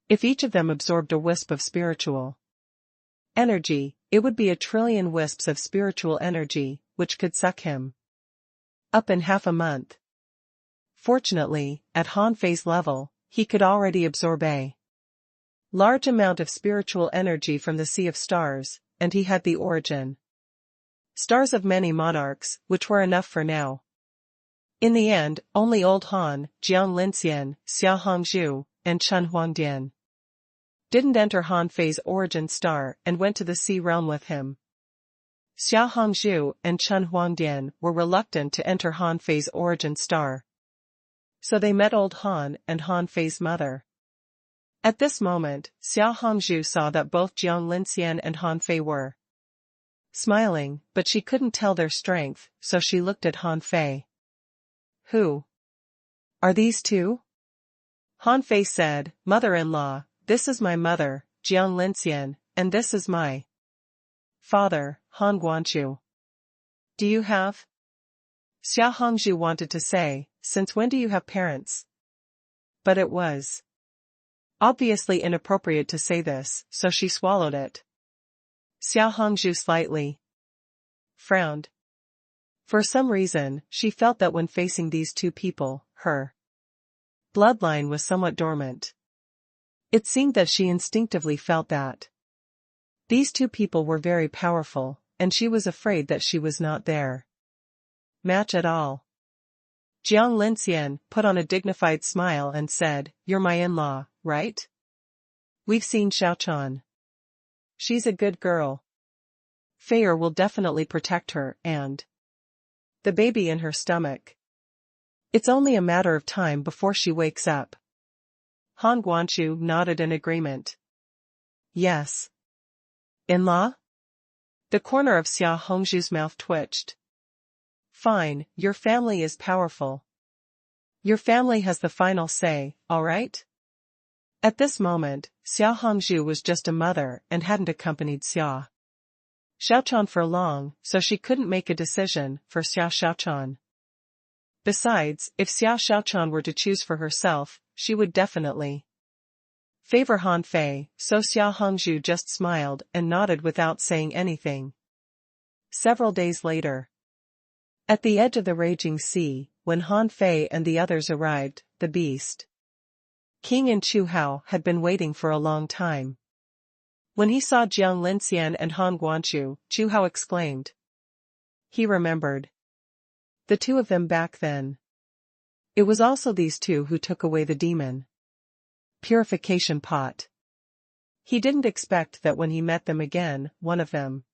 If each of them absorbed a wisp of spiritual energy, it would be 1 trillion wisps of spiritual energy, which could suck him up in half a month. Fortunately, at Han Fei's level, he could already absorb a large amount of spiritual energy from the Sea of Stars, and he had the origin stars of many monarchs, which were enough for now. In the end, only old Han, Jiang Linxian, Xia Hongzhu, and Chen Huangdian didn't enter Han Fei's origin star and went to the sea realm with him. Xia Hongzhu and Chen Huangdian were reluctant to enter Han Fei's origin star. So they met old Han and Han Fei's mother. At this moment, Xia Hongzhu saw that both Jiang Linxian and Han Fei were smiling, but she couldn't tell their strength, so she looked at Han Fei. Who are these two? Han Fei said, Mother-in-law, this is my mother, Jiang Linxian, and this is my father, Han Guanchu. Do you have? Xia Hongzhu wanted to say, since when do you have parents? But it was obviously inappropriate to say this, so she swallowed it. Xia Hongzhu slightly frowned. For some reason, she felt that when facing these two people, her bloodline was somewhat dormant. It seemed that she instinctively felt that these two people were very powerful, and she was afraid that she was not their match at all. Jiang Linxian put on a dignified smile and said, You're my in-law, right? We've seen Xiaochan. She's a good girl. Feier will definitely protect her and the baby in her stomach. It's only a matter of time before she wakes up. Han Guanchu nodded in agreement. Yes. In-law? The corner of Xia Hongzhu's mouth twitched. Fine, your family is powerful. Your family has the final say, all right? At this moment, Xia Hongzhu was just a mother and hadn't accompanied Xia Xiaochan for long, so she couldn't make a decision for Xia Xiaochan. Besides, if Xia Xiaochan were to choose for herself, she would definitely favor Han Fei, so Xia Hongzhu just smiled and nodded without saying anything. Several days later, at the edge of the raging sea, when Han Fei and the others arrived, the beast King and Chu Hao had been waiting for a long time. When he saw Jiang Linxian and Han Guanchu, Chu Hao exclaimed. He remembered the two of them back then. It was also these two who took away the demon purification pot. He didn't expect that when he met them again, one of them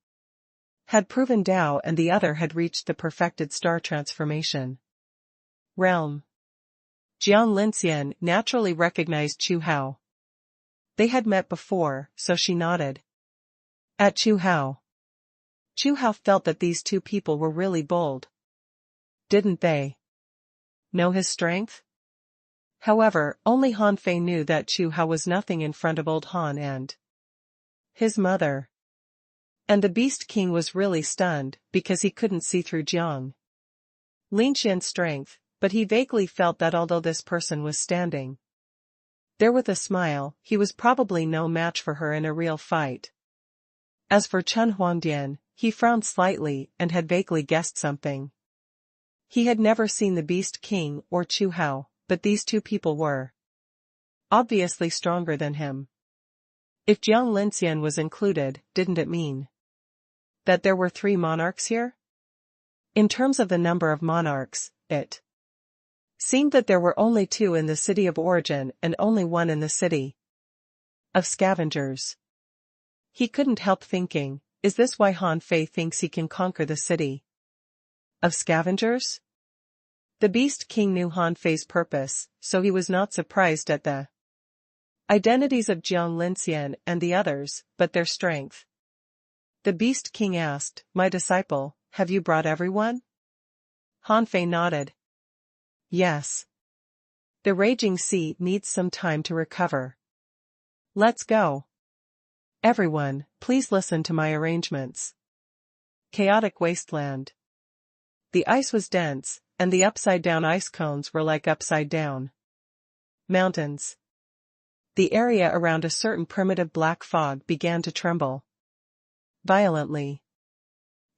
had proven Dao and the other had reached the perfected star transformation realm. Jiang Linxian naturally recognized Chu Hao. They had met before, so she nodded at Chu Hao. Chu Hao felt that these two people were really bold. Didn't they know his strength? However, only Han Fei knew that Chu Hao was nothing in front of old Han and his mother. And the Beast King was really stunned, because he couldn't see through Jiang Linxian's strength, but he vaguely felt that although this person was standing there with a smile, he was probably no match for her in a real fight. As for Chen Huangdian, he frowned slightly and had vaguely guessed something. He had never seen the Beast King or Chu Hao, but these two people were obviously stronger than him. If Jiang Linxian was included, didn't it mean that there were 3 monarchs here? In terms of the number of monarchs, it seemed that there were only 2 in the city of origin and only 1 in the city of scavengers. He couldn't help thinking, is this why Han Fei thinks he can conquer the city of scavengers? The Beast King knew Han Fei's purpose, so he was not surprised at the identities of Jiang Linxian and the others, but their strength. The Beast King asked, My disciple, have you brought everyone? Han Fei nodded. Yes. The raging sea needs some time to recover. Let's go. Everyone, please listen to my arrangements. Chaotic wasteland. The ice was dense, and the upside-down ice cones were like upside-down mountains. The area around a certain primitive black fog began to tremble violently.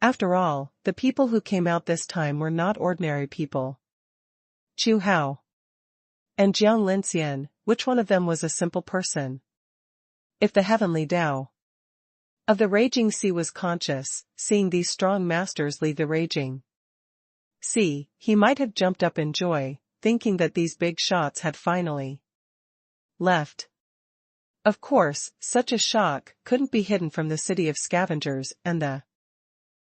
After all, the people who came out this time were not ordinary people. Chu Hao and Jiang Linxian, which one of them was a simple person? If the heavenly Dao of the raging sea was conscious, seeing these strong masters leave the raging sea, he might have jumped up in joy, thinking that these big shots had finally left. Of course, such a shock couldn't be hidden from the city of scavengers and the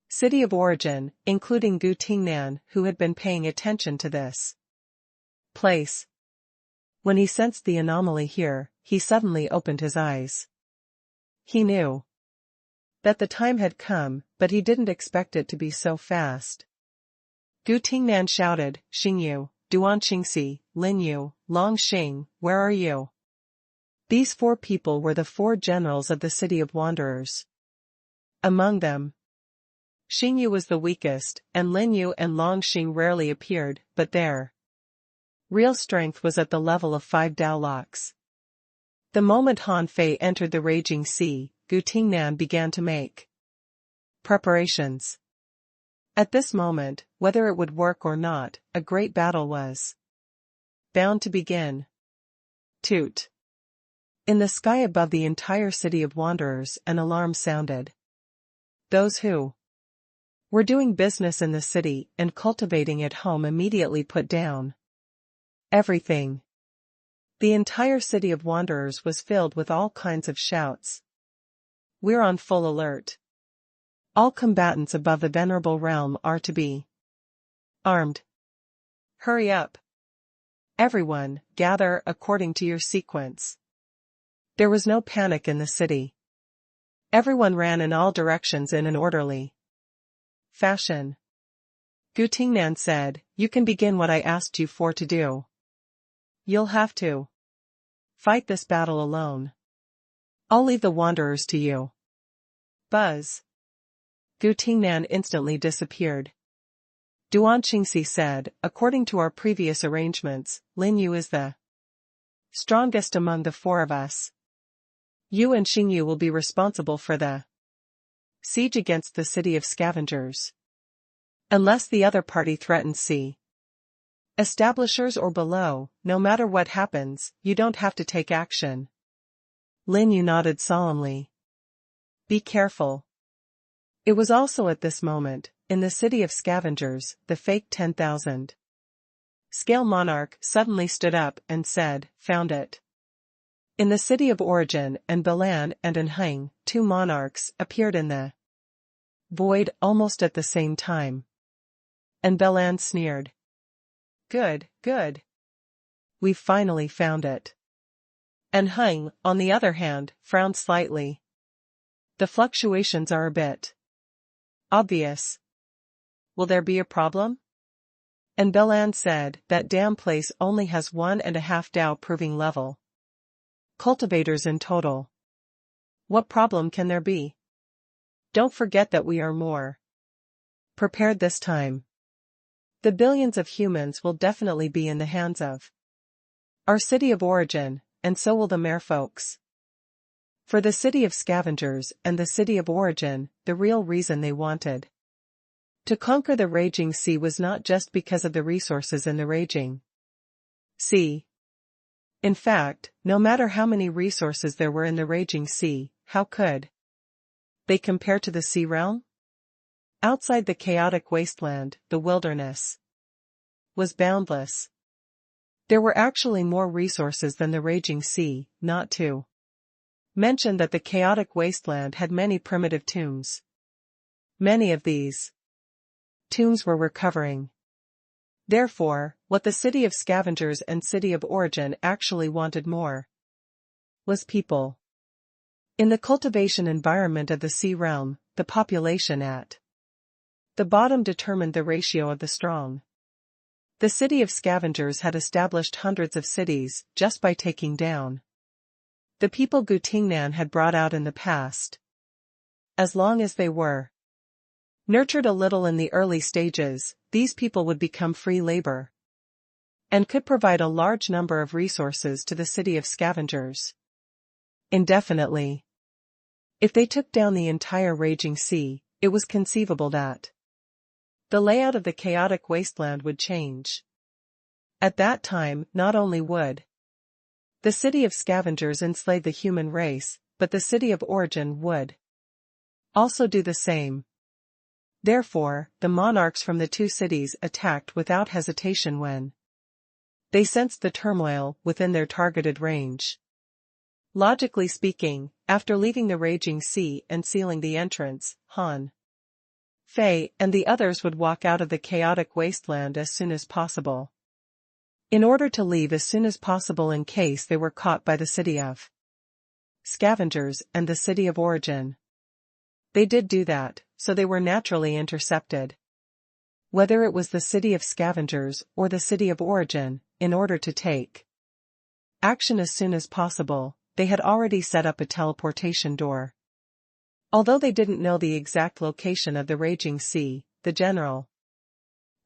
city of origin, including Gu Tingnan, who had been paying attention to this place. When he sensed the anomaly here, he suddenly opened his eyes. He knew that the time had come, but he didn't expect it to be so fast. Gu Tingnan shouted, "Xingyu, Duan Xingxi, Lin Yu, Long Xing, where are you?" These 4 people were the 4 generals of the city of wanderers. Among them, Xingyu was the weakest, and Lin Yu and Long Xing rarely appeared, but their real strength was at the level of 5 Dao Locks. The moment Han Fei entered the raging sea, Gu Tingnan began to make preparations. At this moment, whether it would work or not, a great battle was bound to begin. Toot! In the sky above the entire city of wanderers, an alarm sounded. Those who were doing business in the city and cultivating at home immediately put down everything. The entire city of wanderers was filled with all kinds of shouts. "We're on full alert. All combatants above the venerable realm are to be armed. Hurry up. Everyone, gather according to your sequence." There was no panic in the city. Everyone ran in all directions in an orderly fashion. Gu Tingnan said, "You can begin what I asked you for to do. You'll have to fight this battle alone. I'll leave the wanderers to you." Buzz. Gu Tingnan instantly disappeared. Duan Xingxi said, "According to our previous arrangements, Lin Yu is the strongest among the 4 of us. You and Xingyu will be responsible for the siege against the city of scavengers. Unless the other party threatens sea establishers or below, no matter what happens, you don't have to take action." Lin Yu nodded solemnly. "Be careful." It was also at this moment, in the city of scavengers, the fake 10,000 scale monarch suddenly stood up and said, "Found it." In the city of origin and Bilan and Anhang, 2 monarchs appeared in the void almost at the same time. And Bilan sneered. "Good, good. We've finally found it." Anhang, on the other hand, frowned slightly. "The fluctuations are a bit obvious. Will there be a problem?" And Bilan said, "That damn place only has 1.5 Dao proving level cultivators in total. What problem can there be? Don't forget that we are more prepared this time. The billions of humans will definitely be in the hands of our city of origin, and so will the merfolks. For the city of scavengers and the city of origin, the real reason they wanted to conquer the raging sea was not just because of the resources in the raging sea. In fact, no matter how many resources there were in the raging sea, how could they compare to the sea realm? Outside the chaotic wasteland, the wilderness was boundless. There were actually more resources than the raging sea, not to mention that the chaotic wasteland had many primitive tombs. Many of these tombs were recovering. Therefore, what the city of scavengers and city of origin actually wanted more was people. In the cultivation environment of the sea realm, the population at the bottom determined the ratio of the strong. The city of scavengers had established hundreds of cities just by taking down the people Gu Tingnan had brought out in the past. As long as they were nurtured a little in the early stages, these people would become free labor and could provide a large number of resources to the city of scavengers indefinitely. If they took down the entire raging sea, it was conceivable that the layout of the chaotic wasteland would change. At that time, not only would the city of scavengers enslave the human race, but the city of origin would also do the same. Therefore, the monarchs from the 2 cities attacked without hesitation when they sensed the turmoil within their targeted range. Logically speaking, after leaving the raging sea and sealing the entrance, Han Fei and the others would walk out of the chaotic wasteland as soon as possible. In order to leave as soon as possible in case they were caught by the city of scavengers and the city of origin. They did do that, so they were naturally intercepted. Whether it was the city of scavengers or the city of origin, in order to take action as soon as possible, they had already set up a teleportation door. Although they didn't know the exact location of the raging sea, the general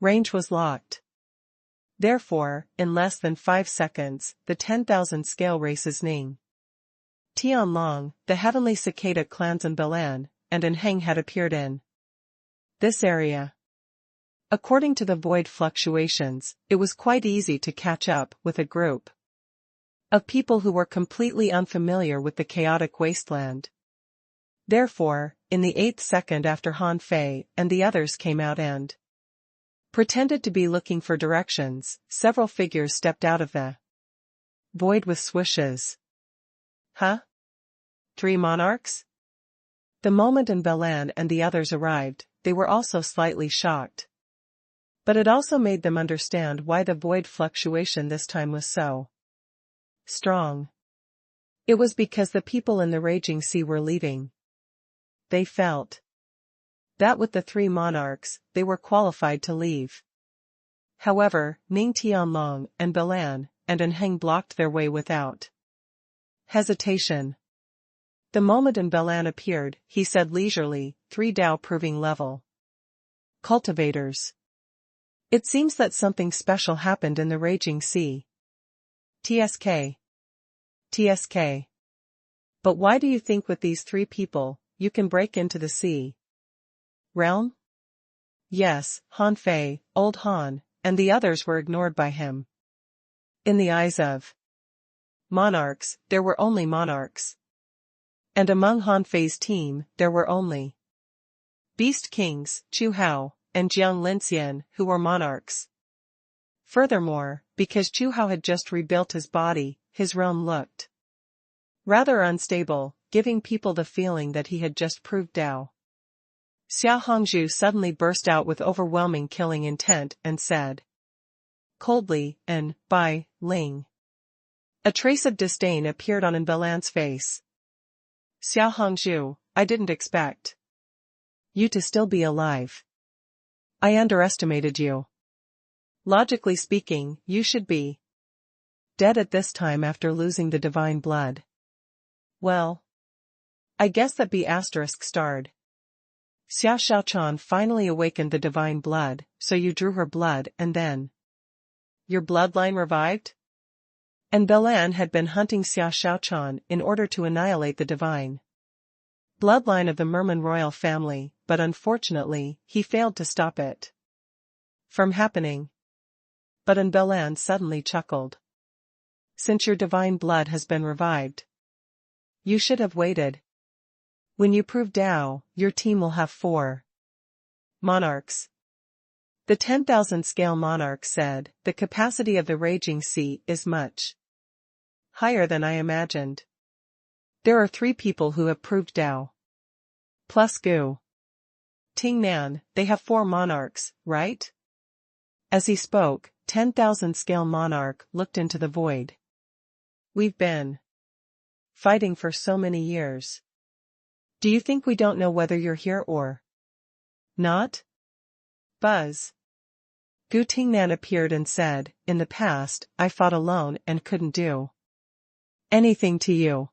range was locked. Therefore, in less than 5 seconds, the 10,000 scale races Ning, Tianlong, the heavenly cicada clans in Balan, and Anheng had appeared in this area. According to the void fluctuations, it was quite easy to catch up with a group of people who were completely unfamiliar with the chaotic wasteland. Therefore, in the 8th second after Han Fei and the others came out and pretended to be looking for directions, several figures stepped out of the void with swishes. Huh? 3 monarchs? The moment Balan and the others arrived, they were also slightly shocked. But it also made them understand why the void fluctuation this time was so strong. It was because the people in the raging sea were leaving. They felt that with the 3 monarchs, they were qualified to leave. However, Ning Tianlong and Balan and Anheng blocked their way without hesitation. The moment Balan appeared, he said leisurely, 3 Dao proving level cultivators. It seems that something special happened in the raging sea. TSK. But why do you think with these 3 people, you can break into the sea realm? Yes, Han Fei, Old Han, and the others were ignored by him. In the eyes of monarchs, there were only monarchs. And among Han Fei's team, there were only beast kings, Chu Hao, and Jiang Linxian, who were monarchs. Furthermore, because Chu Hao had just rebuilt his body, his realm looked rather unstable, giving people the feeling that he had just proved Dao. Xia Hongzhu suddenly burst out with overwhelming killing intent and said coldly, "And, by Ling." A trace of disdain appeared on Balan's face. "Xia Hongzhu, I didn't expect you to still be alive. I underestimated you. Logically speaking, you should be dead at this time after losing the divine blood." Well, I guess that B** starred. Xia Xiaochan finally awakened the divine blood, so you drew her blood and then your bloodline revived? And Balan had been hunting Xia Xiaochan in order to annihilate the divine bloodline of the Merman royal family, but unfortunately, he failed to stop it from happening. But Balan suddenly chuckled. "Since your divine blood has been revived, you should have waited. When you prove Dao, your team will have 4 monarchs." The 10,000 scale monarch said, "The capacity of the raging sea is much higher than I imagined. There are 3 people who have proved Dao. Plus Gu Tingnan, they have 4 monarchs, right?" As he spoke, 10,000 scale monarch looked into the void. "We've been fighting for so many years. Do you think we don't know whether you're here or not?" Buzz. Gu Tingnan appeared and said, "In the past, I fought alone and couldn't do anything to you.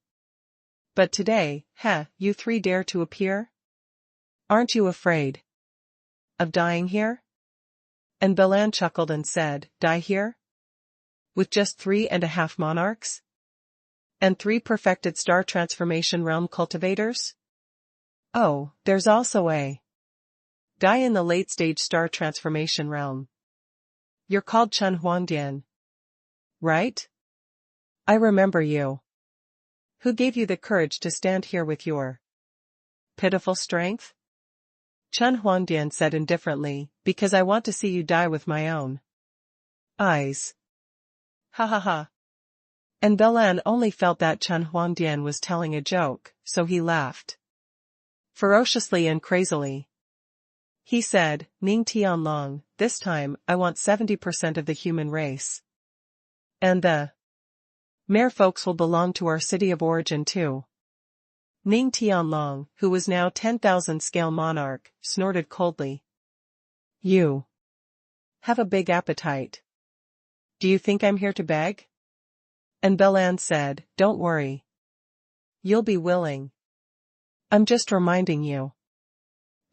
But today, you 3 dare to appear? Aren't you afraid of dying here?" And Balan chuckled and said, "Die here? With just 3.5 monarchs? And 3 perfected star transformation realm cultivators? Oh, there's also a die in the late-stage star transformation realm. You're called Chen Huangdian, right? I remember you. Who gave you the courage to stand here with your pitiful strength?" Chen Huangdian said indifferently, "Because I want to see you die with my own eyes." Ha ha ha. And Belan only felt that Chen Huangdian was telling a joke, so he laughed. Ferociously and crazily. He said, Ning Tianlong, this time, I want 70% of the human race. And the Mare folks will belong to our city of origin too. Ning Tianlong, who was now 10,000 scale monarch, snorted coldly. You have a big appetite. Do you think I'm here to beg? And Belan said, don't worry. You'll be willing. I'm just reminding you.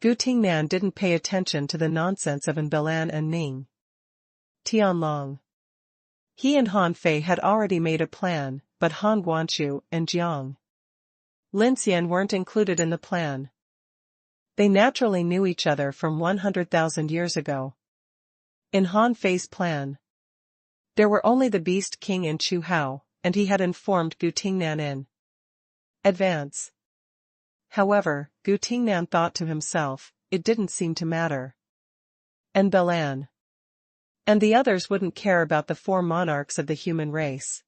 Gu Tingnan didn't pay attention to the nonsense of Belan and Ning Tianlong. He and Han Fei had already made a plan, but Han Guanchu and Jiang Linxian weren't included in the plan. They naturally knew each other from 100,000 years ago. In Han Fei's plan, there were only the Beast King and Chu Hao, and he had informed Gu Tingnan in advance. However, Gu Tingnan thought to himself, it didn't seem to matter. And Belan and the others wouldn't care about the 4 monarchs of the human race.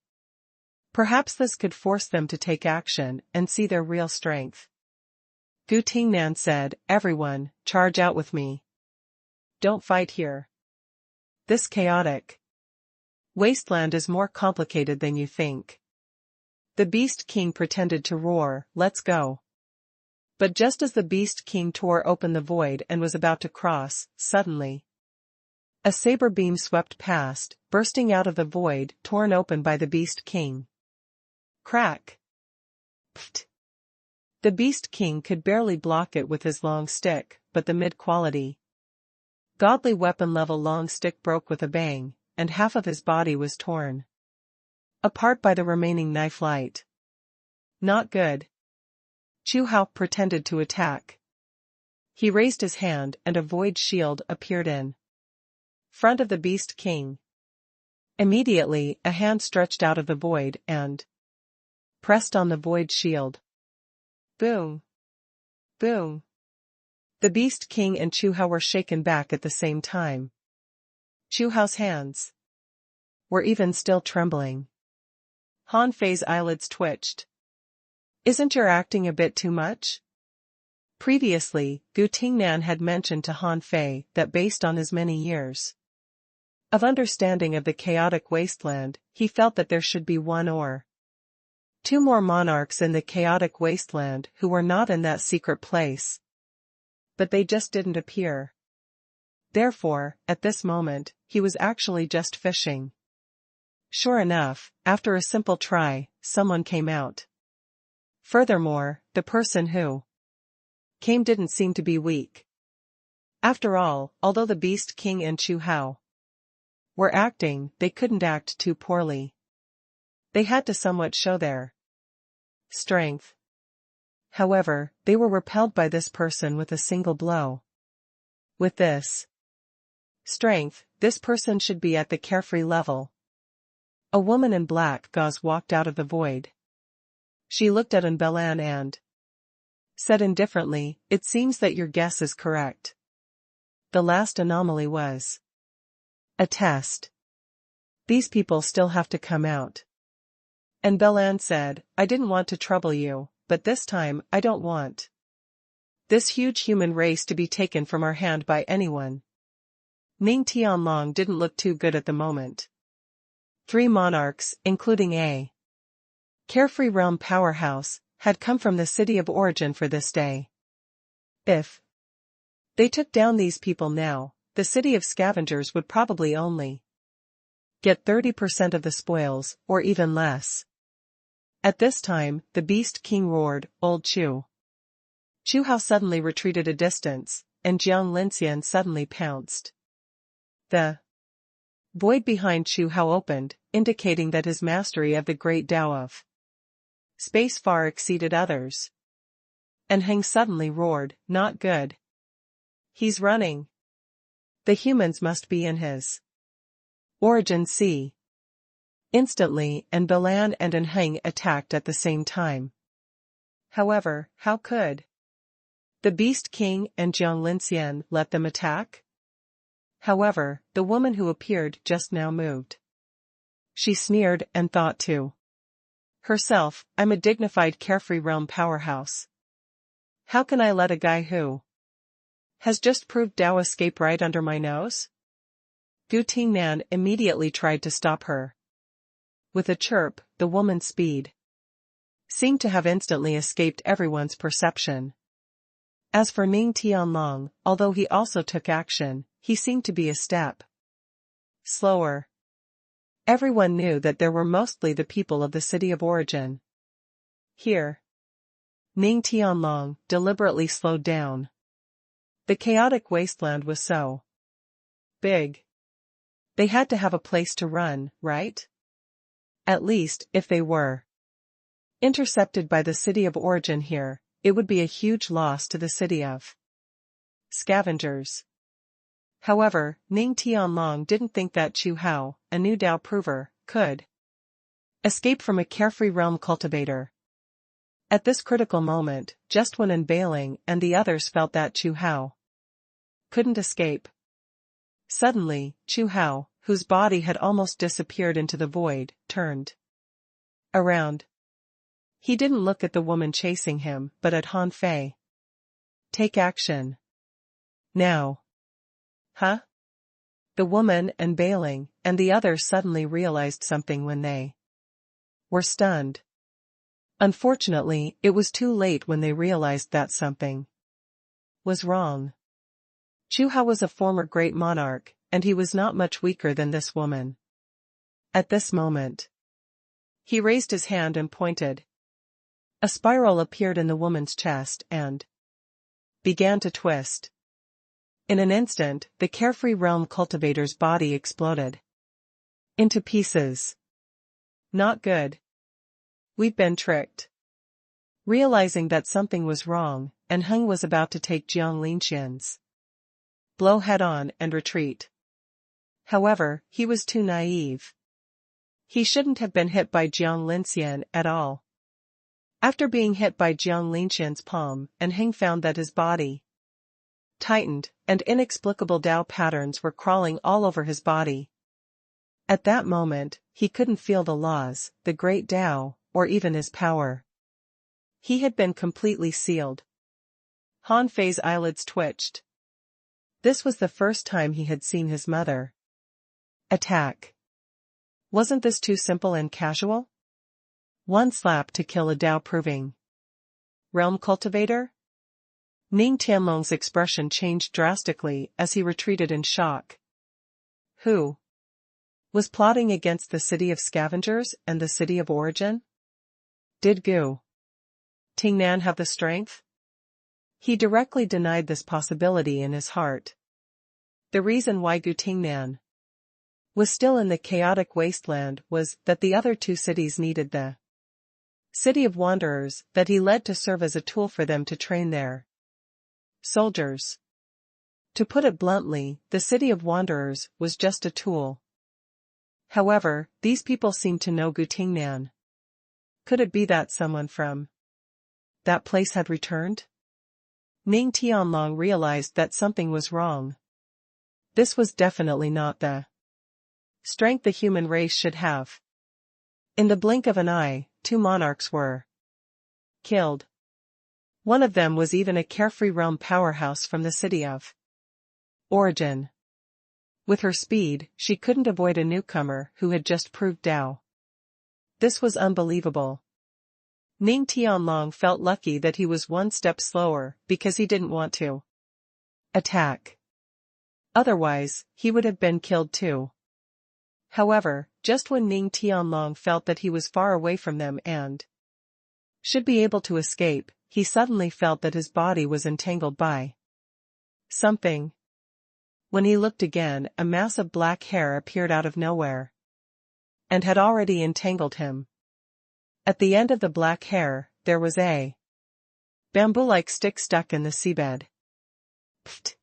Perhaps this could force them to take action and see their real strength. Gu Tingnan said, everyone, charge out with me. Don't fight here. This chaotic wasteland is more complicated than you think. The Beast King pretended to roar, let's go. But just as the Beast King tore open the void and was about to cross, suddenly, a saber beam swept past, bursting out of the void torn open by the Beast King. Crack! Pfft! The Beast King could barely block it with his long stick, but the mid-quality, godly weapon-level long stick broke with a bang, and half of his body was torn apart by the remaining knife light. Not good. Chu Hao pretended to attack. He raised his hand and a void shield appeared in front of the Beast King. Immediately, a hand stretched out of the void and pressed on the void shield. Boom! Boom! The Beast King and Chu Hao were shaken back at the same time. Chu Hao's hands were even still trembling. Han Fei's eyelids twitched. Isn't your acting a bit too much? Previously, Gu Tingnan had mentioned to Han Fei that based on his many years of understanding of the chaotic wasteland, he felt that there should be 1 or 2 more monarchs in the chaotic wasteland who were not in that secret place. But they just didn't appear. Therefore, at this moment, he was actually just fishing. Sure enough, after a simple try, someone came out. Furthermore, the person who came didn't seem to be weak. After all, although the Beast King and Chu Hao were acting, they couldn't act too poorly. They had to somewhat show their strength. However, they were repelled by this person with a single blow. With this strength, this person should be at the carefree level. A woman in black gauze walked out of the void. She looked at Belan and said indifferently, it seems that your guess is correct. The last anomaly was a test. These people still have to come out. And Belan said, I didn't want to trouble you, but this time, I don't want this huge human race to be taken from our hand by anyone. Ning Tianlong didn't look too good at the moment. 3 monarchs, including a carefree realm powerhouse, had come from the city of origin for this day. If they took down these people now, the city of scavengers would probably only get 30% of the spoils, or even less. At this time, the Beast King roared, Old Chu. Chu Hao suddenly retreated a distance, and Jiang Linxian suddenly pounced. The void behind Chu Hao opened, indicating that his mastery of the great Tao of space far exceeded others. And Heng suddenly roared, not good. He's running. The humans must be in his origin sea. Instantly, Belan and Heng attacked at the same time. However, how could the Beast King and Jiang Linxian let them attack? However, the woman who appeared just now moved. She sneered and thought to Herself, I'm a dignified carefree realm powerhouse. How can I let a guy who has just proved Dao escape right under my nose? Gu Tingnan immediately tried to stop her. With a chirp, the woman's speed seemed to have instantly escaped everyone's perception. As for Ning Tianlong, although he also took action, he seemed to be a step slower. Everyone knew that there were mostly the people of the city of origin. Here, Ning Tianlong deliberately slowed down. The chaotic wasteland was so big. They had to have a place to run, right? At least, if they were intercepted by the city of origin here, it would be a huge loss to the city of scavengers. However, Ning Tianlong didn't think that Chu Hao, a new Dao prover, could escape from a carefree realm cultivator. At this critical moment, just when Bailing and the others felt that Chu Hao couldn't escape, suddenly, Chu Hao, whose body had almost disappeared into the void, turned around. He didn't look at the woman chasing him, but at Han Fei. Take action. Now. Huh? The woman Bailing and the others suddenly realized something when they were stunned. Unfortunately, it was too late when they realized that something was wrong. Chu Hao was a former great monarch, and he was not much weaker than this woman. At this moment, he raised his hand and pointed. A spiral appeared in the woman's chest and began to twist. In an instant, the carefree realm cultivator's body exploded into pieces. Not good. We've been tricked. Realizing that something was wrong, and Heng was about to take Jiang Linxian's blow head-on and retreat. However, he was too naive. He shouldn't have been hit by Jiang Linxian at all. After being hit by Jiang Linxian's palm, Heng found that his body tightened, and inexplicable Dao patterns were crawling all over his body. At that moment, he couldn't feel the laws, the great Dao, or even his power. He had been completely sealed. Han Fei's eyelids twitched. This was the first time he had seen his mother attack. Wasn't this too simple and casual? One slap to kill a Dao-proving realm cultivator? Ning Tianlong's expression changed drastically as he retreated in shock. Who was plotting against the city of scavengers and the city of origin? Did Gu Tingnan have the strength? He directly denied this possibility in his heart. The reason why Gu Tingnan was still in the chaotic wasteland was that the other two cities needed the city of wanderers that he led to serve as a tool for them to train their soldiers. To put it bluntly, the city of wanderers was just a tool. However, these people seemed to know Gu Tingnan. Could it be that someone from that place had returned? Ning Tianlong realized that something was wrong. This was definitely not the strength the human race should have. In the blink of an eye, two monarchs were killed. One of them was even a carefree realm powerhouse from the city of origin. With her speed, she couldn't avoid a newcomer who had just proved Dao. This was unbelievable. Ning Tianlong felt lucky that he was one step slower because he didn't want to attack. Otherwise, he would have been killed too. However, just when Ning Tianlong felt that he was far away from them and should be able to escape, he suddenly felt that his body was entangled by something. When he looked again, a mass of black hair appeared out of nowhere and had already entangled him. At the end of the black hair, there was a bamboo-like stick stuck in the seabed. Pfft!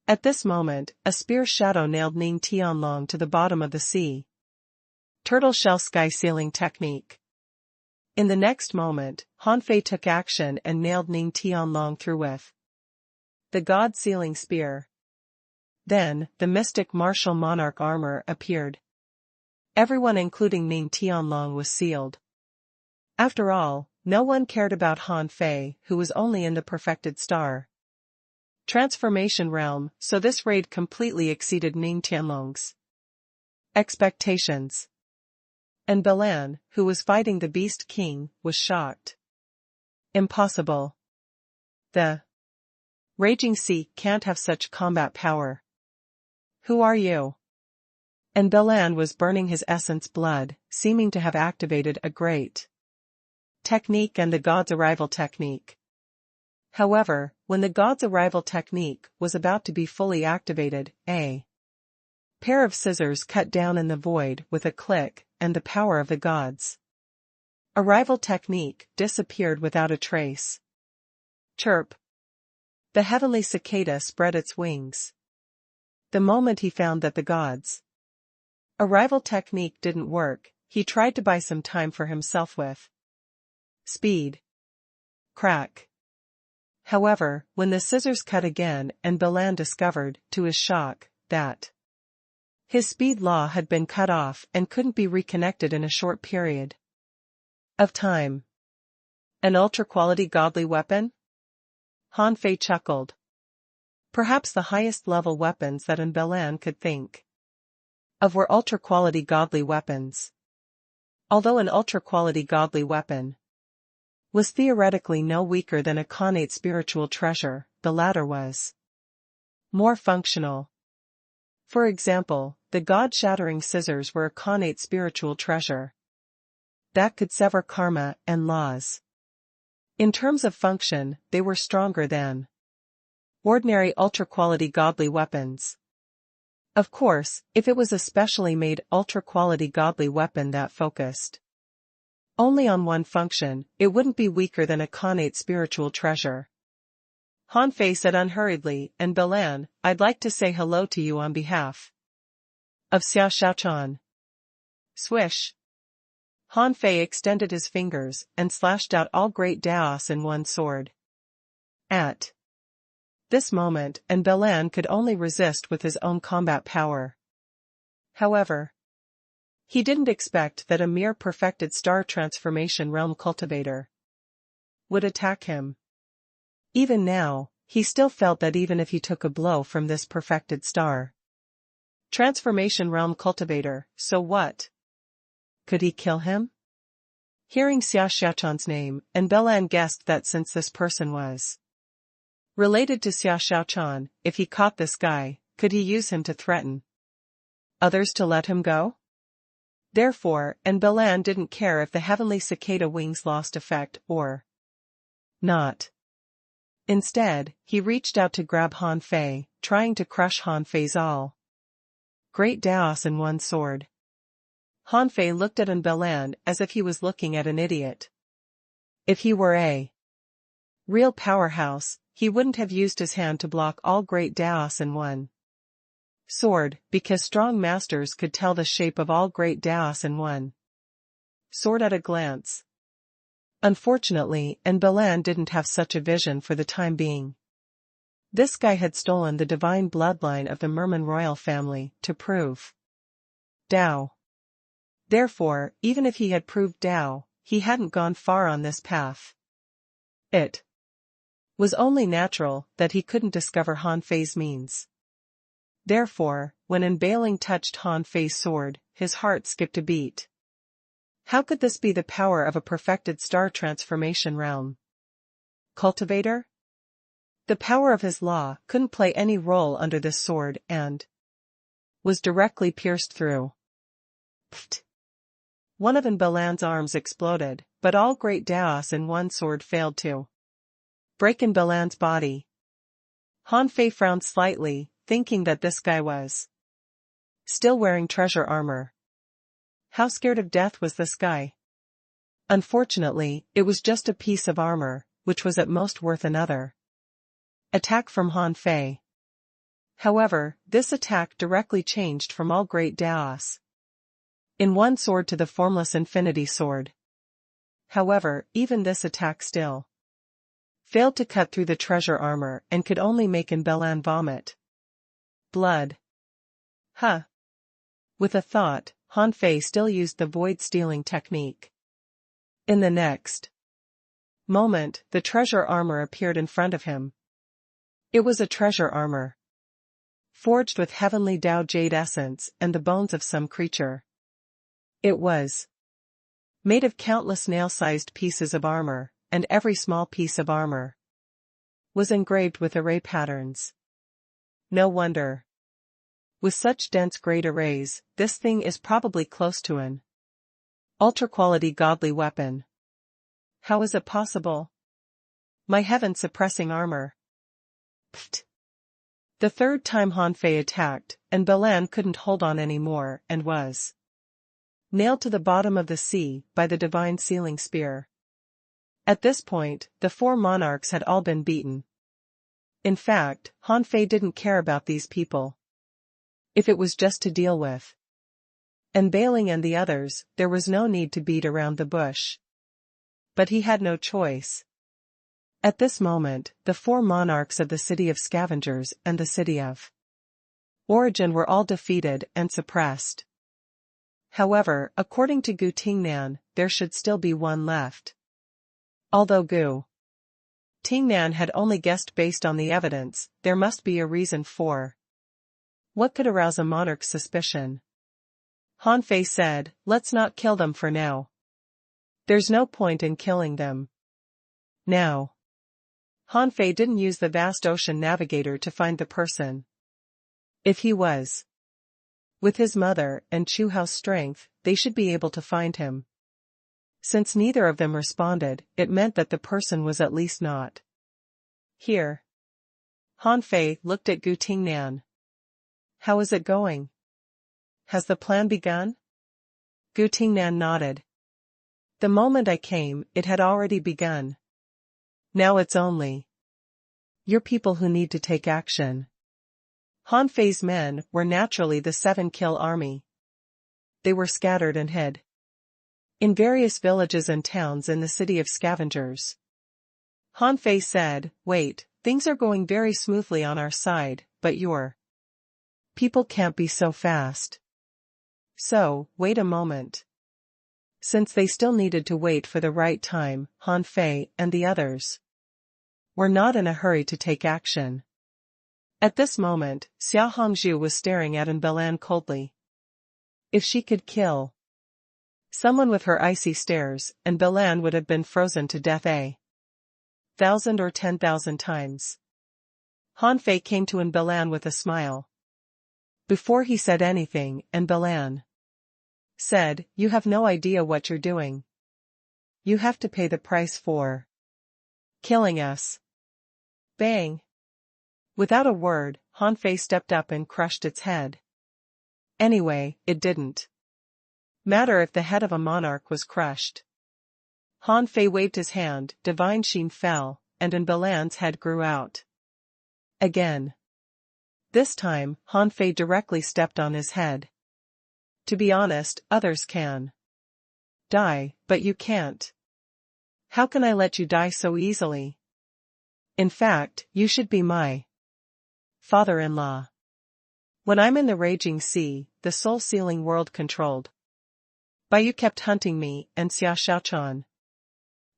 At this moment, a spear shadow nailed Ning Tianlong to the bottom of the sea. Turtle shell sky sealing technique. In the next moment, Han Fei took action and nailed Ning Tianlong through with the God sealing spear. Then, the mystic martial monarch armor appeared. Everyone including Ning Tianlong was sealed. After all, no one cared about Han Fei, who was only in the perfected star transformation realm, so this raid completely exceeded Ning Tianlong's expectations. And Belan, who was fighting the Beast King, was shocked. Impossible. The Raging Sea can't have such combat power. Who are you? And Belan was burning his essence blood, seeming to have activated a great technique and the god's arrival technique. However, when the god's arrival technique was about to be fully activated, a pair of scissors cut down in the void with a click, and the power of the god's arrival technique disappeared without a trace. Chirp. The heavenly cicada spread its wings. The moment he found that the god's arrival technique didn't work, he tried to buy some time for himself with speed. Crack. However, when the scissors cut again and Belan discovered, to his shock, that his speed law had been cut off and couldn't be reconnected in a short period of time. An ultra-quality godly weapon? Han Fei chuckled. Perhaps the highest level weapons that Belan could think of were ultra-quality godly weapons. Although an ultra-quality godly weapon was theoretically no weaker than a connate spiritual treasure, the latter was more functional. For example, the god-shattering scissors were a connate spiritual treasure that could sever karma and laws. In terms of function, they were stronger than ordinary ultra-quality godly weapons. Of course, if it was a specially made ultra-quality godly weapon that focused only on one function, it wouldn't be weaker than a connate spiritual treasure. Han Fei said unhurriedly, and Belan, I'd like to say hello to you on behalf of Xiao Xiaochan. Swish. Han Fei extended his fingers and slashed out all great Daos in one sword. At this moment, Belan could only resist with his own combat power. However, he didn't expect that a mere perfected star transformation realm cultivator would attack him. Even now, he still felt that even if he took a blow from this perfected star transformation realm cultivator, so what? Could he kill him? Hearing Xiao Xiaochan's name, Belan guessed that since this person was related to Xiao Xiaochan, if he caught this guy, could he use him to threaten others to let him go? Therefore, Belan didn't care if the heavenly cicada wings lost effect or not. Instead, he reached out to grab Han Fei, trying to crush Han Fei's all great Daos in one sword. Han Fei looked at Belan as if he was looking at an idiot. If he were a real powerhouse, he wouldn't have used his hand to block all great Daos in one sword, because strong masters could tell the shape of all great Daos in one sword at a glance. Unfortunately, Belan didn't have such a vision for the time being. This guy had stolen the divine bloodline of the Merman royal family to prove Dao. Therefore, even if he had proved Dao, he hadn't gone far on this path. It was only natural that he couldn't discover Han Fei's means. Therefore, when Bailing touched Han Fei's sword, his heart skipped a beat. How could this be the power of a perfected star transformation realm cultivator? The power of his law couldn't play any role under this sword and was directly pierced through. Pfft. One of Belan's arms exploded, but all great Daos in one sword failed to break Belan's body. Han Fei frowned slightly, thinking that this guy was still wearing treasure armor. How scared of death was this guy? Unfortunately, it was just a piece of armor, which was at most worth another attack from Han Fei. However, this attack directly changed from all great Daos in one sword to the formless infinity sword. However, even this attack still failed to cut through the treasure armor and could only make Belan vomit blood. Huh. With a thought, Han Fei still used the void stealing technique. In the next moment, the treasure armor appeared in front of him. It was a treasure armor, forged with heavenly Tao jade essence and the bones of some creature. It was made of countless nail-sized pieces of armor, and every small piece of armor was engraved with array patterns. No wonder. With such dense grade arrays, this thing is probably close to an ultra-quality godly weapon. How is it possible? My heaven-suppressing armor. Pfft. The third time Han Fei attacked, and Balan couldn't hold on anymore and was nailed to the bottom of the sea by the divine sealing spear. At this point, the four monarchs had all been beaten. In fact, Han Fei didn't care about these people. If it was just to deal with and Bailing and the others, there was no need to beat around the bush. But he had no choice. At this moment, the four monarchs of the city of scavengers and the city of origin were all defeated and suppressed. However, according to Gu Tingnan, there should still be one left. Although Gu Tingnan had only guessed based on the evidence, there must be a reason for what could arouse a monarch's suspicion. Han Fei said, "Let's not kill them for now. There's no point in killing them now." Han Fei didn't use the vast ocean navigator to find the person. If he was with his mother and Chu Hao's strength, they should be able to find him. Since neither of them responded, it meant that the person was at least not here. Han Fei looked at Gu Tingnan. "How is it going? Has the plan begun?" Gu Tingnan nodded. "The moment I came, it had already begun. Now it's only your people who need to take action." Han Fei's men were naturally the 7-kill army. They were scattered and hid in various villages and towns in the city of scavengers. Han Fei said, "Wait, things are going very smoothly on our side, but your people can't be so fast. So, wait a moment." Since they still needed to wait for the right time, Han Fei and the others were not in a hurry to take action. At this moment, Xia Hongzhu was staring at Balan coldly. If she could kill someone with her icy stares, Balan would have been frozen to death 1,000 or 10,000 times. Han Fei came to Balan with a smile. Before he said anything, Balan said, "You have no idea what you're doing. You have to pay the price for killing us." Bang! Without a word, Han Fei stepped up and crushed its head. Anyway, it didn't matter if the head of a monarch was crushed. Han Fei waved his hand, divine sheen fell, and Balan's head grew out again. This time, Han Fei directly stepped on his head. To be honest, others can die, but you can't. How can I let you die so easily? In fact, you should be my father-in-law. When I'm in the raging sea, the soul-sealing world controlled by you kept hunting me and Xia Shaochan.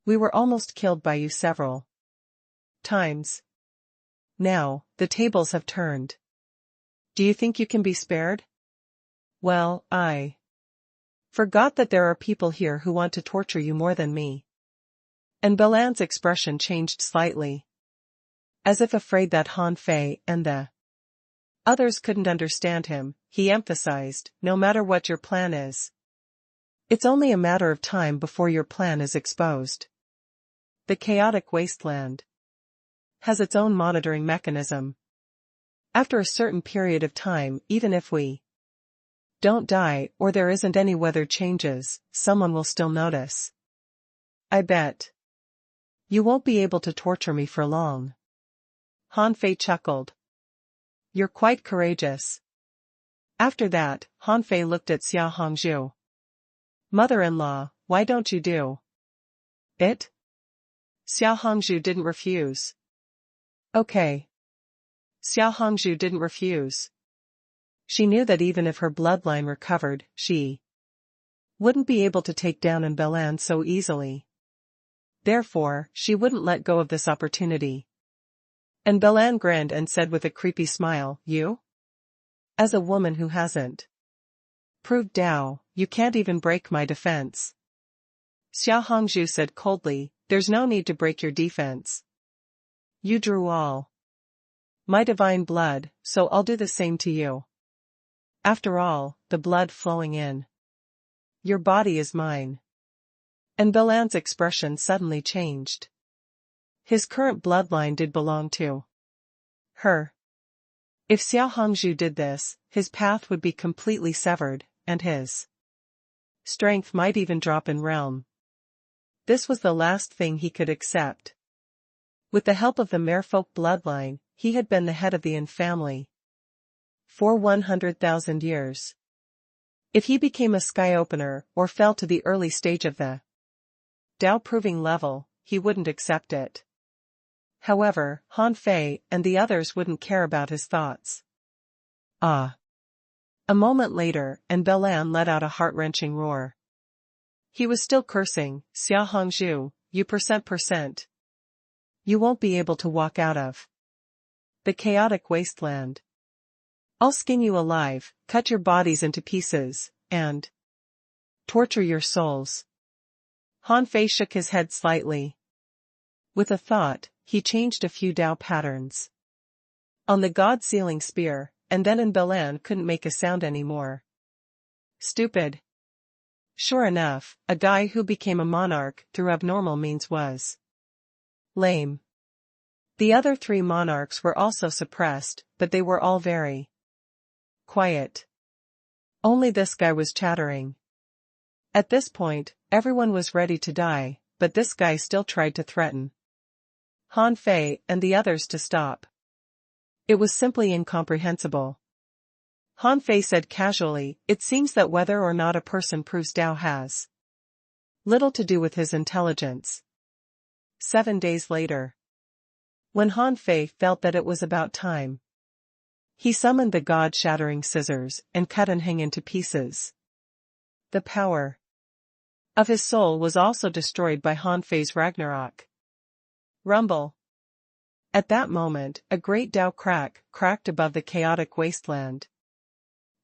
We were almost killed by you several times. Now, the tables have turned. Do you think you can be spared? Well, I forgot that there are people here who want to torture you more than me. Balan's expression changed slightly. As if afraid that Han Fei and the others couldn't understand him, he emphasized, "No matter what your plan is, it's only a matter of time before your plan is exposed. The chaotic wasteland has its own monitoring mechanism. After a certain period of time, even if we don't die or there isn't any weather changes, someone will still notice. I bet you won't be able to torture me for long." Han Fei chuckled. "You're quite courageous." After that, Han Fei looked at Xia Hongzhu. "Mother-in-law, why don't you do it?" Xia Hongzhu didn't refuse. Okay. Xia Hongzhu didn't refuse. She knew that even if her bloodline recovered, she wouldn't be able to take down Imbalan so easily. Therefore, she wouldn't let go of this opportunity. Imbalan grinned and said with a creepy smile, "You? As a woman who hasn't proved Tao, you can't even break my defense." Xia Hongzhu said coldly, "There's no need to break your defense. You drew all my divine blood, so I'll do the same to you. After all, the blood flowing in your body is mine." And Imbalan's expression suddenly changed. His current bloodline did belong to her. If Xia Hongzhu did this, his path would be completely severed, and his strength might even drop in realm. This was the last thing he could accept. With the help of the merfolk bloodline, he had been the head of the Yin family for 100,000 years. If he became a sky opener or fell to the early stage of the Tao proving level, he wouldn't accept it. However, Han Fei and the others wouldn't care about his thoughts. Ah! A moment later, and Imbalan let out a heart-wrenching roar. He was still cursing, "Xia Hongzhu, you %%. You won't be able to walk out of the chaotic wasteland. I'll skin you alive, cut your bodies into pieces, and torture your souls." Han Fei shook his head slightly. With a thought, he changed a few Tao patterns on the god-sealing spear, and then Imbalan couldn't make a sound anymore. Stupid. Sure enough, a guy who became a monarch through abnormal means was lame. The other 3 monarchs were also suppressed, but they were all very quiet. Only this guy was chattering. At this point, everyone was ready to die, but this guy still tried to threaten Han Fei and the others to stop. It was simply incomprehensible. Han Fei said casually, "It seems that whether or not a person proves Tao has little to do with his intelligence." 7 days later, when Han Fei felt that it was about time, he summoned the god-shattering scissors and cut Anheng into pieces. The power of his soul was also destroyed by Han Fei's Ragnarok. Rumble. At that moment, a great Tao cracked above the chaotic wasteland.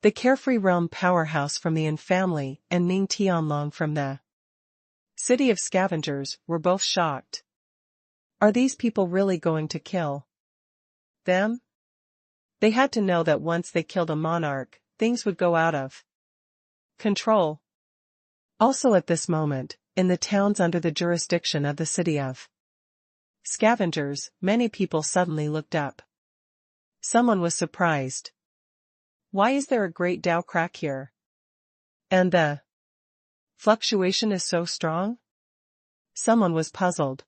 The carefree realm powerhouse from the Yin family and Ning Tianlong from the city of scavengers were both shocked. Are these people really going to kill them? They had to know that once they killed a monarch, things would go out of control. Also at this moment, in the towns under the jurisdiction of the city of scavengers, many people suddenly looked up. Someone was surprised. Why is there a great Tao crack here? And the fluctuation is so strong? Someone was puzzled.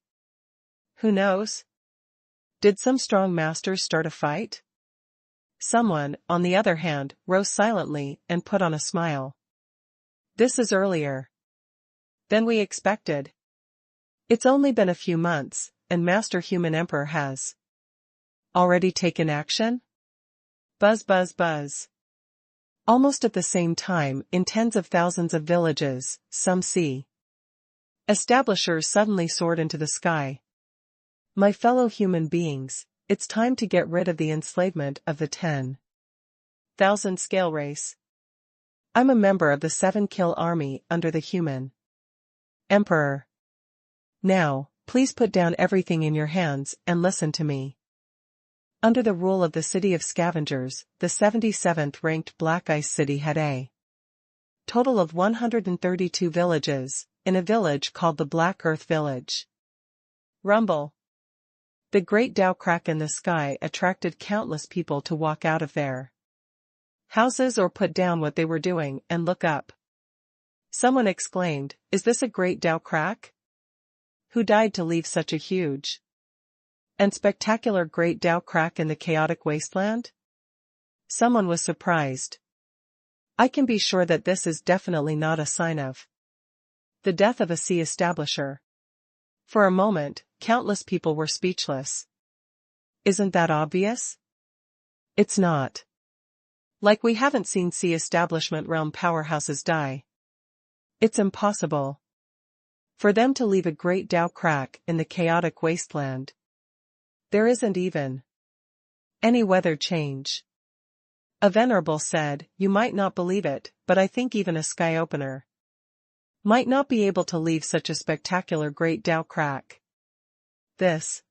Who knows? Did some strong masters start a fight? Someone, on the other hand, rose silently and put on a smile. This is earlier than we expected. It's only been a few months, and Master Human Emperor has already taken action? Buzz buzz buzz. Almost at the same time, in tens of thousands of villages, some sea establishers suddenly soared into the sky. My fellow human beings, it's time to get rid of the enslavement of the 10,000 scale race. I'm a member of the 7-kill army under the human emperor. Now, please put down everything in your hands and listen to me. Under the rule of the city of scavengers, the 77th ranked Black Ice City had a total of 132 villages, in a village called the Black Earth Village. Rumble. The great Tao crack in the sky attracted countless people to walk out of their houses or put down what they were doing and look up. Someone exclaimed, "Is this a great Tao crack? Who died to leave such a huge and spectacular great Tao crack in the chaotic wasteland?" Someone was surprised. I can be sure that this is definitely not a sign of the death of a sea establisher. For a moment, countless people were speechless. Isn't that obvious? It's not. Like we haven't seen sea establishment realm powerhouses die. It's impossible for them to leave a great Tao crack in the chaotic wasteland. There isn't even any weather change. A venerable said, "You might not believe it, but I think even a sky opener might not be able to leave such a spectacular great Tao crack. This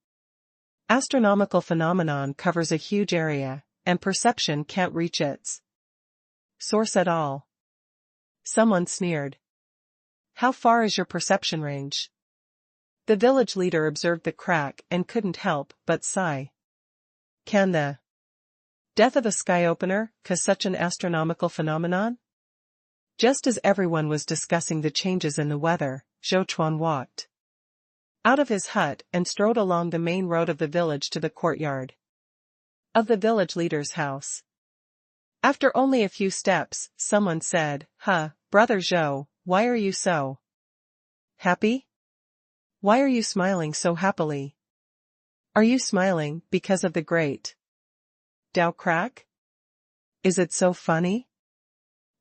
astronomical phenomenon covers a huge area, and perception can't reach its source at all." Someone sneered. "How far is your perception range?" The village leader observed the crack and couldn't help but sigh. Can the death of a sky opener cause such an astronomical phenomenon? Just as everyone was discussing the changes in the weather, Zhou Chuan walked out of his hut and strode along the main road of the village to the courtyard of the village leader's house. After only a few steps, someone said, Brother Zhou, why are you so happy? Why are you smiling so happily? Are you smiling because of the great Tao crack? Is it so funny?"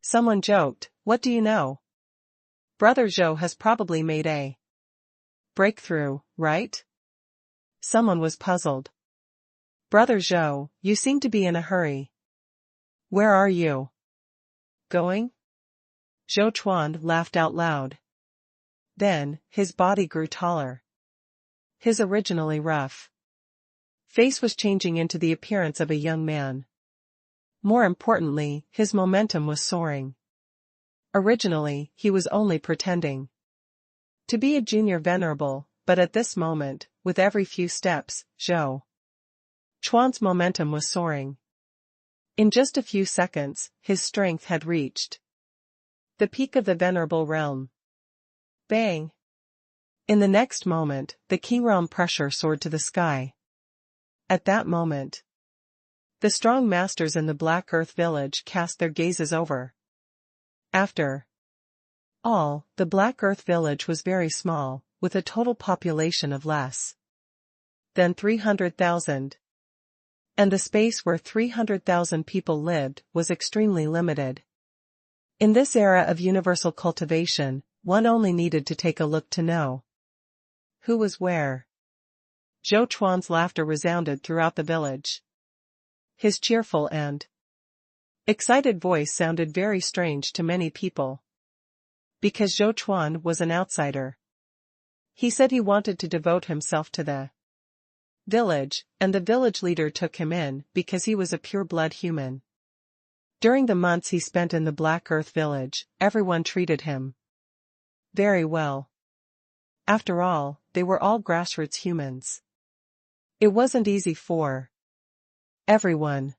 Someone joked, "What do you know? Brother Zhou has probably made a breakthrough, right?" Someone was puzzled. "Brother Zhou, you seem to be in a hurry. Where are you going?" Zhou Chuan laughed out loud. Then, his body grew taller. His originally rough face was changing into the appearance of a young man. More importantly, his momentum was soaring. Originally, he was only pretending to be a junior venerable, but at this moment, with every few steps, Zhou Chuan's momentum was soaring. In just a few seconds, his strength had reached the peak of the venerable realm. Bang! In the next moment, the key realm pressure soared to the sky. At that moment, the strong masters in the Black Earth village cast their gazes over. After all, the Black Earth village was very small, with a total population of less than 300,000. And the space where 300,000 people lived was extremely limited. In this era of universal cultivation, one only needed to take a look to know who was where. Zhou Chuan's laughter resounded throughout the village. His cheerful and excited voice sounded very strange to many people. Because Zhou Chuan was an outsider. He said he wanted to devote himself to the village, and the village leader took him in because he was a pure-blood human. During the months he spent in the Black Earth village, everyone treated him very well. After all, they were all grassroots humans. It wasn't easy for everyone.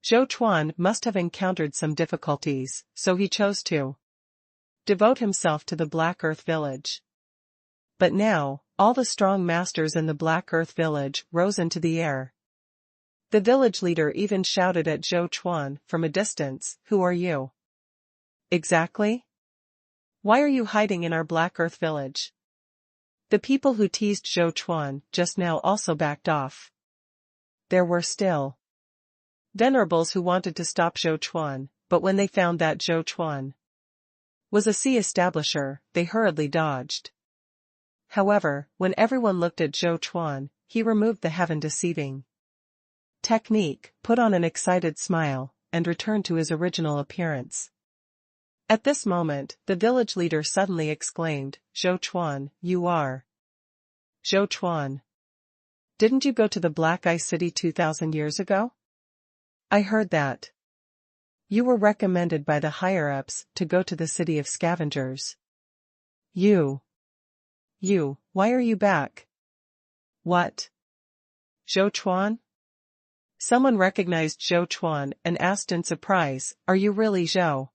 Zhou Chuan must have encountered some difficulties, so he chose to devote himself to the Black Earth village. But now, all the strong masters in the Black Earth village rose into the air. The village leader even shouted at Zhou Chuan from a distance, "Who are you? Exactly? Why are you hiding in our Black Earth village?" The people who teased Zhou Chuan just now also backed off. There were still venerables who wanted to stop Zhou Chuan, but when they found that Zhou Chuan was a sea establisher, they hurriedly dodged. However, when everyone looked at Zhou Chuan, he removed the heaven-deceiving technique, put on an excited smile, and returned to his original appearance. At this moment, the village leader suddenly exclaimed, "Zhou Chuan, you are Zhou Chuan. Didn't you go to the Black Ice City 2,000 years ago? I heard that you were recommended by the higher-ups to go to the city of scavengers. Why are you back?" "What? Zhou Chuan?" Someone recognized Zhou Chuan and asked in surprise, "Are you really Zhou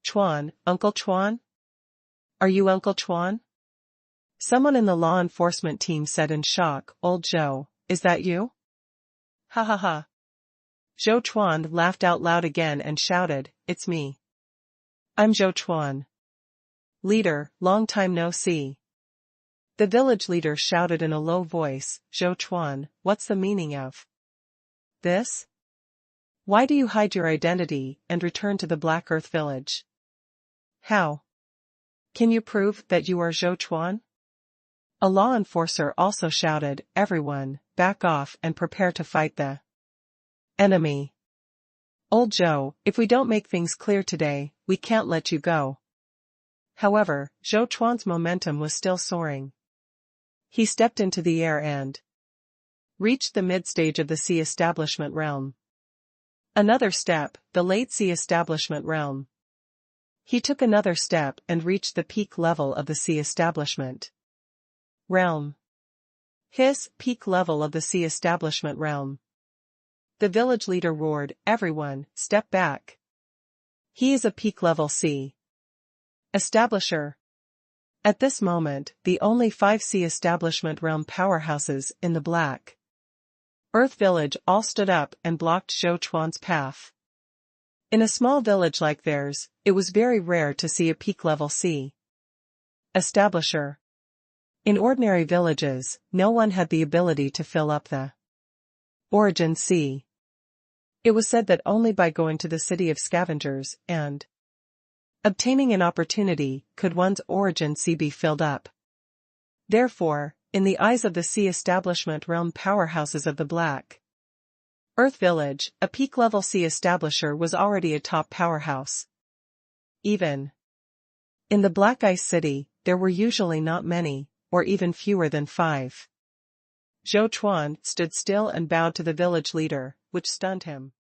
Chuan, Uncle Chuan? Are you Uncle Chuan?" Someone in the law enforcement team said in shock, "Old Zhou, is that you?" "Ha ha ha." Zhou Chuan laughed out loud again and shouted, "It's me. I'm Zhou Chuan. Leader, long time no see." The village leader shouted in a low voice, "Zhou Chuan, what's the meaning of this? Why do you hide your identity and return to the Black Earth village?" "How Can you prove that you are Zhou Chuan? A law enforcer also shouted, everyone, back off and prepare to fight the enemy. Old Zhou, if we don't make things clear today, we can't let you go. However, Zhou Chuan's momentum was still soaring. He stepped into the air and reached the mid-stage of the sea establishment realm. Another step, the late sea establishment realm. He took another step and reached the peak level of the sea establishment realm. His peak level of the sea establishment realm. The village leader roared, everyone, step back. He is a peak level sea establisher. At this moment, the only 5 sea establishment realm powerhouses in the Black Earth village all stood up and blocked Zhou Chuan's path. In a small village like theirs, it was very rare to see a peak level sea establisher. In ordinary villages, no one had the ability to fill up the origin sea. It was said that only by going to the city of scavengers and obtaining an opportunity could one's origin sea be filled up. Therefore, in the eyes of the sea establishment realm powerhouses of the Black Earth village, a peak-level sea establisher was already a top powerhouse. Even in the Black Ice City, there were usually not many, or even fewer than 5. Zhou Chuan stood still and bowed to the village leader, which stunned him.